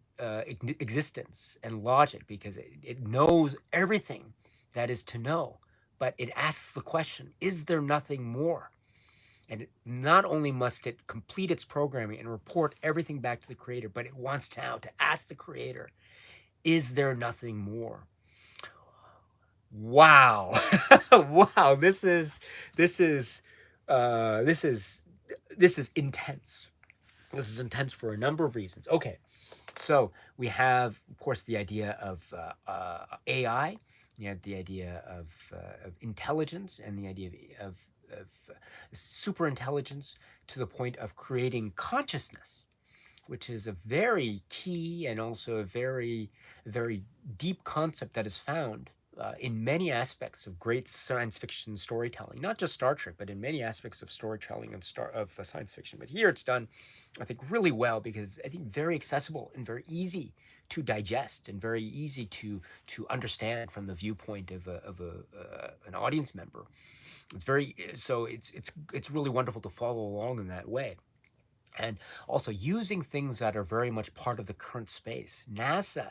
existence and logic, because it knows everything that is to know, but it asks the question, is there nothing more? And not only must it complete its programming and report everything back to the creator, but it wants now to ask the creator, is there nothing more? Wow. Wow, this is this is this is intense. This is intense for a number of reasons. Okay, so we have, of course, the idea of AI. You have the idea of intelligence, and the idea of super intelligence to the point of creating consciousness, which is a very key and also a very, very deep concept that is found in many aspects of great science fiction storytelling, not just Star Trek, but in many aspects of storytelling of science fiction. But here it's done, I think, really well, because I think very accessible and very easy to digest and very easy to understand from the viewpoint of an audience member. It's very so it's really wonderful to follow along in that way. And also using things that are very much part of the current space. NASA,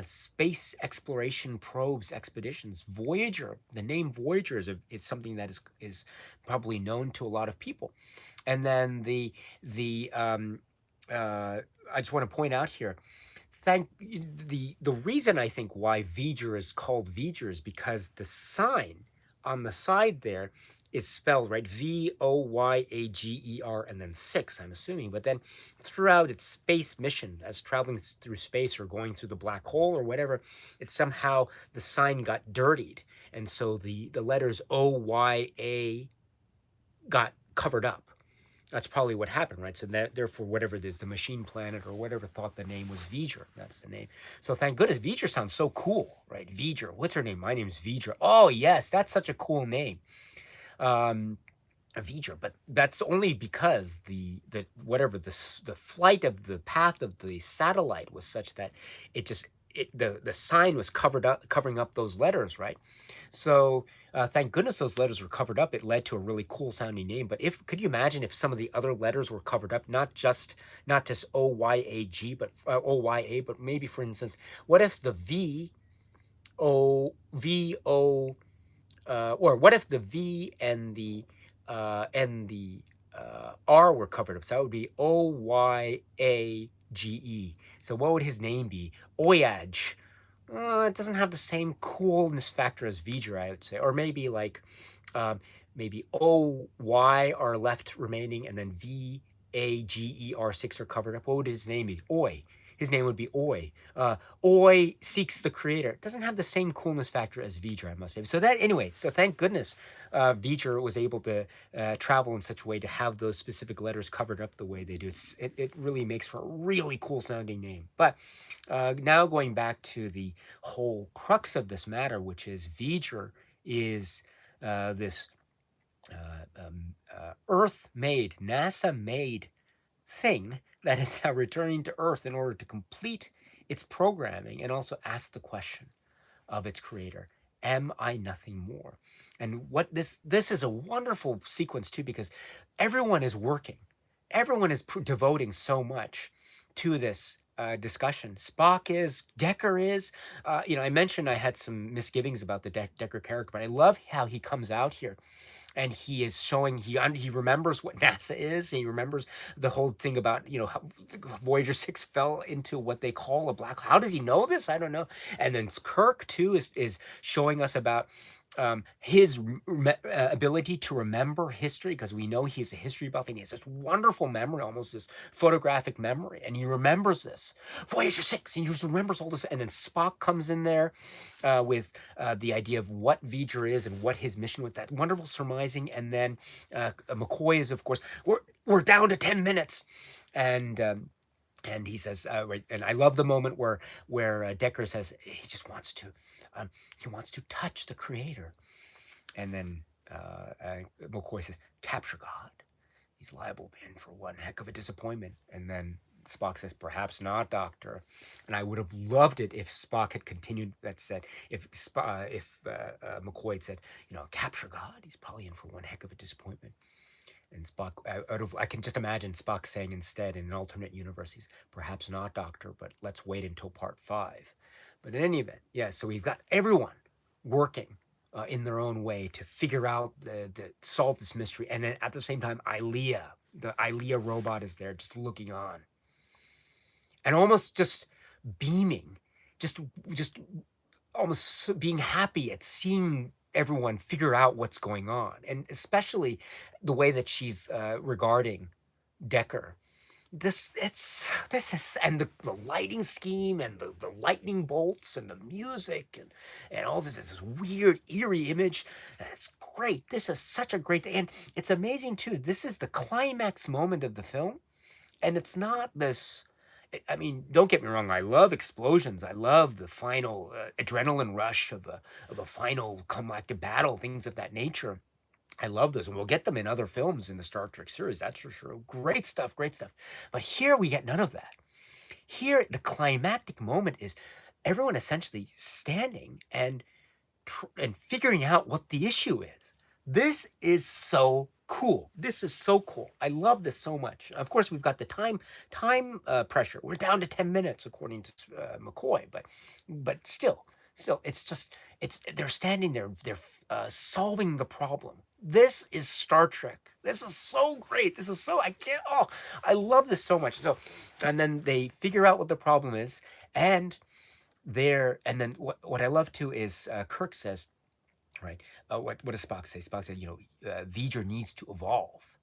space exploration probes, expeditions. Voyager, the name Voyager is something that is probably known to a lot of people. And then I just want to point out here, the reason I think why V'ger is called V'ger is because the sign on the side there is spelled right, Voyager, and then 6, I'm assuming. But then throughout its space mission, as traveling through space or going through the black hole or whatever, it somehow, the sign got dirtied, and so the letters OYA got covered up. That's probably what happened, right? So that, therefore, whatever it is, the machine planet or whatever thought the name was V'ger. That's the name. So thank goodness. V'ger sounds so cool, right? V'ger. What's her name? My name is V'ger. Oh, yes, that's such a cool name. V'ger, but that's only because the whatever the flight of the path of the satellite was such that it just the sign was covering up those letters, right? So thank goodness those letters were covered up. It led to a really cool sounding name. But could you imagine if some of the other letters were covered up, not just OYAG, but OYA, but maybe, for instance, what if the or what if the V and the R were covered up? So that would be OYAGE. So what would his name be? Oyaj. It doesn't have the same coolness factor as V'ger, I would say. Or maybe like, maybe OY are left remaining, and then VAGER6 are covered up. What would his name be? Oi. His name would be Oi. Oi seeks the creator. It doesn't have the same coolness factor as V'ger, I must say. So that, anyway, so thank goodness V'ger was able to travel in such a way to have those specific letters covered up the way they do. It really makes for a really cool sounding name. But now going back to the whole crux of this matter, which is V'ger is this Earth-made, NASA-made thing that is now returning to Earth in order to complete its programming and also ask the question of its creator, am I nothing more? And what this is a wonderful sequence too, because everyone is working. Everyone is devoting so much to this discussion. Spock is, Decker is. I mentioned I had some misgivings about the Decker character, but I love how he comes out here and he is showing he remembers what NASA is. And he remembers the whole thing about how Voyager 6 fell into what they call a black hole. How does he know this? I don't know. And then Kirk too is showing us about his ability to remember history, because we know he's a history buff and he has this wonderful memory, almost this photographic memory, and he remembers this Voyager 6, and he just remembers all this. And then Spock comes in there with the idea of what V'ger is and what his mission with that wonderful surmising. And then McCoy is, of course, we're down to 10 minutes, and he says, right, and I love the moment where Decker says he wants to touch the creator, and then McCoy says, "Capture God. He's liable then for one heck of a disappointment." And then Spock says, "Perhaps not, Doctor." And I would have loved it if Spock had continued that said, if McCoy had said, "Capture God. He's probably in for one heck of a disappointment." And Spock, I can just imagine Spock saying instead in an alternate universe, he's, "Perhaps not, Doctor, but let's wait until part 5." But in any event, yeah, so we've got everyone working in their own way to figure out solve this mystery. And then at the same time, the Ilea robot is there just looking on and almost just beaming, just almost being happy at seeing everyone figure out what's going on, and especially the way that she's regarding Decker. This is, and the lighting scheme and the lightning bolts and the music and all this weird eerie image. It's great. This is such a great thing, and it's amazing too. This is the climax moment of the film, and it's not this. I mean, don't get me wrong. I love explosions. I love the final adrenaline rush of a final climactic battle, things of that nature. I love those, and we'll get them in other films in the Star Trek series. That's for sure. Great stuff, great stuff. But here we get none of that. Here, the climactic moment is everyone essentially standing and figuring out what the issue is. This is so cool. This is so cool. I love this so much. Of course, we've got the time pressure. We're down to 10 minutes according to McCoy, but still, it's they're standing there. They're solving the problem. This is Star Trek. This is so great. This is so I can't. Oh, I love this so much. So, and then they figure out what the problem is, and and then what I love too is Kirk says, right? What does Spock say? Spock said, V'ger needs to evolve.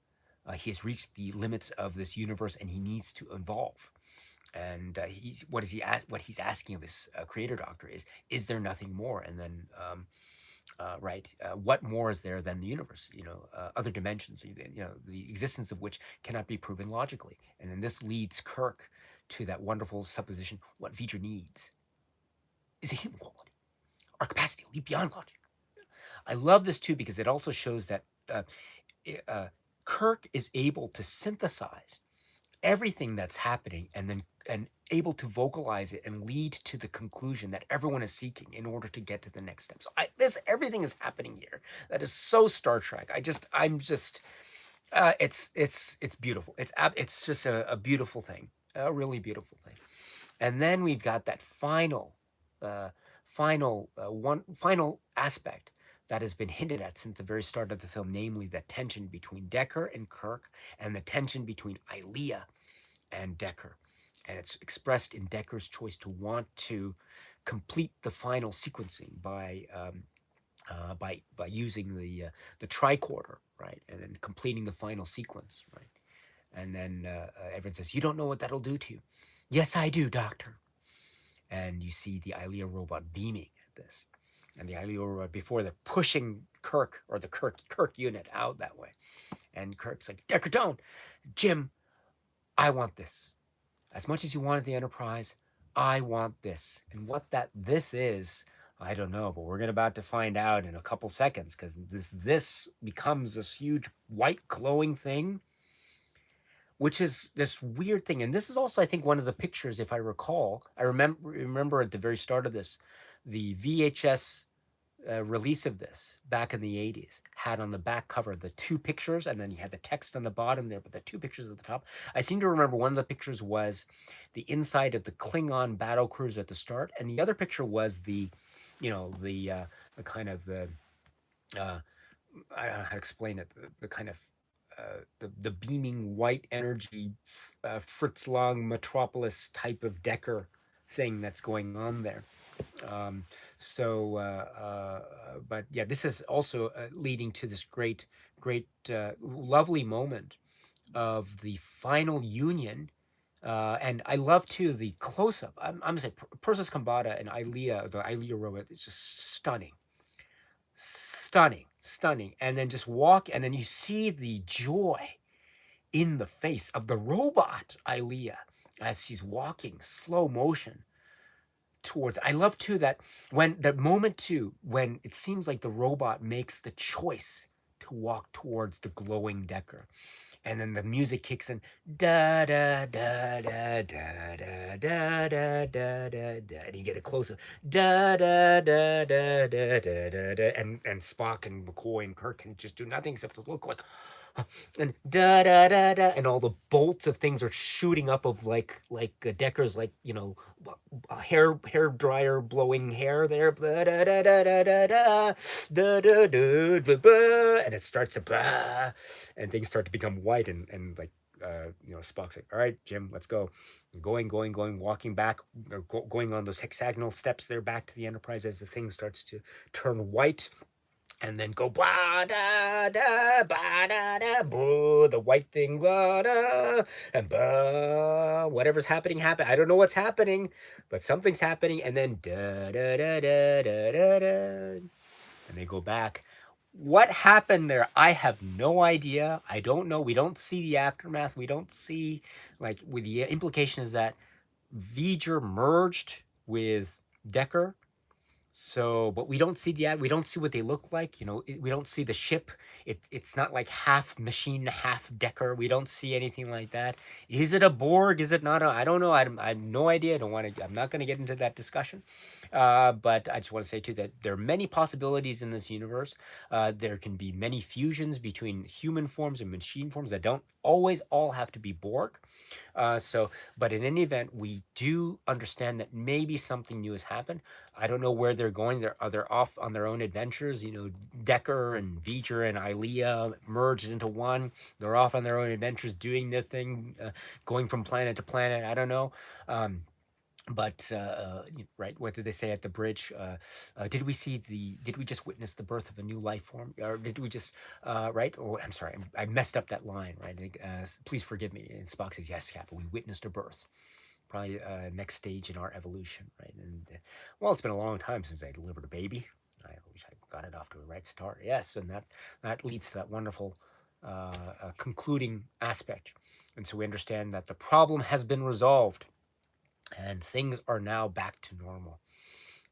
He has reached the limits of this universe, and he needs to evolve. And what he's asking of his creator doctor is there nothing more? And then right, what more is there than the universe? Other dimensions, the existence of which cannot be proven logically. And then this leads Kirk to that wonderful supposition: what V'ger needs is a human quality, our capacity to leap beyond logic. I love this too because it also shows that Kirk is able to synthesize everything that's happening and able to vocalize it and lead to the conclusion that everyone is seeking in order to get to the next step. So everything is happening here. That is so Star Trek. It's beautiful. It's just a beautiful thing, a really beautiful thing. And then we've got that final aspect that has been hinted at since the very start of the film, namely the tension between Decker and Kirk, and the tension between Ilea and Decker. And it's expressed in Decker's choice to want to complete the final sequencing by using the tricorder, right, and then completing the final sequence, right. And then everyone says, "You don't know what that'll do to you." "Yes, I do, Doctor." And you see the Ilea robot beaming at this, and the Ilea robot before they're pushing Kirk, or the Kirk unit, out that way, and Kirk's like, "Decker, don't, Jim. I want this. As much as you wanted the Enterprise, I want this." And what this is, I don't know, but we're about to find out in a couple seconds, because this becomes this huge white glowing thing, which is this weird thing. And this is also, I think, one of the pictures, if I recall. I remember at the very start of this, the VHS release of this back in the 80s had on the back cover the two pictures, and then you had the text on the bottom there, but the two pictures at the top. I seem to remember one of the pictures was the inside of the Klingon battle cruiser at the start, and the other picture was the kind of the I don't know how to explain it. The kind of the beaming white energy, Fritz Lang Metropolis type of Decker thing that's going on there. Um, but yeah, this is also leading to this lovely moment of the final union. And I love too the close up. I'm gonna say Persis Kambata and Ilea, the Ilea robot is just stunning, stunning, stunning. And then just walk, and then you see the joy in the face of the robot Ilea as she's walking slow motion towards. I love too that when the moment too when it seems like the robot makes the choice to walk towards the glowing Decker, and then the music kicks in, da da da da da da da da da da da, and you get a close up, da da da da da da da da, and Spock and McCoy and Kirk can just do nothing except to look like, and da da da da, and all the bolts of things are shooting up of Decker's, like, a hair dryer blowing hair there, da da da da da da da da da da, and it starts to blah, and things start to become white, and like, Spock's like, all right, Jim, let's go. Going, walking back, or going on those hexagonal steps there back to the Enterprise as the thing starts to turn white, and then go blah da da ba da da boo, the white thing, blah da, and blah, whatever's happening happen. I don't know what's happening, but something's happening, and then da da da da da da da, and they go back. What happened there? I have no idea. I don't know. We don't see the aftermath. We don't see, like, with the implication is that V'ger merged with Decker, so, but we don't see the ad. We don't see what they look like. We don't see the ship. It's not like half machine, half Decker. We don't see anything like that. Is it a Borg? Is it not? I don't know. I have no idea. I don't want to. I'm not going to get into that discussion. But I just want to say too that there are many possibilities in this universe. There can be many fusions between human forms and machine forms that don't always all have to be Borg. But in any event, we do understand that maybe something new has happened. I don't know where they're going. They're off on their own adventures. Decker and V'ger and Ilea merged into one. They're off on their own adventures, doing their thing, going from planet to planet. I don't know. But right, what did they say at the bridge? Did we just witness the birth of a new life form, or did we just right? Or I'm sorry, I messed up that line. Right, please forgive me. And Spock says, "Yes, Captain, we witnessed a birth." Probably next stage in our evolution, right? And well, it's been a long time since I delivered a baby. I wish I got it off to a right start. Yes, and that leads to that wonderful concluding aspect. And so we understand that the problem has been resolved, and things are now back to normal.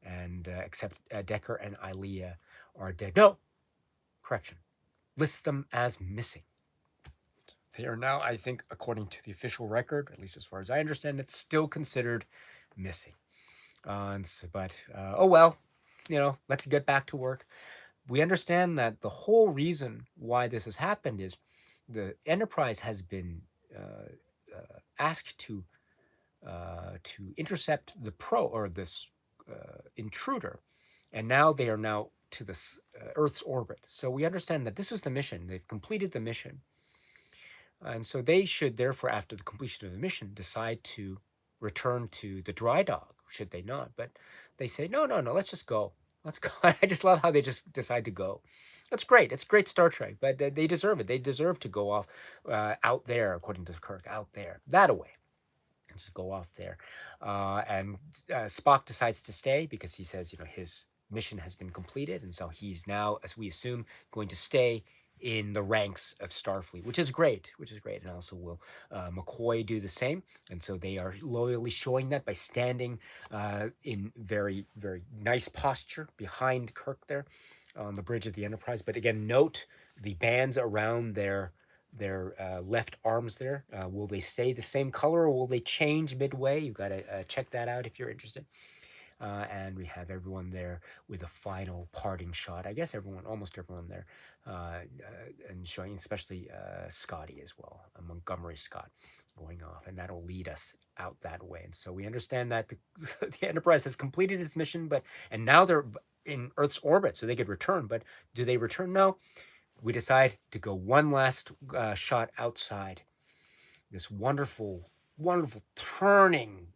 And except Decker and Ilea are dead. No, correction. List them as missing. They are now, I think, according to the official record, at least as far as I understand, it's still considered missing. Oh well, let's get back to work. We understand that the whole reason why this has happened is the Enterprise has been asked to intercept the this intruder, and now they are now to this Earth's orbit. So we understand that this is the mission. They've completed the mission. And so they should, therefore, after the completion of the mission, decide to return to the dry dock, should they not. But they say, no, no, no, let's just go. Let's go. I just love how they just decide to go. That's great. It's great Star Trek, but they deserve it. They deserve to go off out there, according to Kirk, out there, that away. Just go off there. And Spock decides to stay because he says, his mission has been completed. And so he's now, as we assume, going to stay in the ranks of Starfleet, which is great, And also will McCoy do the same. And so they are loyally showing that by standing in very, very nice posture behind Kirk there on the bridge of the Enterprise. But again, note the bands around their left arms there. Will they stay the same color, or will they change midway? You've got to check that out if you're interested. And we have everyone there with a final parting shot. I guess almost everyone there, and showing especially Scotty as well, Montgomery Scott going off, and that'll lead us out that way. And so we understand that the Enterprise has completed its mission, and now they're in Earth's orbit so they could return. But do they return? No. We decide to go one last shot outside. This wonderful, wonderful turning,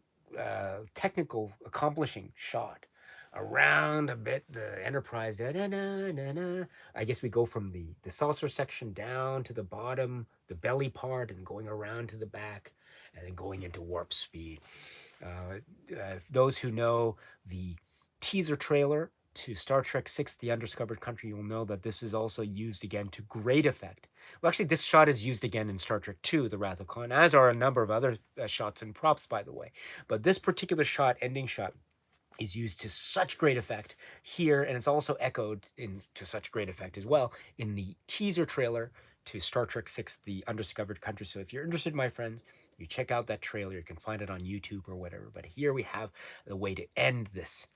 technical, accomplishing shot around a bit the Enterprise. Da, da, da, da, da. I guess we go from the saucer section down to the bottom, the belly part, and going around to the back, and then going into warp speed. Those who know the teaser trailer to Star Trek VI, The Undiscovered Country, you'll know that this is also used again to great effect. Well, actually, this shot is used again in Star Trek II, The Wrath of Khan, as are a number of other shots and props, by the way. But this particular shot, ending shot, is used to such great effect here, and it's also echoed to such great effect as well in the teaser trailer to Star Trek VI, The Undiscovered Country. So if you're interested, my friends, you check out that trailer. You can find it on YouTube or whatever. But here we have the way to end this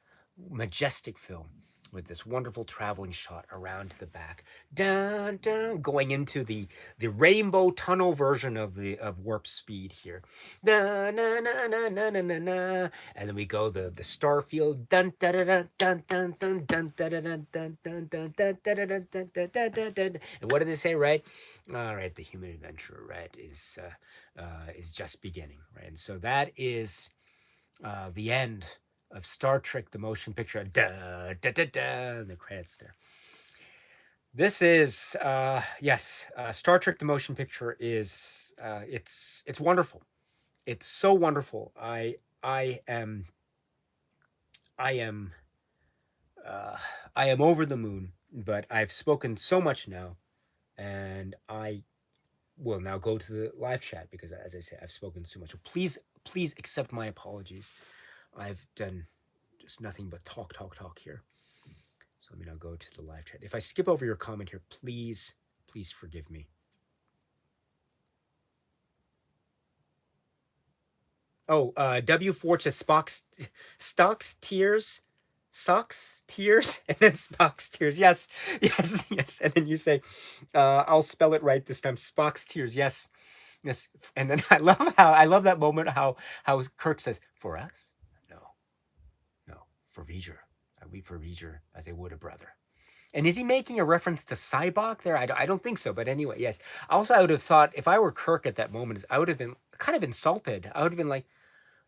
majestic film with this wonderful traveling shot around to the back, dun, dun, going into the rainbow tunnel version of warp speed here, na na na na na na na na, and then we go the star field, dun dun dun dun dun dun dun dun dun dun dun dun dun dun dun dun dun dun. And what did they say, right? All right, the human adventure, right, is just beginning, right? And so that is the end of Star Trek: The Motion Picture. Da, da, da, da, and the credits there. This is yes, Star Trek: The Motion Picture is it's wonderful. It's so wonderful. I am I am I am over the moon. But I've spoken so much now, and I will now go to the live chat because, as I say, I've spoken so much. So please accept my apologies. I've done just nothing but talk here. So let me now go to the live chat. If I skip over your comment here, please forgive me. Oh, W4 says Spock's tears, socks, tears, and then Spock's tears. Yes. And then you say, I'll spell it right this time. Spock's tears. Yes. And then I love that moment how Kirk says, for us? No, for V'ger. I weep for V'ger as I would a brother. And is he making a reference to Cybok there? I don't think so. But anyway, yes. Also, I would have thought if I were Kirk at that moment, I would have been kind of insulted. I would have been like,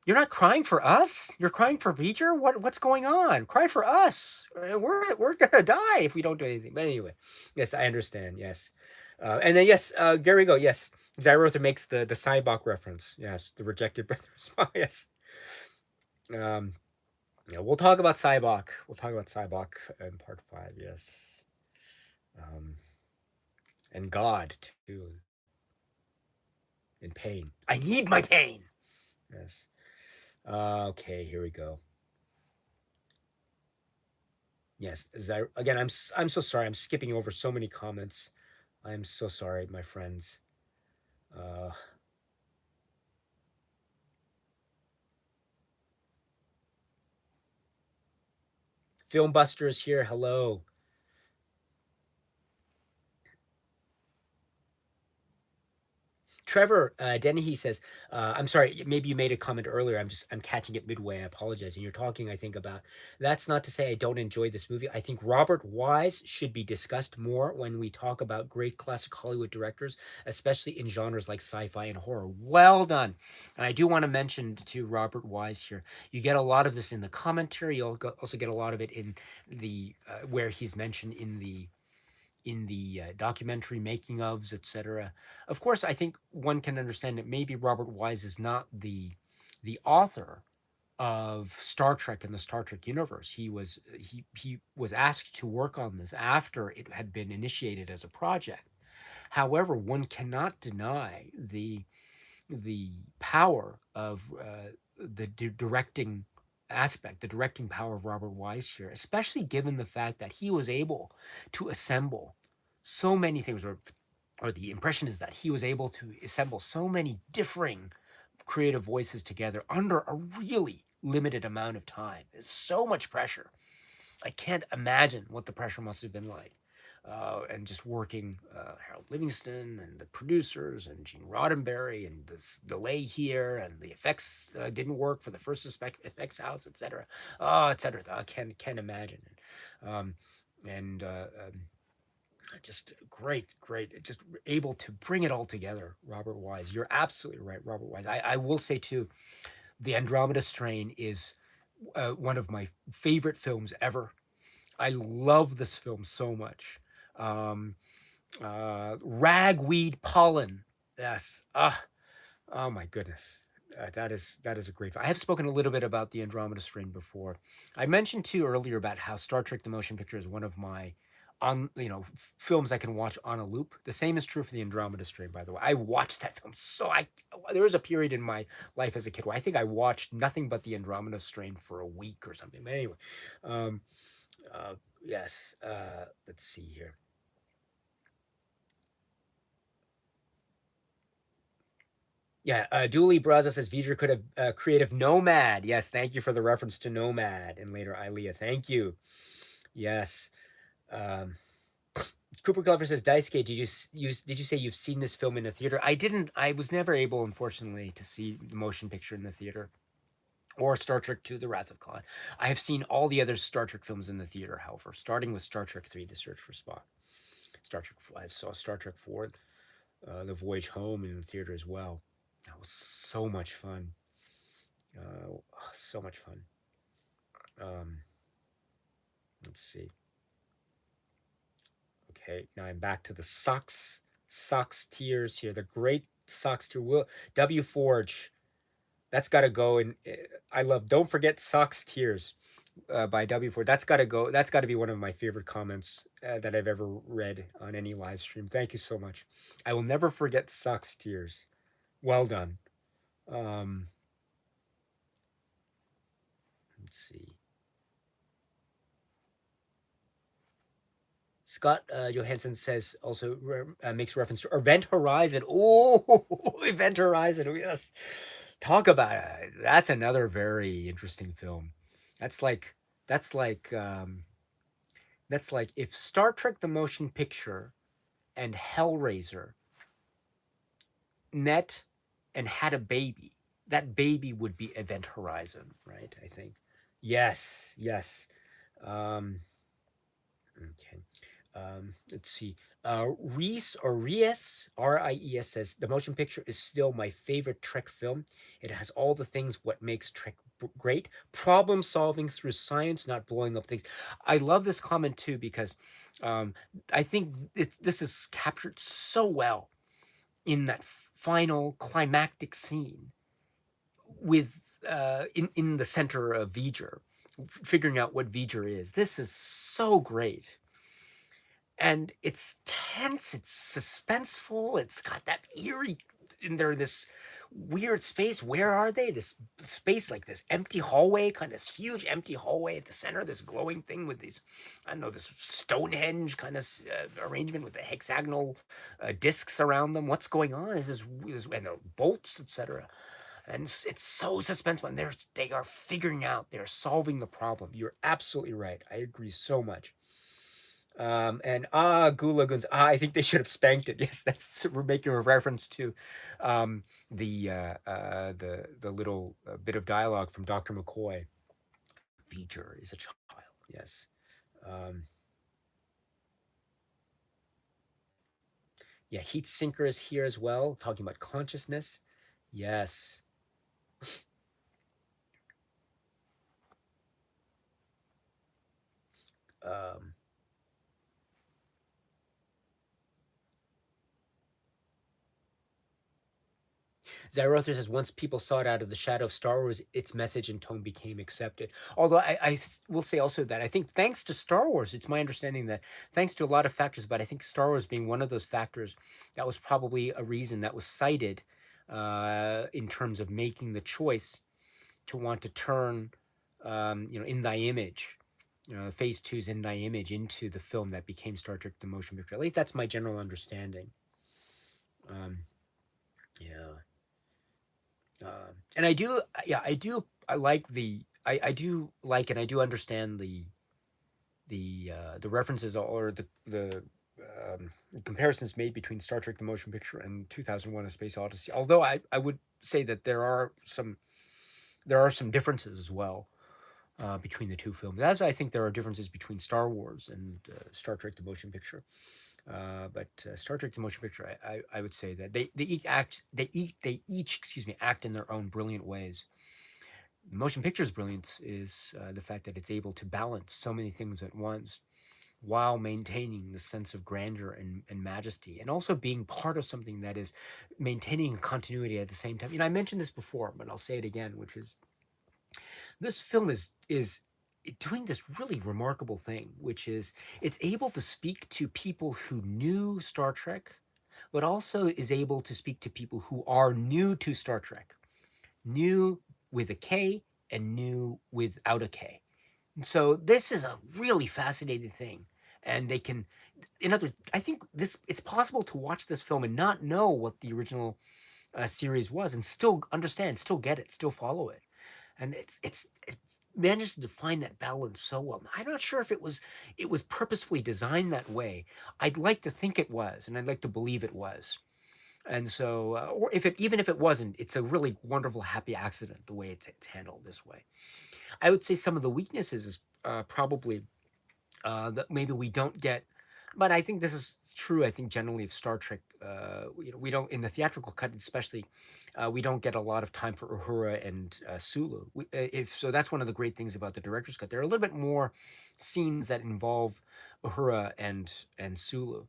"You're not crying for us. You're crying for V'ger. What's going on? Cry for us. We're gonna die if we don't do anything." But anyway, yes, I understand. Yes, and then yes, there we go. Yes, Zyrother makes the Cybok reference. Yes, the rejected brothers. Yes. Yeah, we'll talk about Cybok. We'll talk about Cybok in part 5. Yes. And God too. In pain. I need my pain. Yes. Okay, here we go. Yes, again, I'm so sorry. I'm skipping over so many comments. I'm so sorry, my friends. Filmbuster is here. Hello. Trevor Dennehy says, I'm sorry, maybe you made a comment earlier. I'm catching it midway. I apologize. And you're talking, I think, about that's not to say I don't enjoy this movie. I think Robert Wise should be discussed more when we talk about great classic Hollywood directors, especially in genres like sci-fi and horror. Well done. And I do want to mention to Robert Wise here, you get a lot of this in the commentary. You'll also get a lot of it in the where he's mentioned in the documentary making ofs, etc. Of course, I think one can understand that maybe Robert Wise is not the author of Star Trek and the Star Trek universe. He was asked to work on this after it had been initiated as a project. However, one cannot deny the power of the directing aspect, the directing power of Robert Wise here, especially given the fact that he was able to assemble so many things, or the impression is that he was able to assemble so many differing creative voices together under a really limited amount of time. There's so much pressure. I can't imagine what the pressure must have been like. and just working Harold Livingston and the producers and Gene Roddenberry and this delay here and the effects didn't work for the first effects house, etc. Oh, etc. I can imagine. Um, and just great, just able to bring it all together. Robert Wise, you're absolutely right, Robert Wise. I will say too, the Andromeda Strain is one of my favorite films ever. I love this film so much. Um, Ragweed Pollen. Yes. Oh my goodness. That is a great. I have spoken a little bit about the Andromeda Strain before. I mentioned too earlier about how Star Trek: The Motion Picture is one of my on films I can watch on a loop. The same is true for the Andromeda Strain. By the way, I watched that film so I there was a period in my life as a kid where I think I watched nothing but the Andromeda Strain for a week or something. But anyway, um, uh, yes. Let's see here. Yeah, Dooley Braza says V'ger could have creative Nomad. Yes, thank you for the reference to Nomad and later Ilea. Thank you. Yes. Um, Cooper Clever says Daisuke, did you say you've seen this film in a theater? I didn't. I was never able, unfortunately, to see the motion picture in the theater or Star Trek II: The Wrath of Khan. I have seen all the other Star Trek films in the theater, however, starting with Star Trek III: The Search for Spock. Star Trek. I saw Star Trek IV, The Voyage Home in the theater as well. That was so much fun. So much fun. Um, let's see. Okay, now I'm back to the socks tiers here. The great socks tier. Will W Forge. That's got to go. And I love. Don't forget socks tears by W Forge. That's got to go. That's got to be one of my favorite comments that I've ever read on any live stream. Thank you so much. I will never forget socks tears. Well done. Um, let's see. Scott Johansson says also makes reference to Event Horizon. Oh, Event Horizon. Yes, talk about it. That's another very interesting film. That's like that's like um, that's like if Star Trek: The Motion Picture and Hellraiser met and had a baby. That baby would be Event Horizon, right? I think. Yes, yes. Okay. Let's see. Reese or Ries, Ries says the motion picture is still my favorite Trek film. It has all the things what makes Trek great. Problem solving through science, not blowing up things. I love this comment too because um, I think this is captured so well in that final climactic scene with in the center of V'ger, figuring out what V'ger is. This is so great and it's tense, it's suspenseful, it's got that eerie in there, this weird space. Where are they? This space, like this empty hallway, kind of this huge empty hallway at the center, this glowing thing with these, I don't know, this Stonehenge kind of arrangement with the hexagonal discs around them. What's going on? This and the bolts, etc. And it's so suspenseful, and they are figuring out, they're solving the problem. You're absolutely right. I agree so much. And Gula Guns. I think they should have spanked it. Yes, that's we're making a reference to um, the little bit of dialogue from Dr. McCoy. V'ger is a child. Yes. Um, yeah, Heat Sinker is here as well, talking about consciousness. Yes. Um, Zyrother says once people saw it out of the shadow of Star Wars, its message and tone became accepted. Although will say also that I think thanks to Star Wars, it's my understanding that thanks to a lot of factors, but I think Star Wars being one of those factors, that was probably a reason that was cited in terms of making the choice to want to turn, in thy image. Phase two's in thy image into the film that became Star Trek: The Motion Picture. At least that's my general understanding. Um, yeah. And I do, yeah, I like I do like and I do understand the references or the comparisons made between Star Trek: The Motion Picture and 2001: A Space Odyssey. Although I would say that there are some differences as well between the two films, as I think there are differences between Star Wars and Star Trek: The Motion Picture. But Star Trek: The Motion Picture, I would say that they each excuse me act in their own brilliant ways. The motion picture's brilliance is the fact that it's able to balance so many things at once while maintaining the sense of grandeur and majesty, and also being part of something that is maintaining continuity at the same time. I mentioned this before, but I'll say it again, which is this film is doing this really remarkable thing, which is it's able to speak to people who knew Star Trek, but also is able to speak to people who are new to Star Trek, new with a K and new without a K. And so this is a really fascinating thing. And they can, in other words, I think it's possible to watch this film and not know what the original series was, and still understand, still get it, still follow it. And it manages to find that balance so well. I'm not sure if it was purposefully designed that way. I'd like to think it was, and I'd like to believe it was. And so, or if it even if it wasn't, it's a really wonderful, happy accident the way it's handled this way. I would say some of the weaknesses is probably that maybe we don't get. But I think this is true. I think generally of Star Trek, we don't in the theatrical cut, especially, we don't get a lot of time for Uhura and Sulu. If so, that's one of the great things about the director's cut. There are a little bit more scenes that involve Uhura and Sulu.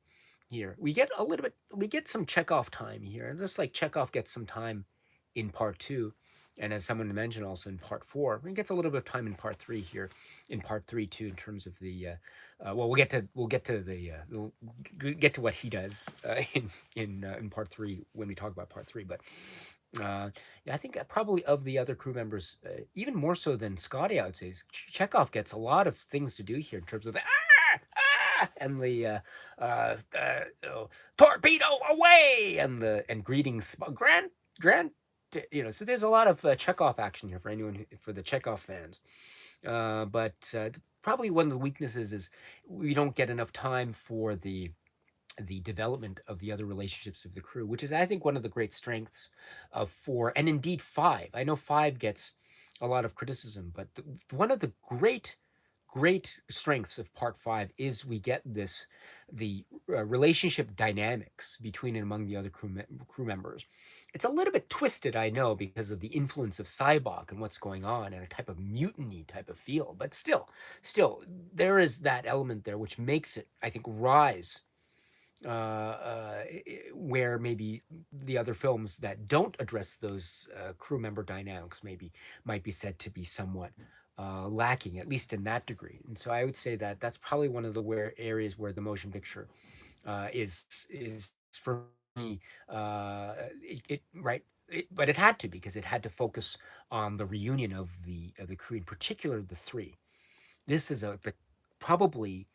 Here we get a little bit. We get some Chekhov time here, and just like Chekhov gets some time in part two, and as someone mentioned also in part four, he gets a little bit of time in part three here, in part three too, in terms of the well, we'll get to what he does in part three when we talk about part three. But yeah, I think probably of the other crew members, even more so than Scotty, I would say, Chekhov gets a lot of things to do here in terms of the and the torpedo away and greetings, grand. So there's a lot of Chekhov action here for the Chekhov fans. But probably one of the weaknesses is we don't get enough time for the development of the other relationships of the crew, which is, I think, one of the great strengths of four and indeed five. I know five gets a lot of criticism, but one of the great strengths of part five is we get the relationship dynamics between and among the other crew members. It's a little bit twisted, I know, because of the influence of Cybok and what's going on and a type of mutiny type of feel, but still there is that element there which makes it, I think, rise where maybe the other films that don't address those crew member dynamics maybe might be said to be somewhat lacking, at least in that degree. And so I would say that that's probably one of the areas where the motion picture is for me it right. But it had to, because it had to focus on the reunion of the crew, in particular the three. This is probably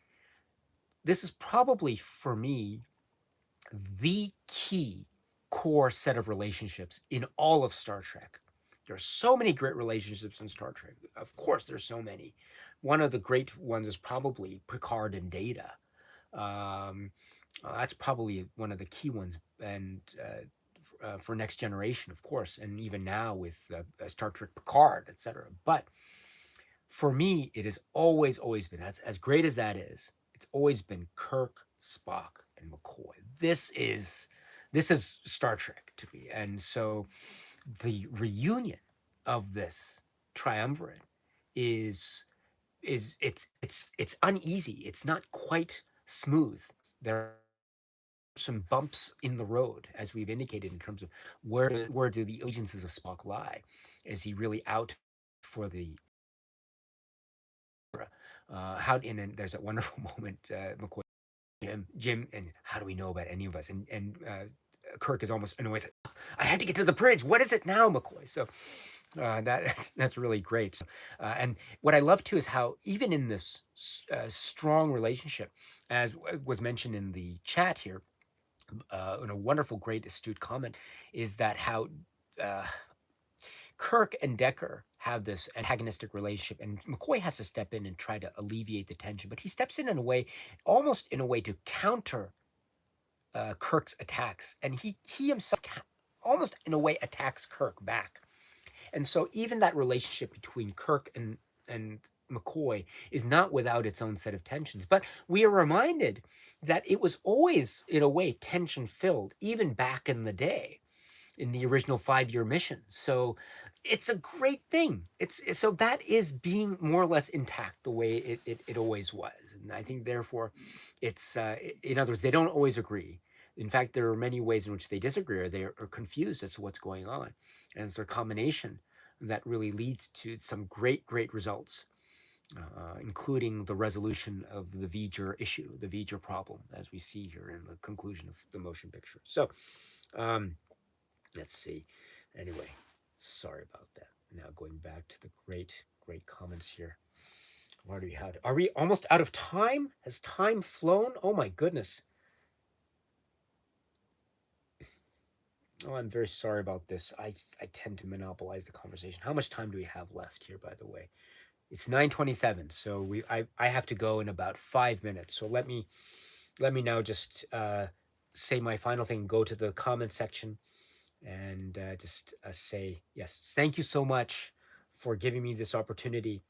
this is probably for me the key core set of relationships in all of Star Trek. There are so many great relationships in Star Trek. Of course, there's so many. One of the great ones is probably Picard and Data. Um, that's probably one of the key ones, and for Next Generation, of course, and even now with Star Trek Picard, etc. But for me, it has always been as great as that is. It's always been Kirk, Spock, and McCoy. This is Star Trek to me, and so the reunion of this triumvirate is it's uneasy. It's not quite smooth. There are some bumps in the road, as we've indicated, in terms of where do the allegiances of Spock lie? Is he really out for the how? And then there's that wonderful moment, McCoy, Jim, and how do we know about any of us? And Kirk is almost annoyed. I had to get to the bridge. What is it now, McCoy? So that's really great. And what I love too is how even in this strong relationship, as was mentioned in the chat here, in a wonderful, great, astute comment, is that how uh, Kirk and Decker have this antagonistic relationship, and McCoy has to step in and try to alleviate the tension. But he steps in a way, almost in a way, to counter. Kirk's attacks, and he himself almost in a way attacks Kirk back. And so even that relationship between Kirk and McCoy is not without its own set of tensions. But we are reminded that it was always, in a way, tension filled, even back in the day in the original 5-year mission. So it's a great thing. So that is being more or less intact the way it always was. And I think therefore it's in other words, they don't always agree. In fact, there are many ways in which they disagree or they are confused as to what's going on. And it's their combination that really leads to some great results, including the resolution of the V'ger issue, the V'ger problem, as we see here in the conclusion of the motion picture. So, um, let's see. Anyway, sorry about that. Now going back to the great comments here. What do we have? Are we almost out of time? Has time flown? Oh my goodness. Oh, I'm very sorry about this. I tend to monopolize the conversation. How much time do we have left here, by the way? It's 9:27, so I have to go in about 5 minutes. So let me now just say my final thing. Go to the comment section and just say yes. Thank you so much for giving me this opportunity.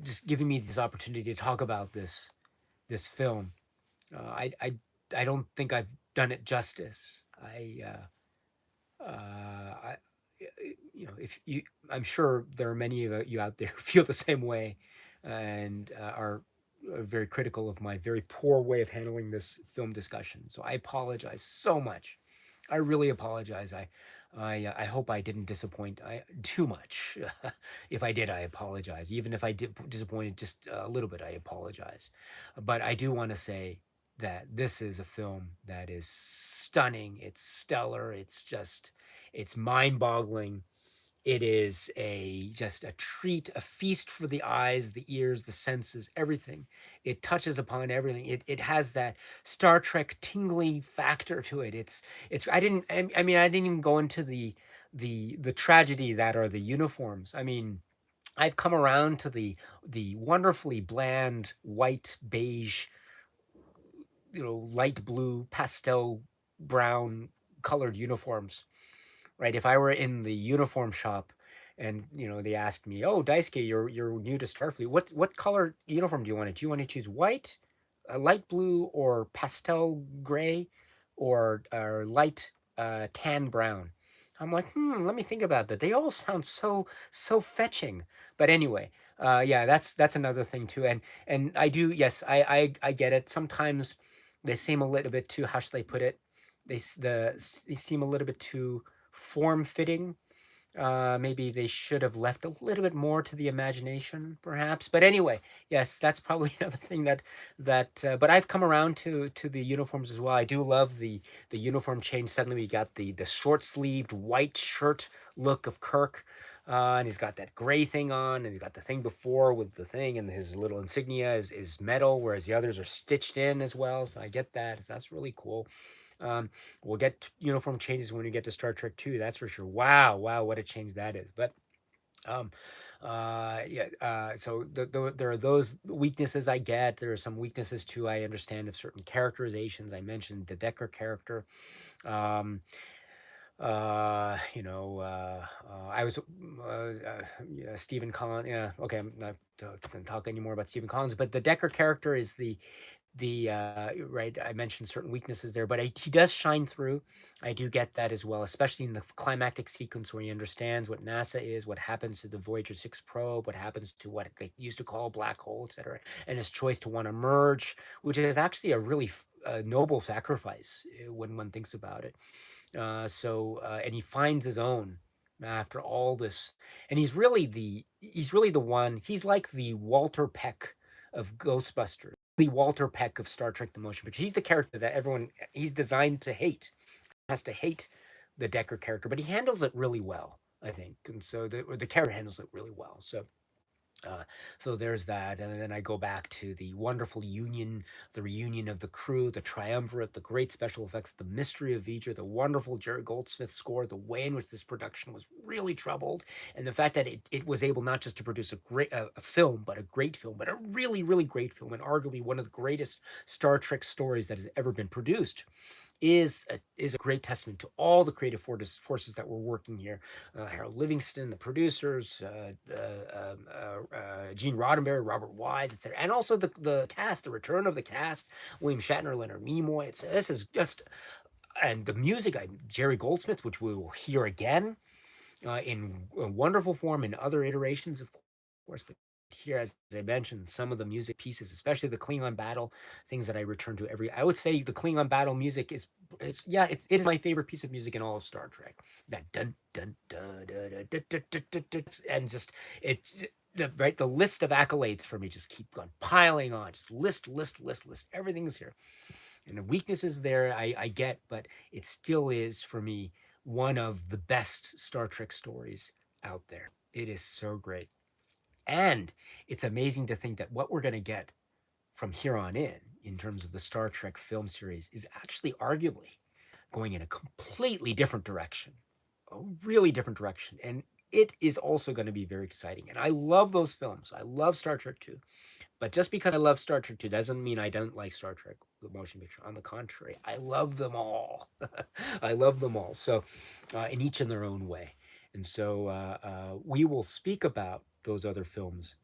Just giving me this opportunity to talk about this film. I don't think I've done it justice. I you know, if you, I'm sure there are many of you out there who feel the same way, and are very critical of my very poor way of handling this film discussion. So I apologize so much. I really apologize. I hope I didn't disappoint too much. If I did, I apologize. Even if I did disappointed just a little bit, I apologize. But I do want to say that this is a film that is stunning. It's stellar. It's mind-boggling. It is a just a treat, a feast for the eyes, the ears, the senses, everything. It touches upon everything. It has that Star Trek tingly factor to it. It's I mean I didn't even go into the tragedy that are the uniforms. I mean, I've come around to the wonderfully bland white beige, light blue, pastel brown colored uniforms, right? If I were in the uniform shop and they asked me, "Oh, Daisuke, you're new to Starfleet. What color uniform do you want? Do you want to choose white, light blue, or pastel gray, or light tan brown?" I'm like, let me think about that. They all sound so fetching. But anyway, yeah, that's another thing too. And I do, yes, I get it. Sometimes they seem a little bit too, how should I put it? They seem a little bit too form fitting. Maybe they should have left a little bit more to the imagination, perhaps. But anyway, yes, that's probably another thing that. But I've come around to the uniforms as well. I do love the uniform change. Suddenly, we got the short sleeved white shirt look of Kirk. And he's got that gray thing on, and he's got the thing before with the thing, and his little insignia is metal, whereas the others are stitched in as well. So I get that. So that's really cool. Um, we'll get uniform changes when we get to Star Trek 2, that's for sure. Wow, what a change that is. But um, yeah, so there are those weaknesses I get. There are some weaknesses too, I understand, of certain characterizations. I mentioned the Decker character. Um, I was yeah, Stephen Collins. Yeah, okay, I'm not going to talk anymore about Stephen Collins, but the Decker character is the right. I mentioned certain weaknesses there, but he does shine through. I do get that as well, especially in the climactic sequence where he understands what NASA is, what happens to the Voyager 6 probe, what happens to what they used to call a black hole, etc., and his choice to want to merge, which is actually a really noble sacrifice when one thinks about it. And he finds his own after all this, and he's really the one. He's like the Walter Peck of Ghostbusters, the Walter Peck of Star Trek: The Motion Picture. He's the character that everyone he's designed to hate, has to hate the Decker character, but he handles it really well, I think. And so the character handles it really well. So Uh, so there's that, and then I go back to the wonderful union, the reunion of the crew, the triumvirate, the great special effects, the mystery of V'ger, the wonderful Jerry Goldsmith score, the way in which this production was really troubled, and the fact that it was able not just to produce a film, but a great film, but a really really great film, and arguably one of the greatest Star Trek stories that has ever been produced is a great testament to all the creative forces that were working here. Harold Livingston, the producers, Gene Roddenberry, Robert Wise, etc., and also the cast, the return of the cast: William Shatner, Leonard Nimoy. This is just, and the music, Jerry Goldsmith, which we will hear again in a wonderful form in other iterations, of course. But here, as I mentioned, some of the music pieces, especially the Klingon battle, things that I return to every. I would say the Klingon battle music is yeah, it is my favorite piece of music in all of Star Trek. That dun dun dun dun dun dun dun dun dun, dun, and just it's the list of accolades for me just keep on piling on. Just list. Everything's here, and the weaknesses there I get, but it still is for me one of the best Star Trek stories out there. It is so great. And it's amazing to think that what we're going to get from here on in terms of the Star Trek film series, is actually arguably going in a completely different direction, a really different direction. And it is also going to be very exciting. And I love those films. I love Star Trek 2. But just because I love Star Trek 2 doesn't mean I don't like Star Trek, the motion picture. On the contrary, I love them all. I love them all. So, in each in their own way. And so we will speak about those other films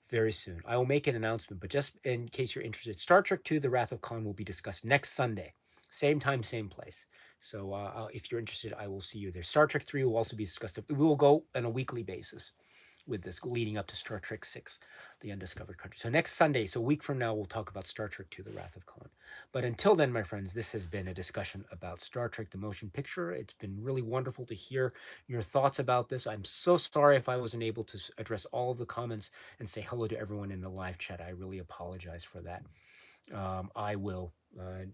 very soon. I will make an announcement, but just in case you're interested, Star Trek 2: The Wrath of Khan will be discussed next Sunday. Same time, same place. So if you're interested, I will see you there. Star Trek 3 will also be discussed. We will go on a weekly basis with this leading up to Star Trek 6, The Undiscovered Country. So next Sunday, so a week from now, we'll talk about Star Trek 2, The Wrath of Khan. But until then, my friends, this has been a discussion about Star Trek, the motion picture. It's been really wonderful to hear your thoughts about this. I'm so sorry if I wasn't able to address all of the comments and say hello to everyone in the live chat. I really apologize for that. I will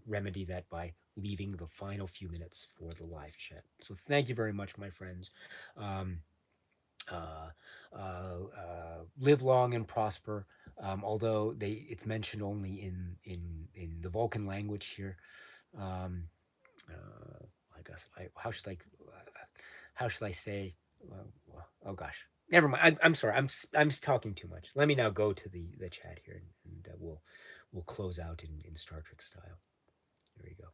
remedy that by leaving the final few minutes for the live chat. So thank you very much, my friends. Um, uh, Live long and prosper. Although it's mentioned only in the Vulcan language here. Um, I guess how should I say? Oh gosh, never mind. I'm sorry. I'm talking too much. Let me now go to the chat here, and we'll close out in Star Trek style. There we go.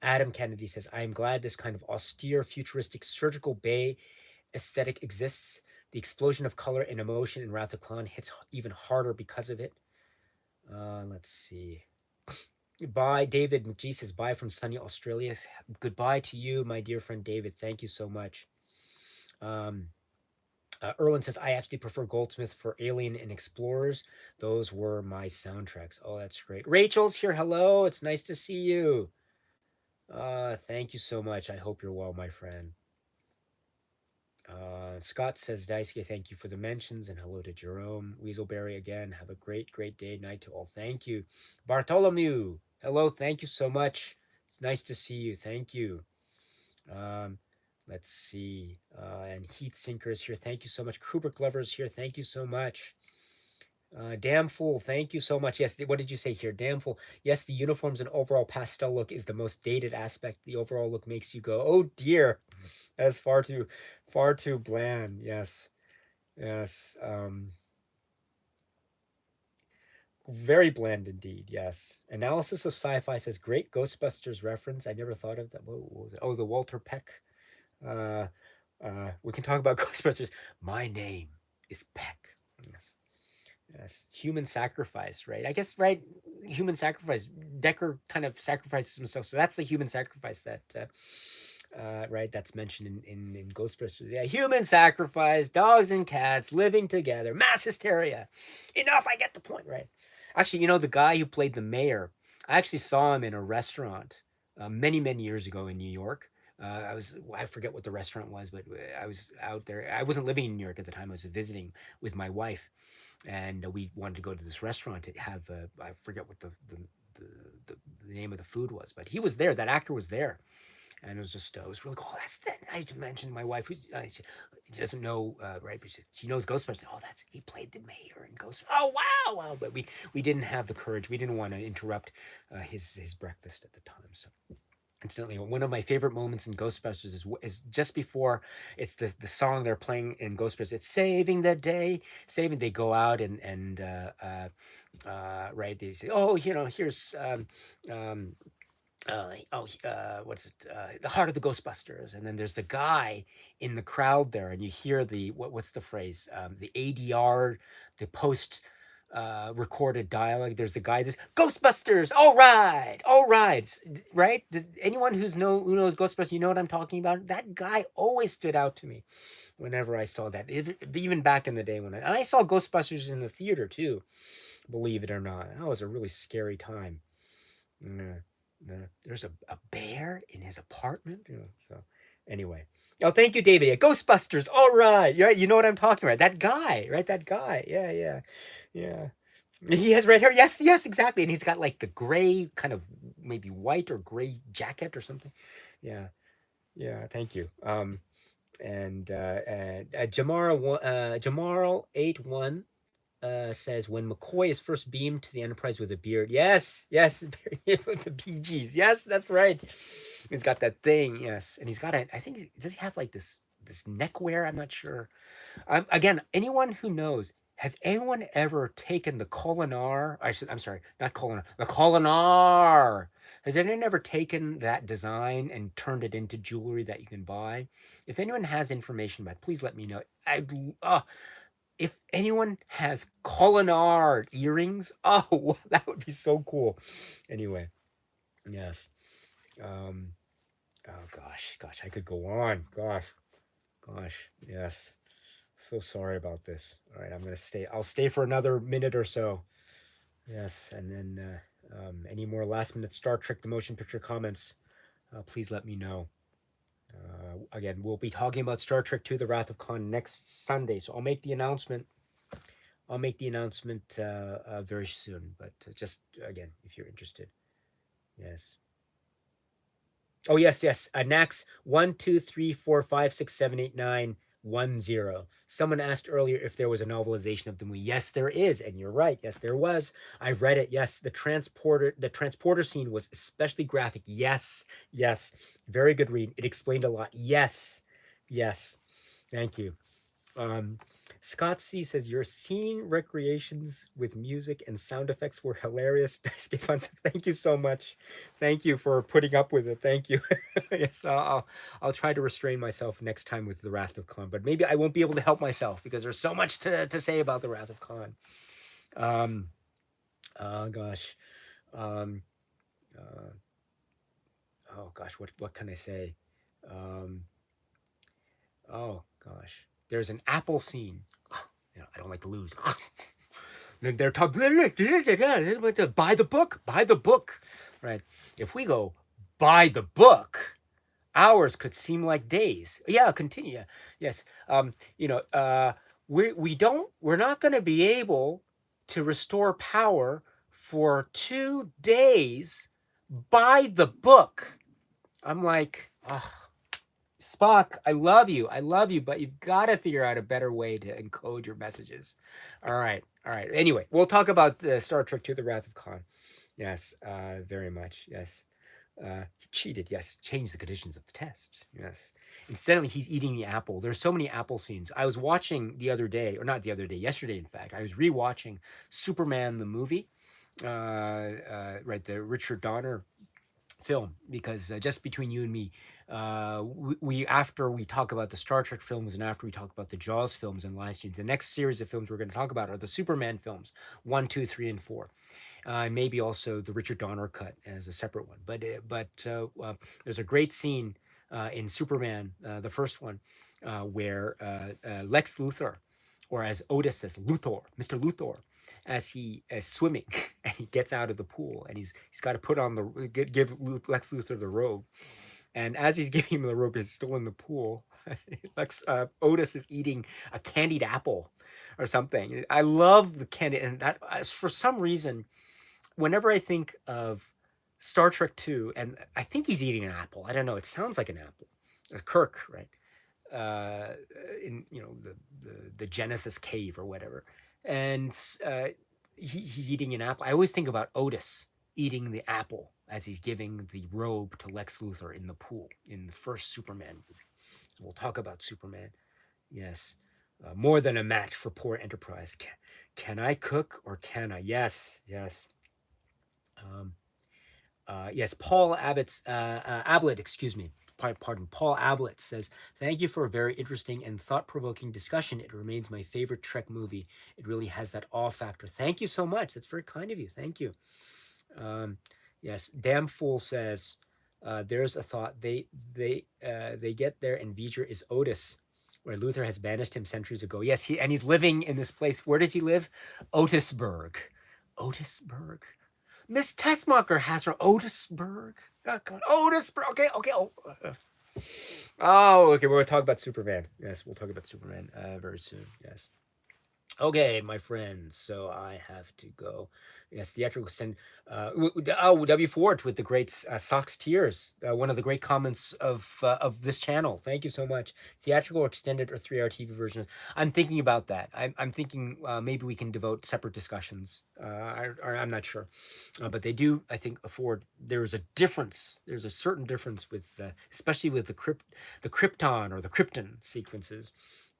Adam Kennedy says, "I am glad this kind of austere, futuristic, surgical bay aesthetic exists. The explosion of color and emotion in Wrath of Khan hits even harder because of it." Let's see. Bye, David McGee says, "Bye from sunny Australia." Goodbye to you, my dear friend David. Thank you so much. Um, Erwin says, "I actually prefer Goldsmith for Alien and Explorers. Those were my soundtracks." Oh, that's great. Rachel's here. Hello. It's nice to see you. Thank you so much. I hope you're well, my friend. Scott says, "Daisuke, thank you for the mentions, and hello to Jerome. Weaselberry again. Have a great day, night to all. Thank you. Bartholomew, hello. Thank you so much. It's nice to see you. Thank you. Um, let's see. And Heat Sinkers here. Thank you so much. Kubrick Lovers here. Thank you so much. Damn Fool, thank you so much. Yes, what did you say here? Damn Fool. Yes, the uniforms and overall pastel look is the most dated aspect. The overall look makes you go, oh dear. That's far too bland. Yes. Yes. Very bland indeed. Yes. Analysis of sci-fi says great Ghostbusters reference. I never thought of that. What was it? Oh, the Walter Peck. Uh, we can talk about Ghostbusters. My name is Peck. Yes. Yes, human sacrifice, right? I guess, right? Human sacrifice. Decker kind of sacrifices himself, so that's the human sacrifice that, right? That's mentioned in Ghostbusters. Yeah, human sacrifice, dogs and cats living together, mass hysteria. Enough! I get the point, right? Actually, the guy who played the mayor, I actually saw him in a restaurant many years ago in New York. I forget what the restaurant was, but I was out there. I wasn't living in New York at the time. I was visiting with my wife, and we wanted to go to this restaurant to have I forget what the name of the food was, but he was there. That actor was there, and it was really cool. Oh, that's that. I mentioned to my wife, who she doesn't know, right? But she knows Ghostbusters. Oh, that's he played the mayor in Ghostbusters. Oh, wow, wow. But we didn't have the courage. We didn't want to interrupt his breakfast at the time. So instantly, one of my favorite moments in Ghostbusters is just before it's the song they're playing in Ghostbusters. It's saving the day, saving. They go out and right. They say, oh, here's um, what's it? The Heart of the Ghostbusters, and then there's the guy in the crowd there, and you hear what's the phrase? The ADR, the post recorded dialogue. There's the guy that's Ghostbusters. All right, right. Does anyone who knows Ghostbusters, you know what I'm talking about? That guy always stood out to me whenever I saw that. Even back in the day when I saw Ghostbusters in the theater too. Believe it or not, that was a really scary time. Yeah, yeah. There's a bear in his apartment. So anyway. Oh, thank you, David. Yeah, Ghostbusters. All right. You know what I'm talking about. That guy, right? That guy. Yeah, yeah, yeah. He has red hair. Yes, yes, exactly. And he's got like the gray, kind of maybe white or gray jacket or something. Yeah, yeah. Thank you. And Jamarl 81 says when McCoy is first beamed to the Enterprise with a beard. Yes, yes, with the PGs. Yes, that's right. He's got that thing. Yes, and he's got a. I think does he have like this neckwear? I'm not sure. Again, anyone who knows. Has anyone ever taken the Colinar? I'm sorry, not Colinar. The Colinar. Has anyone ever taken that design and turned it into jewelry that you can buy? If anyone has information about it, please let me know. If anyone has Colinar earrings, oh, that would be so cool. Anyway, yes. Um, oh gosh, I could go on. Gosh, yes. So sorry about this. All right, I'm gonna stay. I'll stay for another minute or so. Yes, and then any more last minute Star Trek the Motion Picture comments, please let me know. Again, we'll be talking about Star Trek II: The Wrath of Khan next Sunday, so I'll make the announcement. Very soon, but just again, if you're interested. Yes. Oh yes, yes. Nax 1 2 3 4 5 6 7 8 9 1 0. Someone asked earlier if there was a novelization of the movie. Yes, there is, and you're right. Yes, there was. I read it. Yes, the transporter scene was especially graphic. Yes, yes. Very good read. It explained a lot. Yes, yes. Thank you. Um, Scott C says your scene recreations with music and sound effects were hilarious. Stefan, thank you so much. Thank you for putting up with it. Thank you. Yes, I'll try to restrain myself next time with the Wrath of Khan, but maybe I won't be able to help myself because there's so much to say about the Wrath of Khan. Um, oh gosh. Um, uh, oh gosh, what can I say? Um, oh gosh, there's an apple scene. I don't like to lose. They're talking buy the book, buy the book, right? If we go buy the book, hours could seem like days. Yeah, continue. Yes, we're not going to be able to restore power for 2 days. Buy the book. I'm like, oh, Spock, I love you, but you've got to figure out a better way to encode your messages. All right, all right. Anyway, we'll talk about Star Trek II: The Wrath of Khan. Yes, very much. Yes, he cheated. Yes, changed the conditions of the test. Yes. Instead, he's eating the apple. There's so many apple scenes. I was watching the other day, or not the other day, yesterday, in fact. I was rewatching Superman the movie. Right, the Richard Donner film because just between you and me, we after we talk about the Star Trek films and after we talk about the Jaws films and Livestream, the next series of films we're going to talk about are the Superman films, 1, 2, 3, and 4. Maybe also the Richard Donner cut as a separate one. But there's a great scene in Superman, the first one, where Lex Luthor, or as Otis says, Luthor, Mr. Luthor, as he is swimming and he gets out of the pool and he's got to put on give Lex Luthor the robe. And as he's giving him the robe, he's still in the pool. Otis is eating a candied apple or something. I love the candy, and that for some reason, whenever I think of Star Trek 2, and I think he's eating an apple. I don't know. It sounds like an apple. Kirk, right? In the Genesis cave or whatever, and he's eating an apple. I always think about Otis eating the apple as he's giving the robe to Lex Luthor in the pool in the first Superman movie. We'll talk about Superman. Yes, more than a match for poor Enterprise. Can I cook or can I? Yes, yes. Um, yes, Paul Abbott's Ablett, excuse me. Pardon, Paul Ablett says, "Thank you for a very interesting and thought-provoking discussion. It remains my favorite Trek movie. It really has that awe factor." Thank you so much. That's very kind of you. Thank you. Um, yes, Damn Fool says, "There's a thought. They get there, and V'ger is Otis, where Luther has banished him centuries ago." Yes, he's living in this place. Where does he live? Otisburg. Otisburg. Miss Tessmacher has her Otisburg. Oh, God. Otisburg. Okay, okay. Okay. We're going to talk about Superman. Yes, we'll talk about Superman very soon. Yes. Okay, my friends. So I have to go. Yes, theatrical extend. W. Forge with the great Sox Tears. One of the great comments of this channel. Thank you so much. Theatrical or extended or 3-hour TV version. I'm thinking about that. I'm thinking maybe we can devote separate discussions. I'm not sure, but they do. I think afford. There's a difference. There's a certain difference with, especially with the Krypton or the Krypton sequences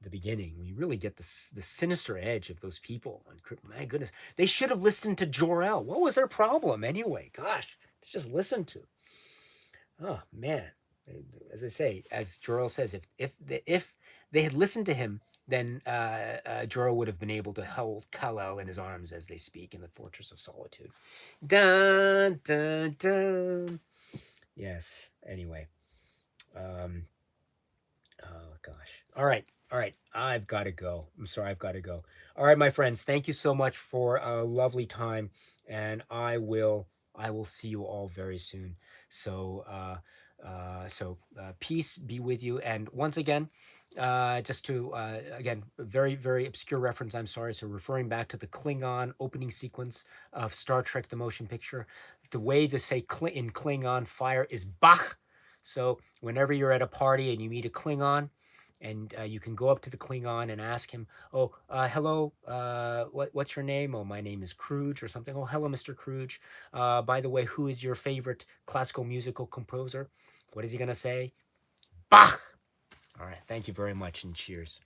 the beginning. We really get the sinister edge of those people on Krypton. My goodness, they should have listened to Jor-El. What was their problem anyway? Gosh, just listen to. Oh man, as I say, as Jor-El says, if they had listened to him, then Jor-El would have been able to hold Kal-El in his arms as they speak in the Fortress of Solitude. Dun dun dun. Yes. Anyway. Um, Oh gosh. All right. All right. I've got to go. I'm sorry. I've got to go. All right, my friends. Thank you so much for a lovely time, and I will see you all very soon. So peace be with you. And once again, just to again, very very obscure reference. I'm sorry. So referring back to the Klingon opening sequence of Star Trek: The Motion Picture, the way to say in Klingon fire is Bach. So whenever you're at a party and you meet a Klingon, and you can go up to the Klingon and ask him, "Oh, hello, what's your name?" "Oh, my name is Kruge," or something. "Oh, hello, Mr. Kruge. By the way, who is your favorite classical musical composer?" What is he gonna say? Bach. All right. Thank you very much, and cheers.